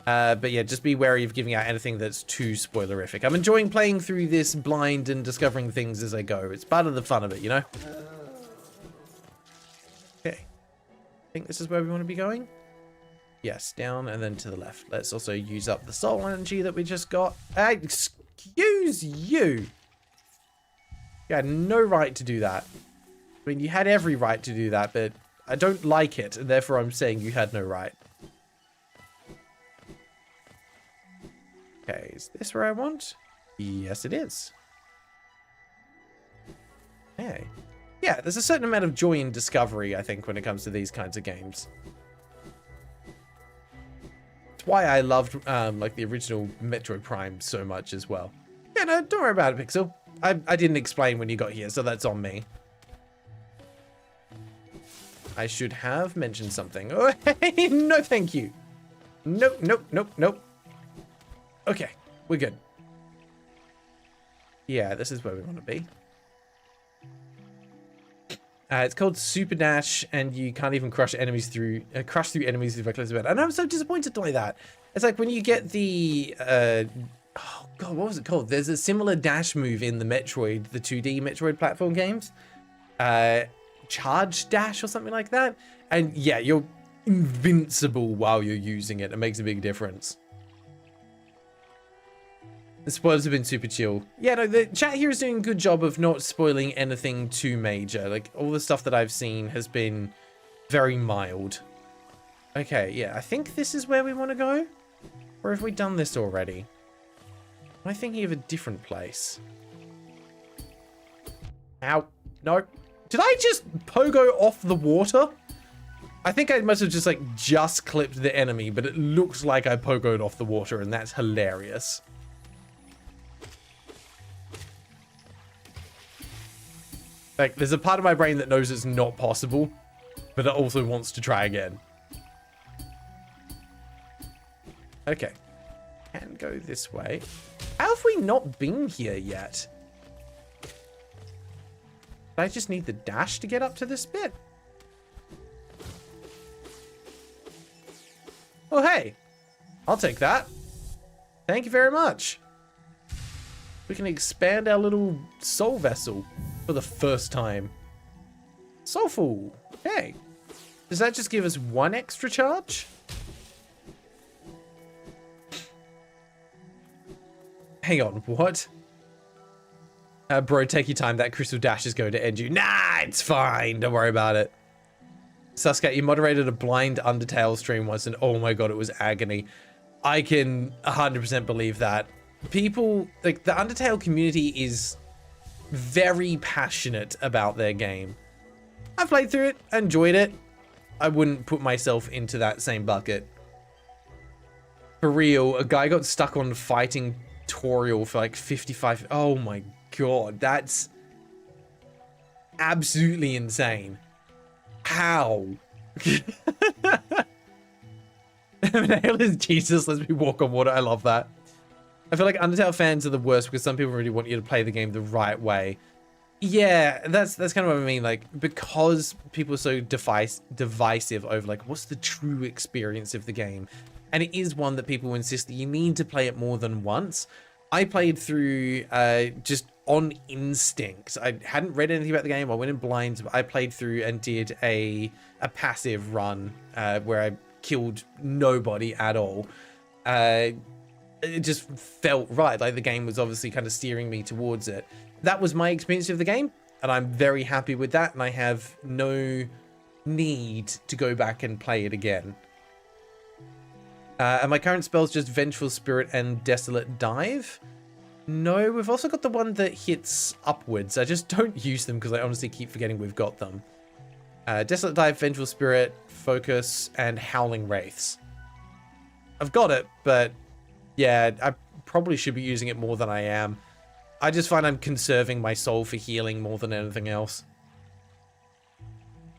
But yeah, just be wary of giving out anything that's too spoilerific. I'm enjoying playing through this blind and discovering things as I go. It's part of the fun of it, you know? Okay. I think this is where we want to be going. Yes, down and then to the left. Let's also use up the soul energy that we just got. Excuse you! You had no right to do that. I mean, you had every right to do that, but I don't like it, and therefore I'm saying you had no right. Okay, is this where I want? Yes, it is. Hey. Yeah, there's a certain amount of joy in discovery, I think, when it comes to these kinds of games. It's why I loved like the original Metroid Prime so much as well. Yeah, no, don't worry about it, Pixel. I didn't explain when you got here, so that's on me. I should have mentioned something. Oh, hey, no, thank you. Nope, nope, nope, nope. Okay, we're good. Yeah, this is where we want to be. It's called Super Dash, and you can't even crush enemies through enemies with reckless event. And I'm so disappointed by that. It's like when you get the oh god, what was it called? There's a similar dash move in the Metroid, the 2D Metroid platform games. Charge dash or something like that. And yeah, you're invincible while you're using it. It makes a big difference. The spoilers have been super chill. Yeah, no, the chat here is doing a good job of not spoiling anything too major. Like, all the stuff that I've seen has been very mild. Okay, yeah, I think this is where we want to go. Or have we done this already? Am I thinking of a different place? Ow. No. Did I just pogo off the water? I think I must have just, like, just clipped the enemy, but it looks like I pogoed off the water, and that's hilarious. Like, there's a part of my brain that knows it's not possible, but it also wants to try again. Okay. Can go this way. How have we not been here yet? I just need the dash to get up to this bit. Oh, hey. I'll take that. Thank you very much. We can expand our little soul vessel for the first time. Soulful. Okay. Does that just give us one extra charge? Hang on, what? Bro, take your time. That crystal dash is going to end you. Nah, it's fine. Don't worry about it. Sasuke, you moderated a blind Undertale stream once, and oh my god, it was agony. I can 100% believe that. People, like, the Undertale community is very passionate about their game. I played through it, enjoyed it. I wouldn't put myself into that same bucket. For real, a guy got stuck on fighting tutorial for like 55. Oh my god, that's absolutely insane. How? Hail is Jesus, lets me walk on water. I love that. I feel like Undertale fans are the worst because some people really want you to play the game the right way. Yeah, that's kind of what I mean. Like, because people are so divisive over like what's the true experience of the game, and it is one that people insist that you need to play it more than once. I played through just on instinct. I hadn't read anything about the game. I went in blind. I played through and did a passive run where I killed nobody at all. It just felt right. Like the game was obviously kind of steering me towards it. That was my experience of the game, and I'm very happy with that, and I have no need to go back and play it again. And my current spell's just Vengeful Spirit and Desolate Dive. No, we've also got the one that hits upwards. I just don't use them because I honestly keep forgetting we've got them. Desolate Dive, Vengeful Spirit, Focus, and Howling Wraiths. I've got it, but yeah, I probably should be using it more than I am. I just find I'm conserving my soul for healing more than anything else.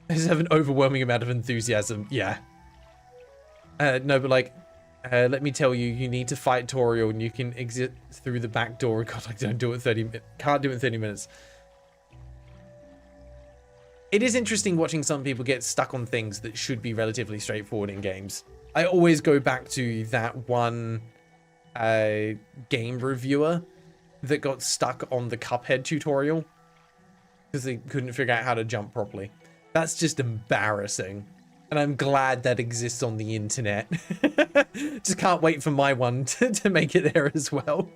I just have an overwhelming amount of enthusiasm. Yeah. No, but like, let me tell you, you need to fight Toriel and you can exit through the back door. God, I don't do it 30 minutes. Can't do it in 30 minutes. It is interesting watching some people get stuck on things that should be relatively straightforward in games. I always go back to that one game reviewer that got stuck on the Cuphead tutorial because they couldn't figure out how to jump properly. That's just embarrassing. And I'm glad that exists on the internet. Just can't wait for my one to make it there as well.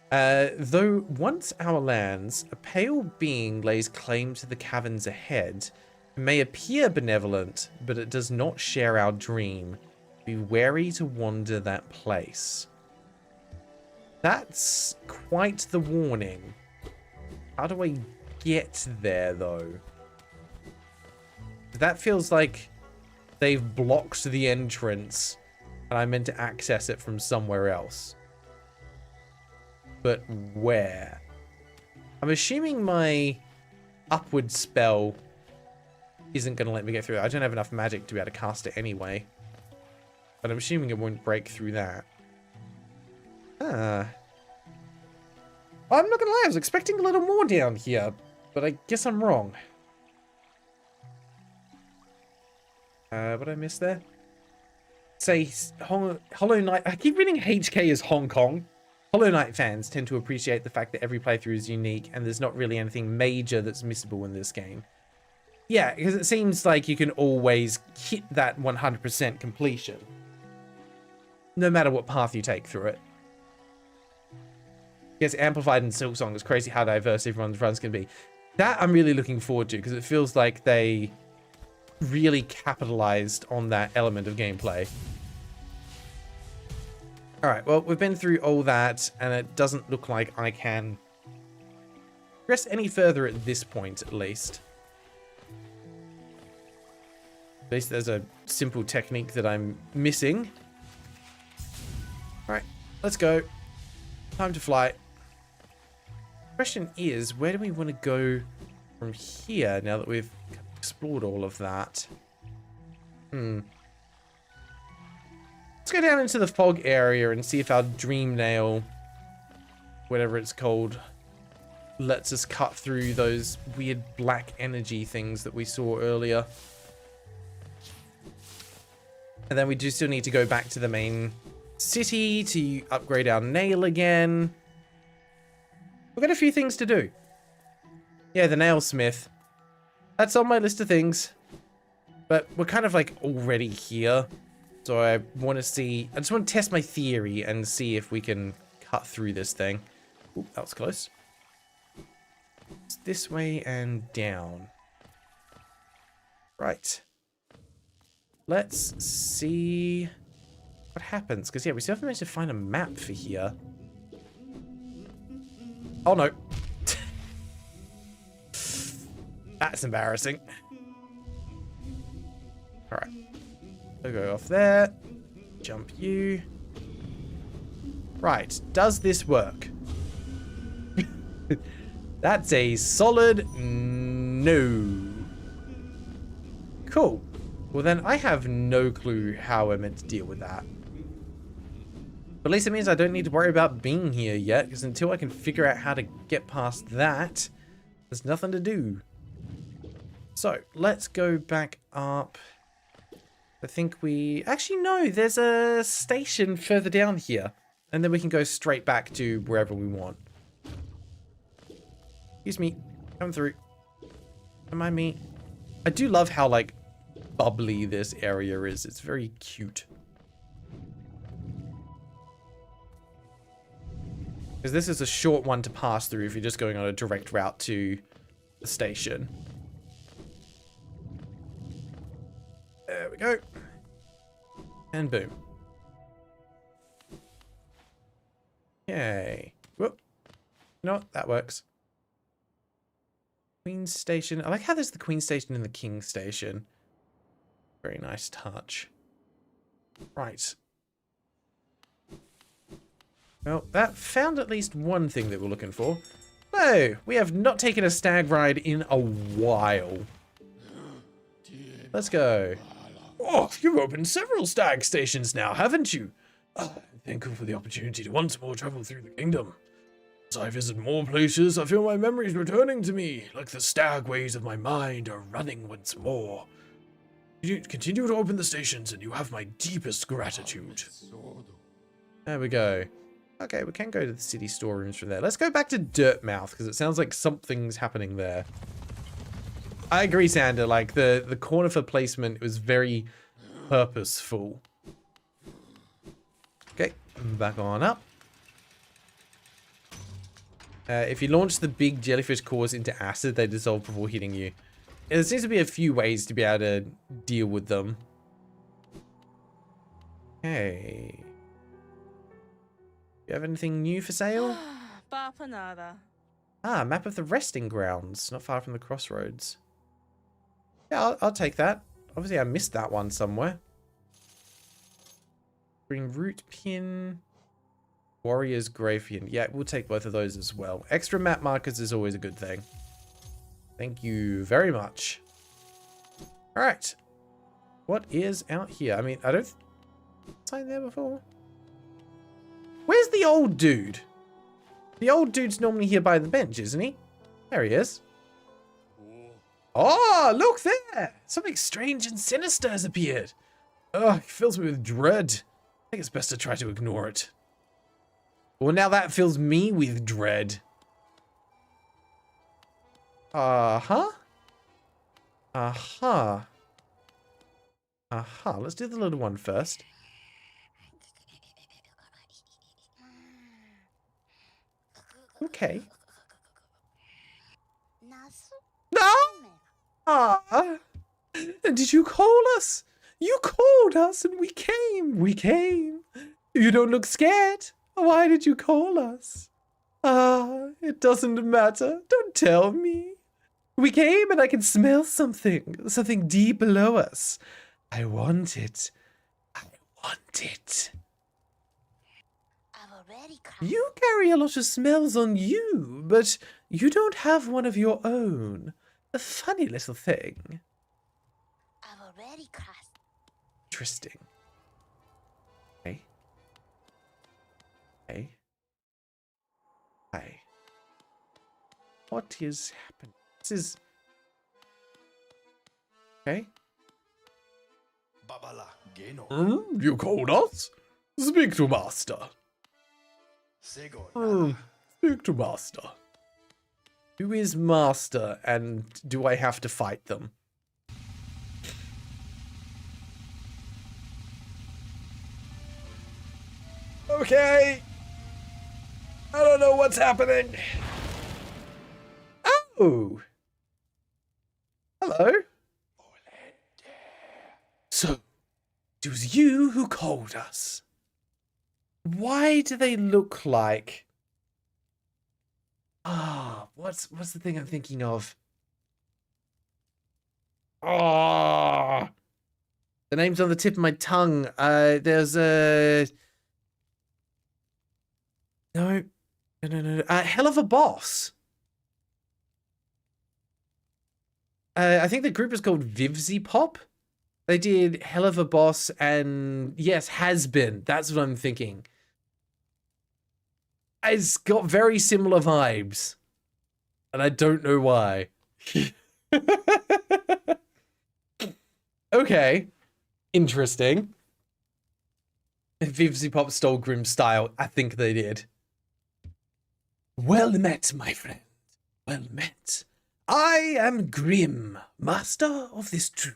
Though once our lands, a pale being lays claim to the caverns ahead. It may appear benevolent, but it does not share our dream. Be wary to wander that place. That's quite the warning. How do I get there, though? That feels like they've blocked the entrance And I meant to access it from somewhere else. But where? I'm assuming my upward spell isn't going to let me get through it. I don't have enough magic to be able to cast it anyway. But I'm assuming it won't break through that. I'm not gonna lie, I was expecting a little more down here, but I guess I'm wrong. What did I miss there? Say, Hollow Knight, I keep reading HK as Hong Kong. Hollow Knight fans tend to appreciate the fact that every playthrough is unique and there's not really anything major that's missable in this game. Yeah, because it seems like you can always hit that 100% completion. No matter what path you take through it. Gets amplified in Silksong. It's crazy how diverse everyone's runs can be. That I'm really looking forward to because it feels like they really capitalized on that element of gameplay. Alright, well, we've been through all that, and it doesn't look like I can progress any further at this point, at least. At least there's a simple technique that I'm missing. Alright, let's go. Time to fly. Question is, where do we want to go from here now that we've explored all of that? Let's go down into the fog area and see if our dream nail, whatever it's called, lets us cut through those weird black energy things that we saw earlier. And then we do still need to go back to the main city to upgrade our nail again. We've got a few things to do. Yeah, the nailsmith. That's on my list of things. But we're kind of like already here. So I want to see, I just want to test my theory and see if we can cut through this thing. Ooh, that was close. It's this way and down. Right. Let's see what happens. Because, yeah, we still haven't managed to find a map for here. Oh, no. That's embarrassing. Alright. We'll go off there. Jump you. Right. Does this work? That's a solid no. Cool. Well, then I have no clue how we're meant to deal with that. But at least it means I don't need to worry about being here yet, because until I can figure out how to get past that, there's nothing to do. So, let's go back up. I think we... Actually, no, there's a station further down here. And then we can go straight back to wherever we want. Excuse me. Come through. Don't mind me. I do love how, like, bubbly this area is. It's very cute. Because this is a short one to pass through if you're just going on a direct route to the station. There we go. And boom. Yay. Whoop. You know what? That works. Queen Station. I like how there's the Queen Station and the King Station. Very nice touch. Right. Well, that found at least one thing that we're looking for. No, we have not taken a stag ride in a while. Let's go. Oh, you've opened several stag stations now, haven't you? Thankful for the opportunity to once more travel through the kingdom. As I visit more places, I feel my memories returning to me, like the stag ways of my mind are running once more. You continue to open the stations, and you have my deepest gratitude. There we go. Okay, we can go to the city storerooms from there. Let's go back to Dirtmouth, because it sounds like something's happening there. I agree, Sander. Like, the corner for placement was very purposeful. Okay, back on up. If you launch the big jellyfish cores into acid, they dissolve before hitting you. There seems to be a few ways to be able to deal with them. Okay. You have anything new for sale? Ah, map of the resting grounds, not far from the crossroads. Yeah, I'll take that. Obviously, I missed that one somewhere. Bring root pin. Warrior's Grayfield. Yeah, we'll take both of those as well. Extra map markers is always a good thing. Thank you very much. All right. What is out here? I mean, I don't... Was I there before? Where's the old dude? The old dude's normally here by the bench, isn't he? There he is. Oh, look there! Something strange and sinister has appeared. Oh, it fills me with dread. I think it's best to try to ignore it. Well, now that fills me with dread. Uh-huh. Uh-huh. Uh-huh. Let's do the little one first. Okay. No! Ah! Did you call us? You called us and we came. We came. You don't look scared. Why did you call us? Ah, it doesn't matter. Don't tell me. We came and I can smell something. Something deep below us. I want it. I want it. You carry a lot of smells on you, but you don't have one of your own. A funny little thing. Interesting. Okay. Okay. Hi. What is happening? This is... Okay. You called us? Speak to Master. Speak to Master. Who is Master, and do I have to fight them? Okay. I don't know what's happening. Oh. Hello. So, it was you who called us. Why do they look like... Ah, what's the thing I'm thinking of? Ah, the name's on the tip of my tongue. There's a... No. Hell of a Boss. I think the group is called Vivzy Pop. They did Hell of a Boss and, yes, Has Been. That's what I'm thinking. It's got very similar vibes. And I don't know why. Okay. Interesting. Vivzy Pop stole Grimm's style. I think they did. Well met, my friend. Well met. I am Grimm, master of this troop.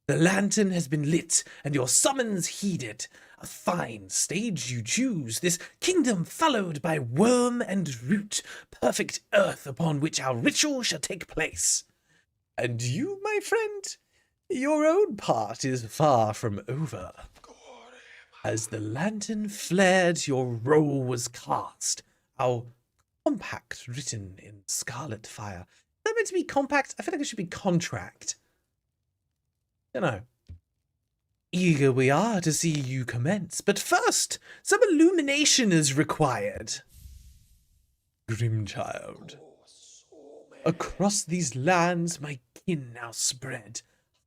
The lantern has been lit, and your summons heeded. A fine stage you choose, this kingdom followed by worm and root, perfect earth upon which our ritual shall take place. And you, my friend, your own part is far from over. As the lantern flared, your role was cast. Our compact written in scarlet fire. Is that meant to be compact? I feel like it should be contract. I don't know. Eager we are to see you commence, but first, some illumination is required. Grimchild. Across these lands my kin now spread,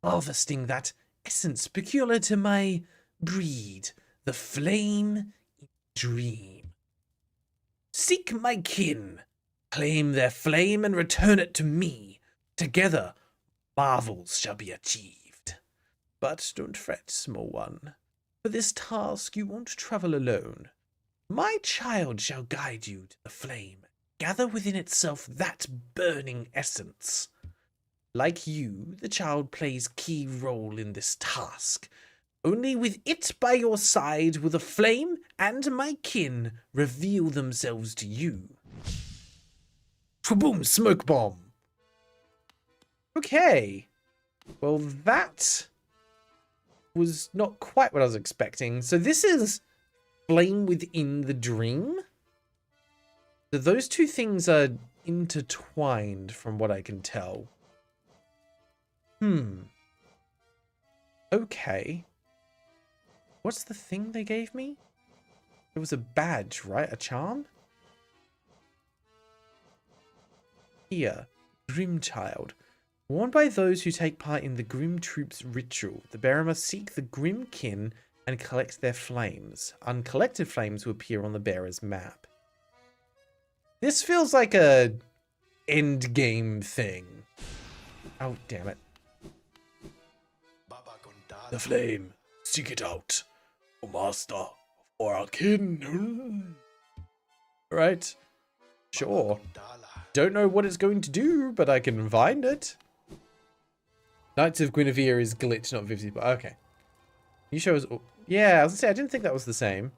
harvesting that essence peculiar to my breed, the flame in dream. Seek my kin, claim their flame and return it to me. Together, marvels shall be achieved. But don't fret, small one. For this task you won't travel alone. My child shall guide you to the flame, gather within itself that burning essence. Like you, the child plays key role in this task. Only with it by your side will the flame and my kin reveal themselves to you. Boom, smoke bomb. Okay. Well, that was not quite what I was expecting. So this is flame within the dream. So those two things are intertwined from what I can tell. Okay. What's the thing they gave me? It was a badge, right? A charm? Here, Grim Child. Worn by those who take part in the Grim Troop's ritual, the bearer must seek the Grim Kin and collect their flames. Uncollected flames will appear on the bearer's map. This feels like a end game thing. Oh, damn it. The flame. Seek it out. O master. Or our kin. Right. Sure. Don't know what it's going to do, but I can find it. Knights of Guinevere is glitch, not 50. But okay. You show us. Yeah, I was gonna say, I didn't think that was the same.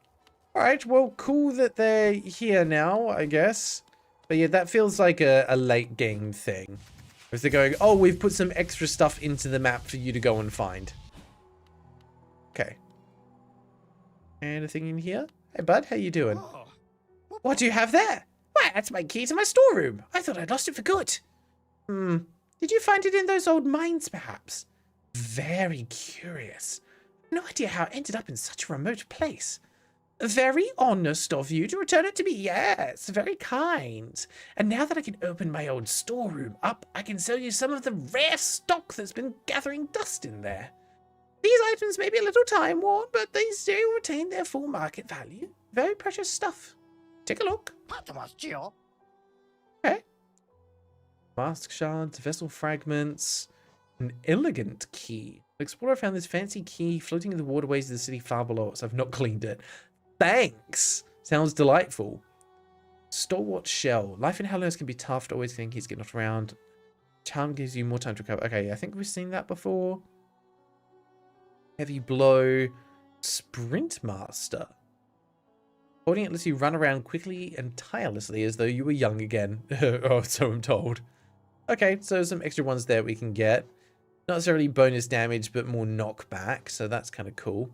Alright, well, cool that they're here now, I guess. But yeah, that feels like a late game thing. If they're going, oh, we've put some extra stuff into the map for you to go and find. Okay. Anything in here? Hey, bud, how you doing? What do you have there? Why, that's my key to my storeroom. I thought I'd lost it for good. Did you find it in those old mines, perhaps? Very curious. No idea how it ended up in such a remote place. Very honest of you to return it to me. Yes, very kind. And now that I can open my old storeroom up, I can sell you some of the rare stock that's been gathering dust in there. These items may be a little time-worn, but they still retain their full market value. Very precious stuff. Take a look. Okay. Mask shards, vessel fragments, an elegant key. The explorer found this fancy key floating in the waterways of the city far below us. I've not cleaned it. Thanks! Sounds delightful. Stalwart shell. Life in Hellhouse can be tough. To always think he's getting knocked around. Charm gives you more time to recover. Okay, I think we've seen that before. Heavy blow. Sprint master. Holding it lets you run around quickly and tirelessly as though you were young again. Oh, so I'm told. Okay, so some extra ones there we can get. Not necessarily bonus damage, but more knockback, so that's kind of cool.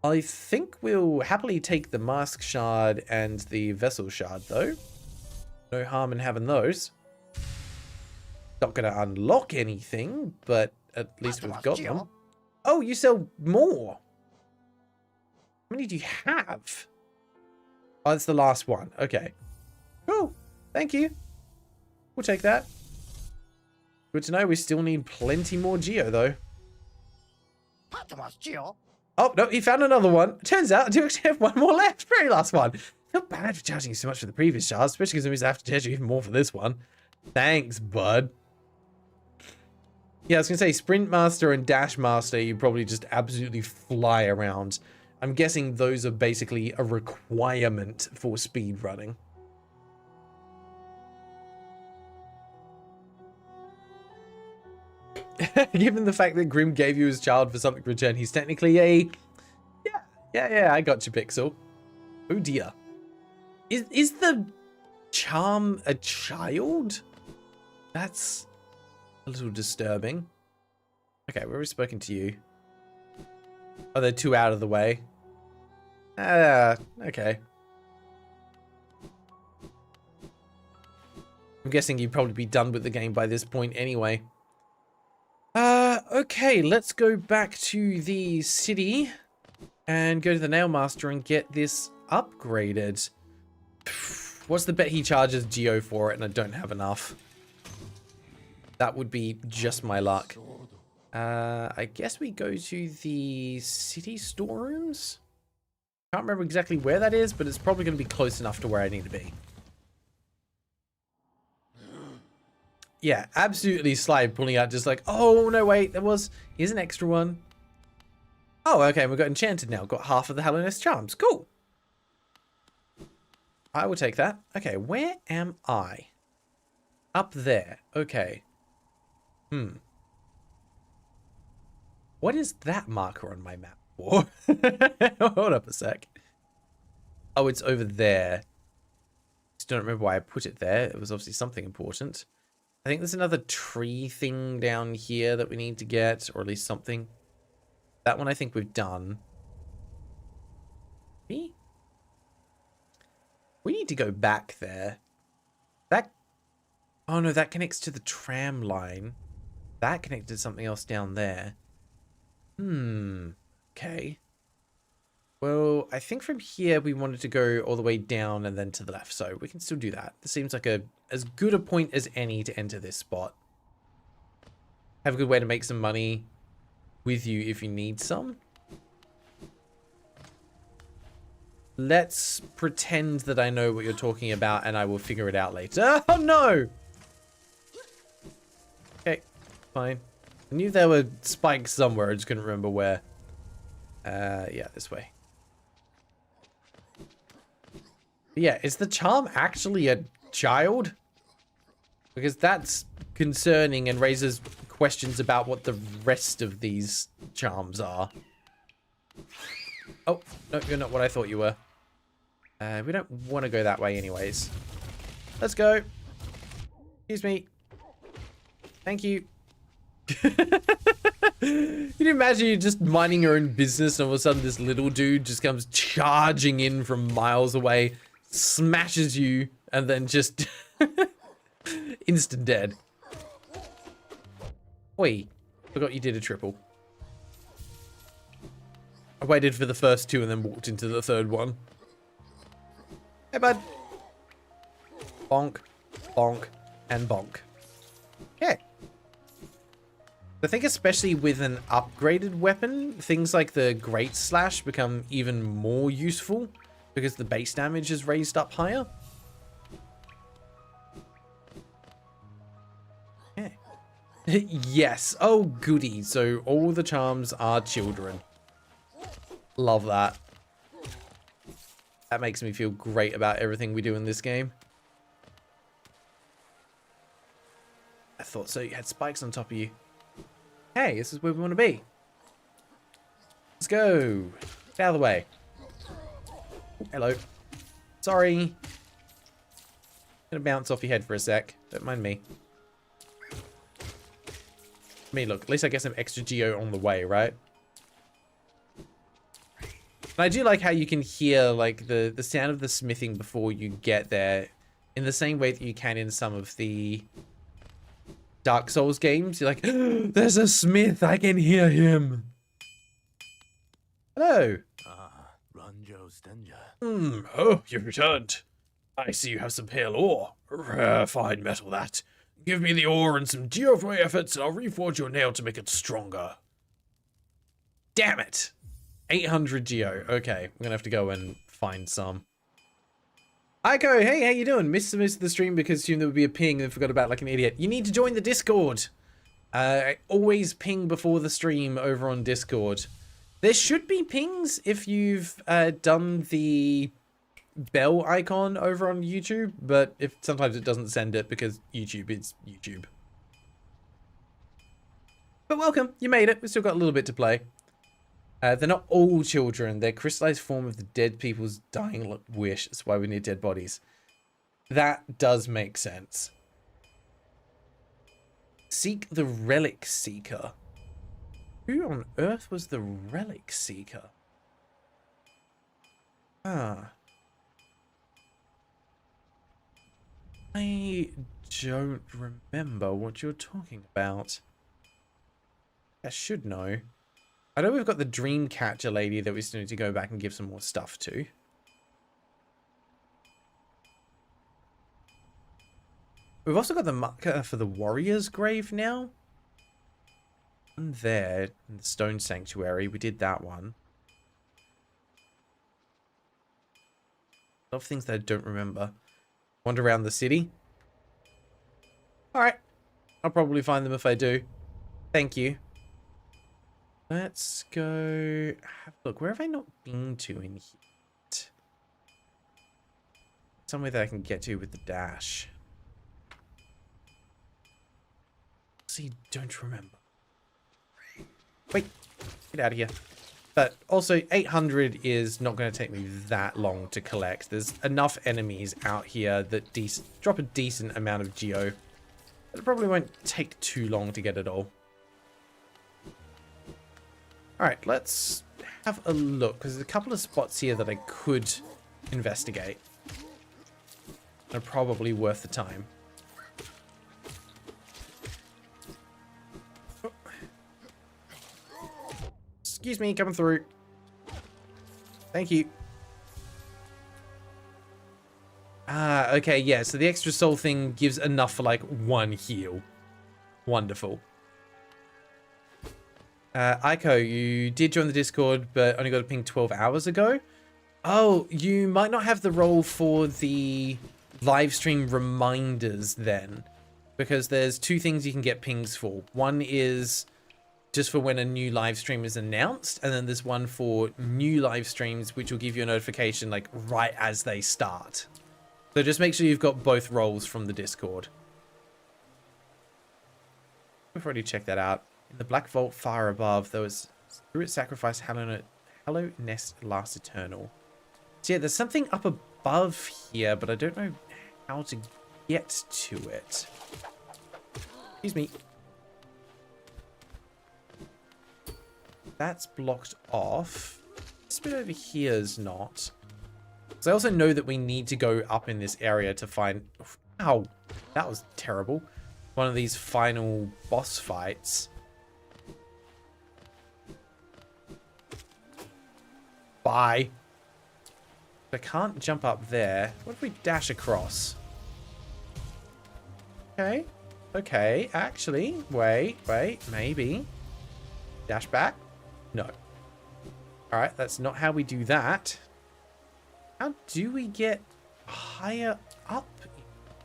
I think we'll happily take the mask shard and the vessel shard, though. No harm in having those. Not going to unlock anything, but at least we've got them. Oh, you sell more. How many do you have? Oh, that's the last one. Okay. Cool. Thank you. We'll take that. Good to know. We still need plenty more Geo, though. Oh, no, he found another one. Turns out I do actually have one more left. Very last one. I feel bad for charging you so much for the previous shards, especially because I have to charge you even more for this one. Thanks, bud. Yeah, I was going to say, Sprint Master and Dash Master, you probably just absolutely fly around. I'm guessing those are basically a requirement for speed running. Given the fact that Grim gave you his child for something to return, he's technically a... Yeah, I got you, Pixel. Oh dear. Is the charm a child? That's a little disturbing. Okay, we've already spoken to you. Oh, they're two out of the way. Okay. I'm guessing you'd probably be done with the game by this point anyway. Okay, let's go back to the city and go to the Nail Master and get this upgraded. What's the bet he charges Geo for it and I don't have enough? That would be just my luck. I guess we go to the city storerooms. Can't remember exactly where that is, but it's probably going to be close enough to where I need to be. Yeah, absolutely slide pulling out just like, oh, no, wait, here's an extra one. Oh, okay, we've got enchanted now. Got half of the Hellenist charms. Cool. I will take that. Okay, where am I? Up there. Okay. What is that marker on my map for? Hold up a sec. Oh, it's over there. Just don't remember why I put it there. It was obviously something important. I think there's another tree thing down here that we need to get, or at least something. That one I think we've done. We need to go back there. Oh no, that connects to the tram line. That connected to something else down there. Okay. Well, I think from here we wanted to go all the way down and then to the left, so we can still do that. This seems like as good a point as any to enter this spot. Have a good way to make some money with you if you need some. Let's pretend that I know what you're talking about and I will figure it out later. Oh no! Okay, fine. I knew there were spikes somewhere, I just couldn't remember where. Yeah, this way. Yeah, is the charm actually a child? Because that's concerning and raises questions about what the rest of these charms are. Oh, no, you're not what I thought you were. We don't want to go that way anyways. Let's go. Excuse me. Thank you. Can you imagine you just minding your own business and all of a sudden this little dude just comes charging in from miles away, smashes you, and then just instant dead. Oi, forgot you did a triple. I waited for the first two and then walked into the third one. Hey, bud. Bonk, bonk, and bonk. Okay. I think especially with an upgraded weapon, things like the Great Slash become even more useful because the base damage is raised up higher. Yeah. Yes. Oh, goody. So all the charms are children. Love that. That makes me feel great about everything we do in this game. I thought so. You had spikes on top of you. Hey, this is where we want to be. Let's go. Get out of the way. Hello. Sorry. Gonna bounce off your head for a sec. Don't mind me. Look, at least I get some extra geo on the way, right? And I do like how you can hear like the sound of the smithing before you get there in the same way that you can in some of the Dark Souls games. You're like, there's a smith, I can hear him. Hello. Oh, you've returned. I see you have some pale ore. Rare fine metal that. Give me the ore and some geo for my efforts and I'll reforge your nail to make it stronger. Damn it. 800 geo. Okay, we're gonna have to go and find some. Iko, hey, how you doing? Missed most of the stream because assumed there would be a ping and forgot about like an idiot. You need to join the Discord. I always ping before the stream over on Discord. There should be pings if you've done the bell icon over on YouTube, but if sometimes it doesn't send it because YouTube is YouTube. But welcome, you made it. We've still got a little bit to play. They're not all children. They're crystallized form of the dead people's dying wish. That's why we need dead bodies. That does make sense. Seek the Relic Seeker. Who on earth was the Relic Seeker? Ah. I don't remember what you're talking about. I should know. I know we've got the Dreamcatcher lady that we still need to go back and give some more stuff to. We've also got the marker for the Warrior's Grave now. One there in the Stone Sanctuary. We did that one. A lot of things that I don't remember. Wander around the city. Alright. I'll probably find them if I do. Thank you. Let's go have a look. Where have I not been to in here? Somewhere that I can get to with the dash. See, don't remember. Wait, get out of here. But also, 800 is not going to take me that long to collect. There's enough enemies out here that drop a decent amount of geo. It probably won't take too long to get it all. Alright, let's have a look, because there's a couple of spots here that I could investigate. They're probably worth the time. Excuse me, coming through. Thank you. Ah, okay, yeah. So the extra soul thing gives enough for like 1 heal. Wonderful. Aiko, you did join the Discord, but only got a ping 12 hours ago. Oh, you might not have the role for the live stream reminders then, because there's 2 things you can get pings for. One is just for when a new live stream is announced, and then there's one for new live streams, which will give you a notification like right as they start. So just make sure you've got both roles from the Discord. We've already checked that out. In the Black Vault far above, there was Spirit Sacrifice Hallow Nest Last Eternal. So yeah, there's something up above here, but I don't know how to get to it. Excuse me. That's blocked off. This bit over here is not. So I also know that we need to go up in this area to find... Ow! That was terrible. One of these final boss fights. Bye. I can't jump up there. What if we dash across? Okay. Okay. Actually, wait, maybe. Dash back? No. Alright, that's not how we do that. How do we get higher up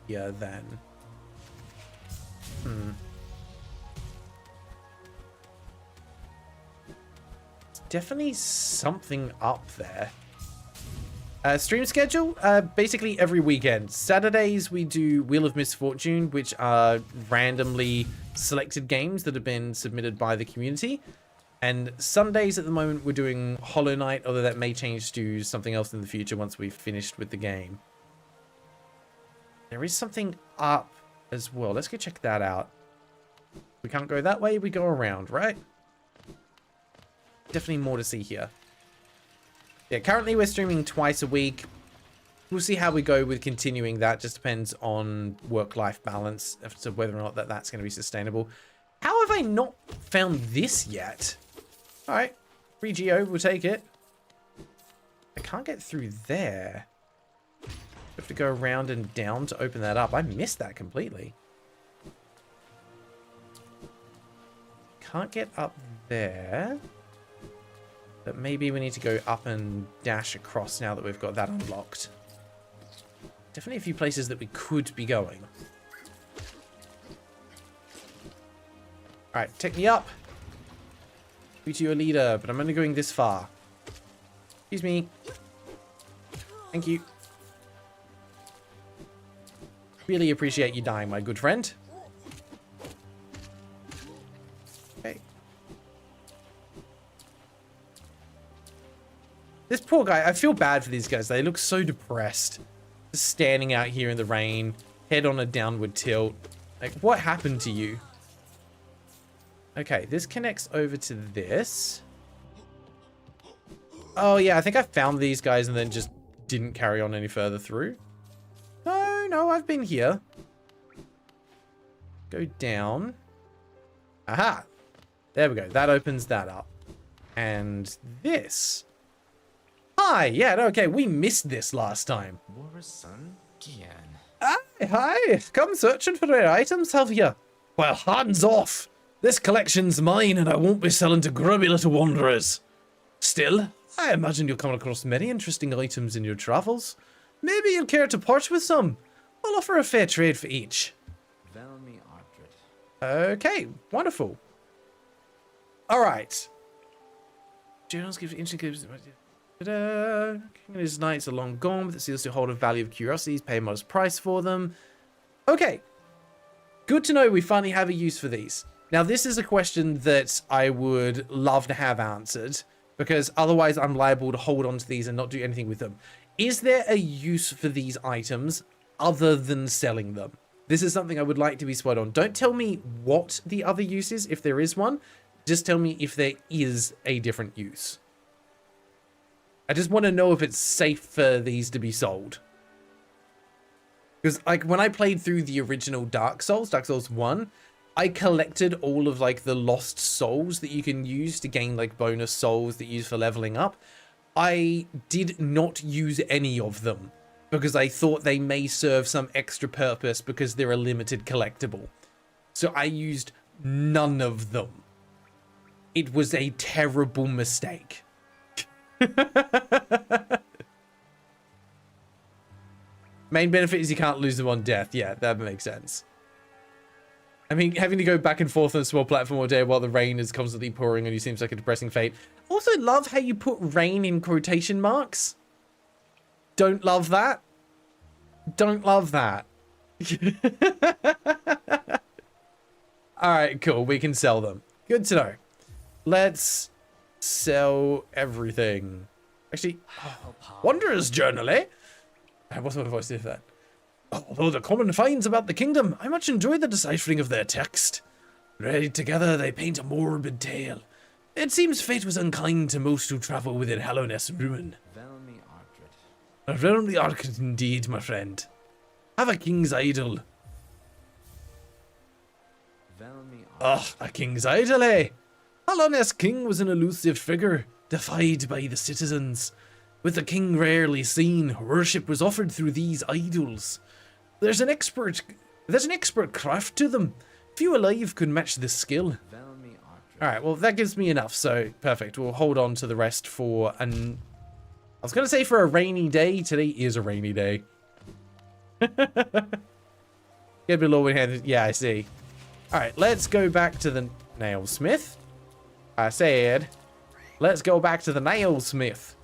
here then? Definitely something up there. Stream schedule, basically every weekend. Saturdays we do Wheel of Misfortune, which are randomly selected games that have been submitted by the community. And Sundays at the moment we're doing Hollow Knight, although that may change to something else in the future once we've finished with the game. There is something up as well. Let's go check that out. We can't go that way, we go around, right? Definitely more to see here. Yeah, currently we're streaming twice a week. We'll see how we go with continuing that. Just depends on work-life balance as to whether or not that's going to be sustainable. How have I not found this yet? All right, free geo, we'll take it. I can't get through there. I have to go around and down to open that up. I missed that completely. Can't get up there. But maybe we need to go up and dash across now that we've got that unlocked. Definitely a few places that we could be going. Alright, take me up. Be to your leader, but I'm only going this far. Excuse me. Thank you. Really appreciate you dying, my good friend. Okay. This poor guy, I feel bad for these guys. They look so depressed. Just standing out here in the rain, head on a downward tilt. Like, what happened to you? Okay, this connects over to this. Oh, yeah, I think I found these guys and then just didn't carry on any further through. No, I've been here. Go down. Aha! There we go. That opens that up. And this. Hi! Yeah, okay, we missed this last time. Hi! Come searching for rare items, have you? Well, hands off! This collection's mine and I won't be selling to grubby little wanderers. Still, I imagine you'll come across many interesting items in your travels. Maybe you'll care to part with some. I'll offer a fair trade for each. Okay, wonderful. Alright. Journals give interesting clips. King and his knights are long gone, but the seals still hold a value of curiosities. Pay a modest price for them. Okay. Good to know we finally have a use for these. Now, this is a question that I would love to have answered, because otherwise I'm liable to hold on to these and not do anything with them. Is there a use for these items other than selling them? This is something I would like to be spot on. Don't tell me what the other use is, if there is one. Just tell me if there is a different use. I just want to know if it's safe for these to be sold. Because, like, when I played through the original Dark Souls 1, I collected all of, like, the lost souls that you can use to gain, like, bonus souls that you use for leveling up. I did not use any of them because I thought they may serve some extra purpose because they're a limited collectible. So I used none of them. It was a terrible mistake. Main benefit is you can't lose them on death. Yeah, that makes sense. I mean, having to go back and forth on a small platform all day while the rain is constantly pouring on you seems like a depressing fate. Also love how you put rain in quotation marks. Don't love that. Don't love that. Alright, cool. We can sell them. Good to know. Let's sell everything. Actually, Wanderer's Journal, eh? What's my voice do for that? Although the common finds about the kingdom, I much enjoy the deciphering of their text. Read together, they paint a morbid tale. It seems fate was unkind to most who travel within Hallownest ruin. A realmly arched indeed, my friend. Have a king's idol. A king's idol, eh? Hallownest king was an elusive figure, defied by the citizens. With the king rarely seen, worship was offered through these idols. There's an expert craft to them. Few alive could match this skill. Alright, well that gives me enough, so perfect. We'll hold on to the rest for I was gonna say for a rainy day. Today is a rainy day. Get a bit low in hand. Yeah, I see. Alright, let's go back to the nailsmith. I said, let's go back to the nailsmith.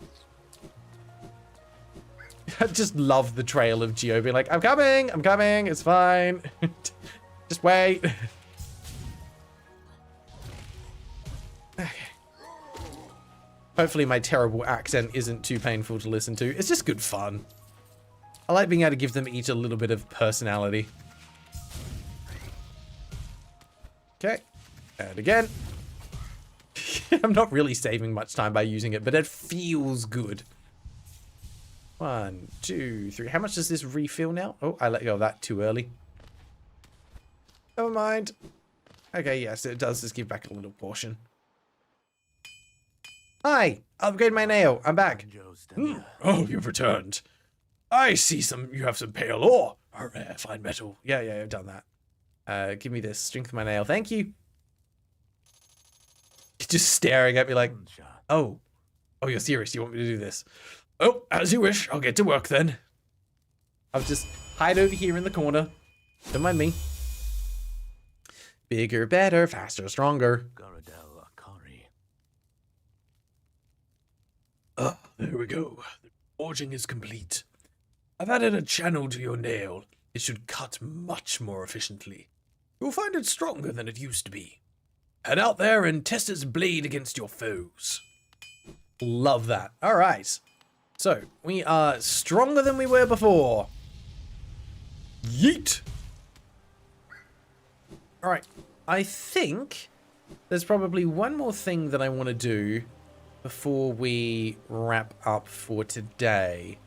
I just love the trail of Geo being like, I'm coming, it's fine. Just wait. Okay. Hopefully my terrible accent isn't too painful to listen to. It's just good fun. I like being able to give them each a little bit of personality. Okay, and again. I'm not really saving much time by using it, but it feels good. 1, 2, 3. How much does this refill now? Oh, I let go of that too early. Never mind. Okay, yes, it does just give back a little portion. Hi, upgrade my nail. I'm back. Oh, you've returned. I see you have some pale ore. Or fine metal. Yeah, I've done that. Give me this. Strength of my nail. Thank you. Just staring at me like, oh, you're serious. You want me to do this? Oh, as you wish. I'll get to work then. I'll just hide over here in the corner. Don't mind me. Bigger, better, faster, stronger. There we go. The forging is complete. I've added a channel to your nail. It should cut much more efficiently. You'll find it stronger than it used to be. Head out there and test its blade against your foes. Love that. All right. So, we are stronger than we were before. Yeet! Alright, I think there's probably one more thing that I want to do before we wrap up for today.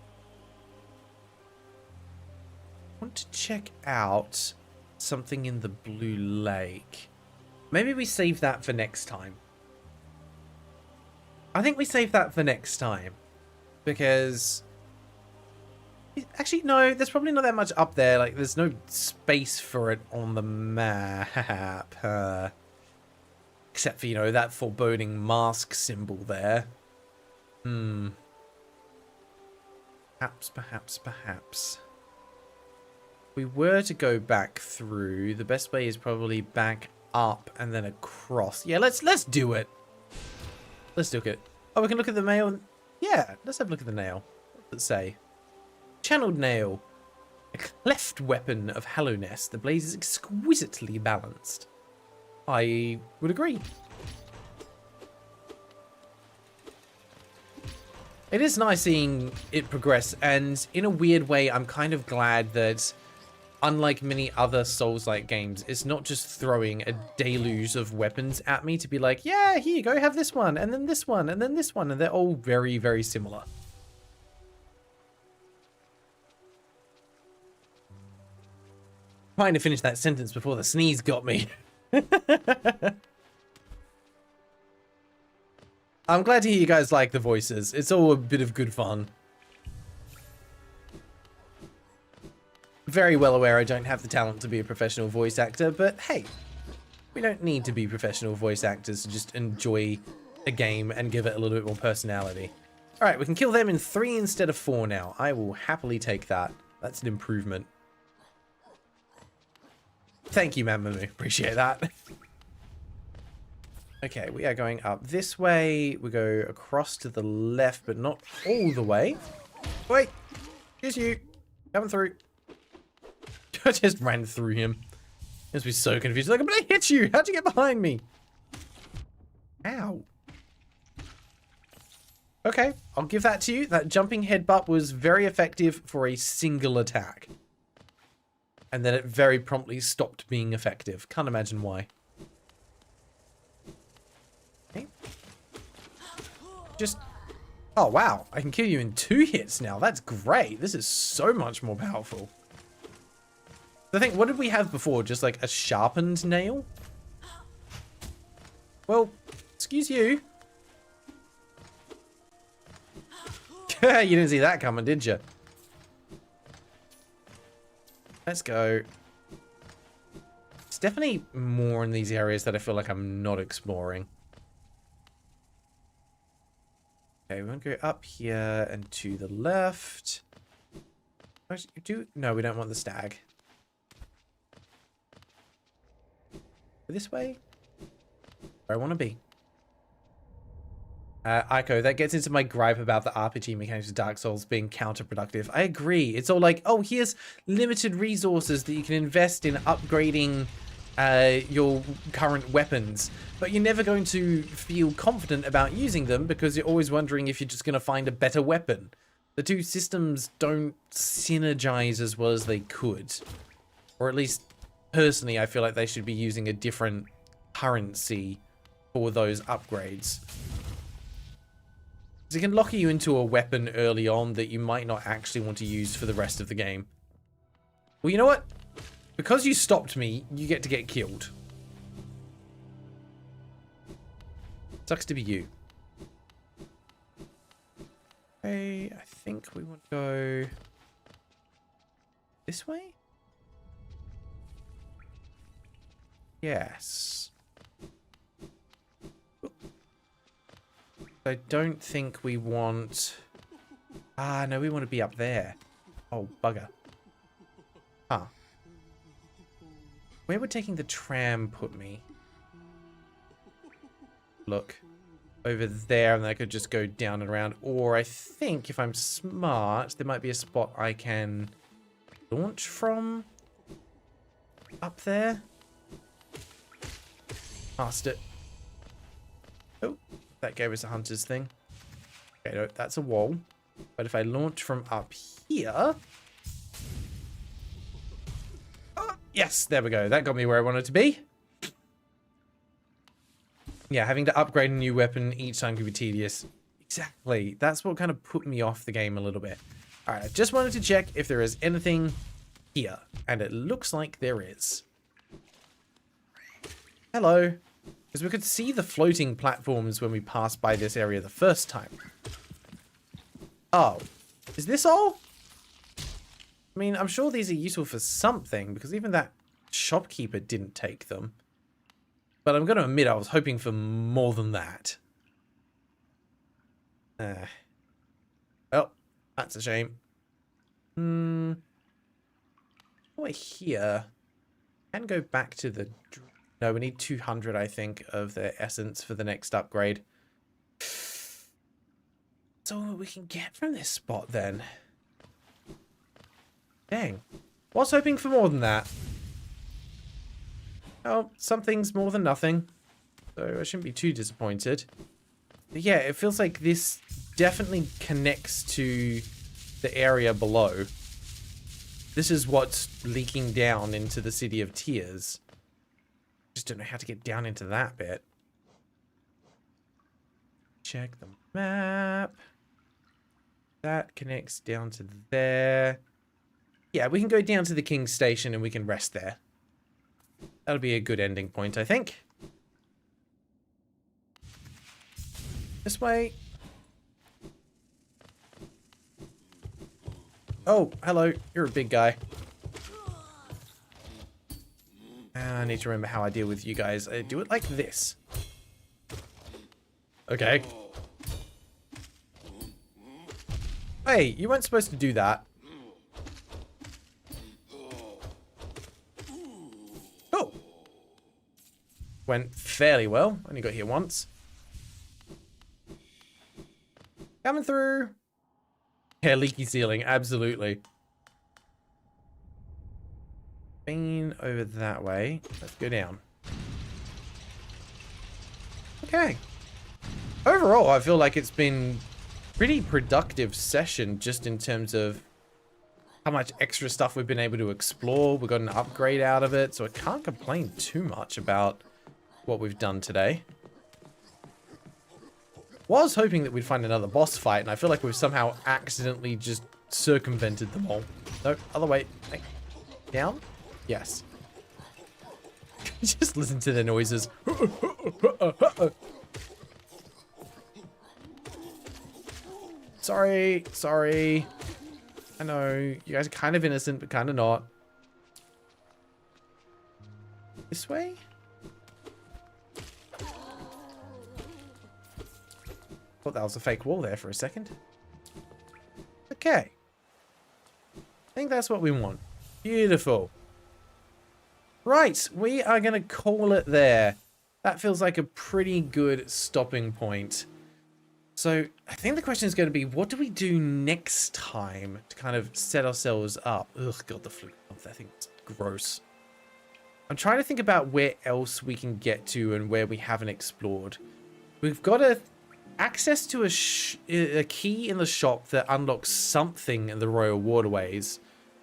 I want to check out something in the Blue Lake. Maybe we save that for next time. I think we save that for next time. Because actually no, there's probably not that much up there. Like there's no space for it on the map, except for, you know, that foreboding mask symbol there. Perhaps if we were to go back through, the best way is probably back up and then across. Yeah, let's do it. Let's do it. Oh, we can look at the mail. Yeah, let's have a look at the nail. What does it say? Channeled nail. A cleft weapon of Hallownest. The blade is exquisitely balanced. I would agree. It is nice seeing it progress, and in a weird way, I'm kind of glad that, unlike many other Souls-like games, it's not just throwing a deluge of weapons at me to be like, yeah, here you go, have this one, and then this one, and then this one, and they're all very, very similar. Trying to finish that sentence before the sneeze got me. I'm glad to hear you guys like the voices. It's all a bit of good fun. Very well aware I don't have the talent to be a professional voice actor, but hey, we don't need to be professional voice actors to just enjoy a game and give it a little bit more personality. Alright, we can kill them in 3 instead of 4 now. I will happily take that. That's an improvement. Thank you, Mamamoo. Appreciate that. Okay, we are going up this way. We go across to the left, but not all the way. Wait! Here's you! Coming through. I just ran through him. He must be so confused. Like, I'm gonna hit you! How'd you get behind me? Ow. Okay, I'll give that to you. That jumping headbutt was very effective for a single attack. And then it very promptly stopped being effective. Can't imagine why. Okay. Just... Oh, wow. I can kill you in 2 hits now. That's great. This is so much more powerful. I think, what did we have before? Just like a sharpened nail? Well, excuse you. You didn't see that coming, did you? Let's go. There's definitely more in these areas that I feel like I'm not exploring. Okay, we're going to go up here and to the left. No, we don't want the stag. This way? Where I want to be. Aiko, that gets into my gripe about the RPG mechanics of Dark Souls being counterproductive. I agree. It's all like, oh, here's limited resources that you can invest in upgrading your current weapons, but you're never going to feel confident about using them because you're always wondering if you're just going to find a better weapon. The two systems don't synergize as well as they could. Or at least, personally, I feel like they should be using a different currency for those upgrades. It can lock you into a weapon early on that you might not actually want to use for the rest of the game. Well, you know what? Because you stopped me, you get to get killed. Sucks to be you. Okay, I think we want to go this way? Yes. I don't think we want... Ah, no, we want to be up there. Oh, bugger. Huh. Where would taking the tram put me? Look. Over there, and I could just go down and around. Or I think, if I'm smart, there might be a spot I can launch from. Up there. Past it. Oh. That gave us a hunter's thing. Okay, no, that's a wall. But if I launch from up here... Oh, yes, there we go. That got me where I wanted to be. Yeah, having to upgrade a new weapon each time can be tedious. Exactly. That's what kind of put me off the game a little bit. Alright, I just wanted to check if there is anything here. And it looks like there is. Hello. Because we could see the floating platforms when we passed by this area the first time. Oh. Is this all? I mean, I'm sure these are useful for something, because even that shopkeeper didn't take them. But I'm going to admit I was hoping for more than that. Well, that's a shame. Over here. Can go back to the... No, we need 200, I think, of the essence for the next upgrade. That's all we can get from this spot, then. Dang. Was hoping for more than that. Oh, something's more than nothing. So I shouldn't be too disappointed. But yeah, it feels like this definitely connects to the area below. This is what's leaking down into the City of Tears. Just don't know how to get down into that bit. Check the map. That connects down to there. Yeah, we can go down to the King's Station and we can rest there. That'll be a good ending point, I think. This way. Oh, hello. You're a big guy. I need to remember how I deal with you guys. I do it like this. Okay. Hey, you weren't supposed to do that. Oh. Went fairly well. Only got here once. Coming through. Yeah, leaky ceiling. Absolutely. Been over that way. Let's go down. Okay. Overall, I feel like it's been pretty productive session just in terms of how much extra stuff we've been able to explore. We got an upgrade out of it, so I can't complain too much about what we've done today. Was hoping that we'd find another boss fight, and I feel like we've somehow accidentally just circumvented them all. No, other way. Down? Yes. Just listen to the noises. Sorry, sorry. I know, you guys are kind of innocent, but kind of not. This way? Thought that was a fake wall there for a second. Okay. I think that's what we want. Beautiful. Right, we are going to call it there. That feels like a pretty good stopping point. So, I think the question is going to be, what do we do next time to kind of set ourselves up? Ugh, God, the flute. I think it's gross. I'm trying to think about where else we can get to and where we haven't explored. We've got access to a key in the shop that unlocks something in the Royal Waterways.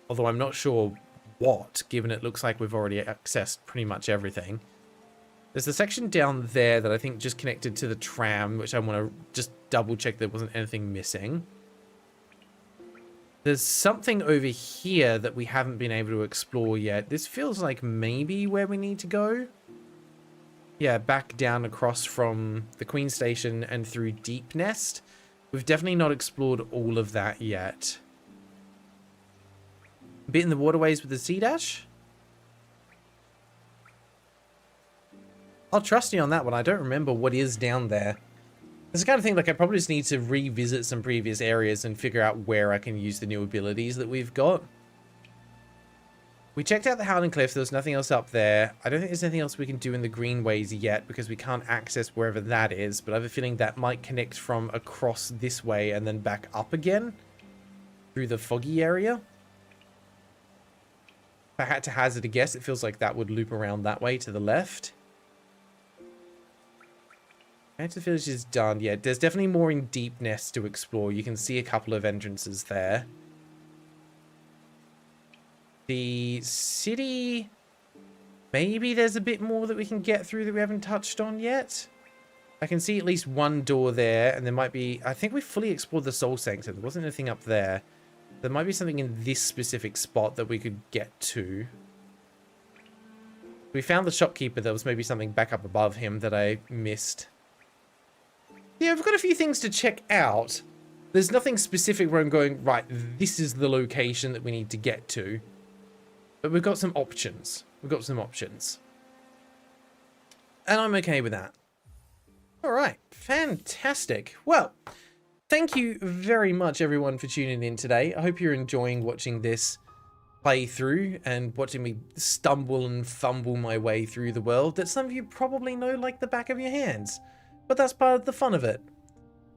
Although I'm not sure what, given it looks like we've already accessed pretty much everything. There's a section down there that I think just connected to the tram, which I want to just double check there wasn't anything missing. There's something over here that we haven't been able to explore yet. This feels like maybe where we need to go. Yeah, back down across from the Queen Station and through Deep Nest. We've definitely not explored all of that yet. A bit in the waterways with the sea dash. I'll trust you on that one. I don't remember what is down there. It's the kind of thing, like, I probably just need to revisit some previous areas and figure out where I can use the new abilities that we've got. We checked out the Howling Cliff. There was nothing else up there. I don't think there's anything else we can do in the Greenways yet because we can't access wherever that is, but I have a feeling that might connect from across this way and then back up again through the foggy area. If I had to hazard a guess, it feels like that would loop around that way to the left. Mantis Village is done. Yeah, there's definitely more in Deep Nest to explore. You can see a couple of entrances there. The city... Maybe there's a bit more that we can get through that we haven't touched on yet. I can see at least one door there, and there might be... I think we fully explored the Soul Sanctum. There wasn't anything up there. There might be something in this specific spot that we could get to. We found the shopkeeper. There was maybe something back up above him that I missed. Yeah, I've got a few things to check out. There's nothing specific where I'm going, right, this is the location that we need to get to. But we've got some options. We've got some options. And I'm okay with that. Alright, fantastic. Well, thank you very much, everyone, for tuning in today. I hope you're enjoying watching this playthrough and watching me stumble and fumble my way through the world that some of you probably know like the back of your hands. But that's part of the fun of it.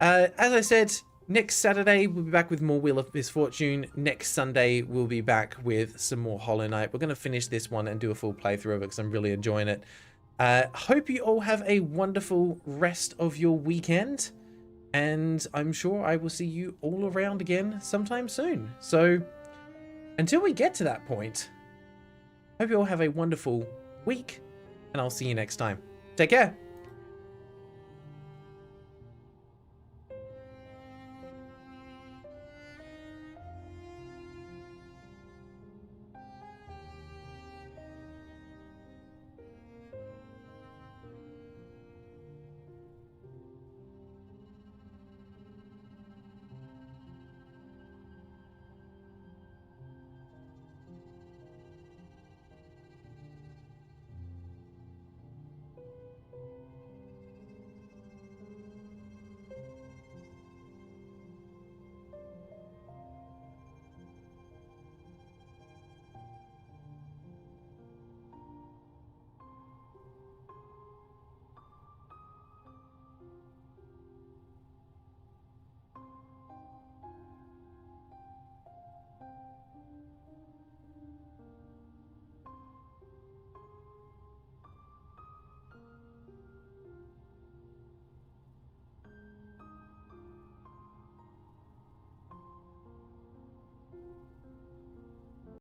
As I said, next Saturday we'll be back with more Wheel of Misfortune. Next Sunday we'll be back with some more Hollow Knight. We're going to finish this one and do a full playthrough of it because I'm really enjoying it. Hope you all have a wonderful rest of your weekend. And I'm sure I will see you all around again sometime soon. So until we get to that point, hope you all have a wonderful week. And I'll see you next time. Take care.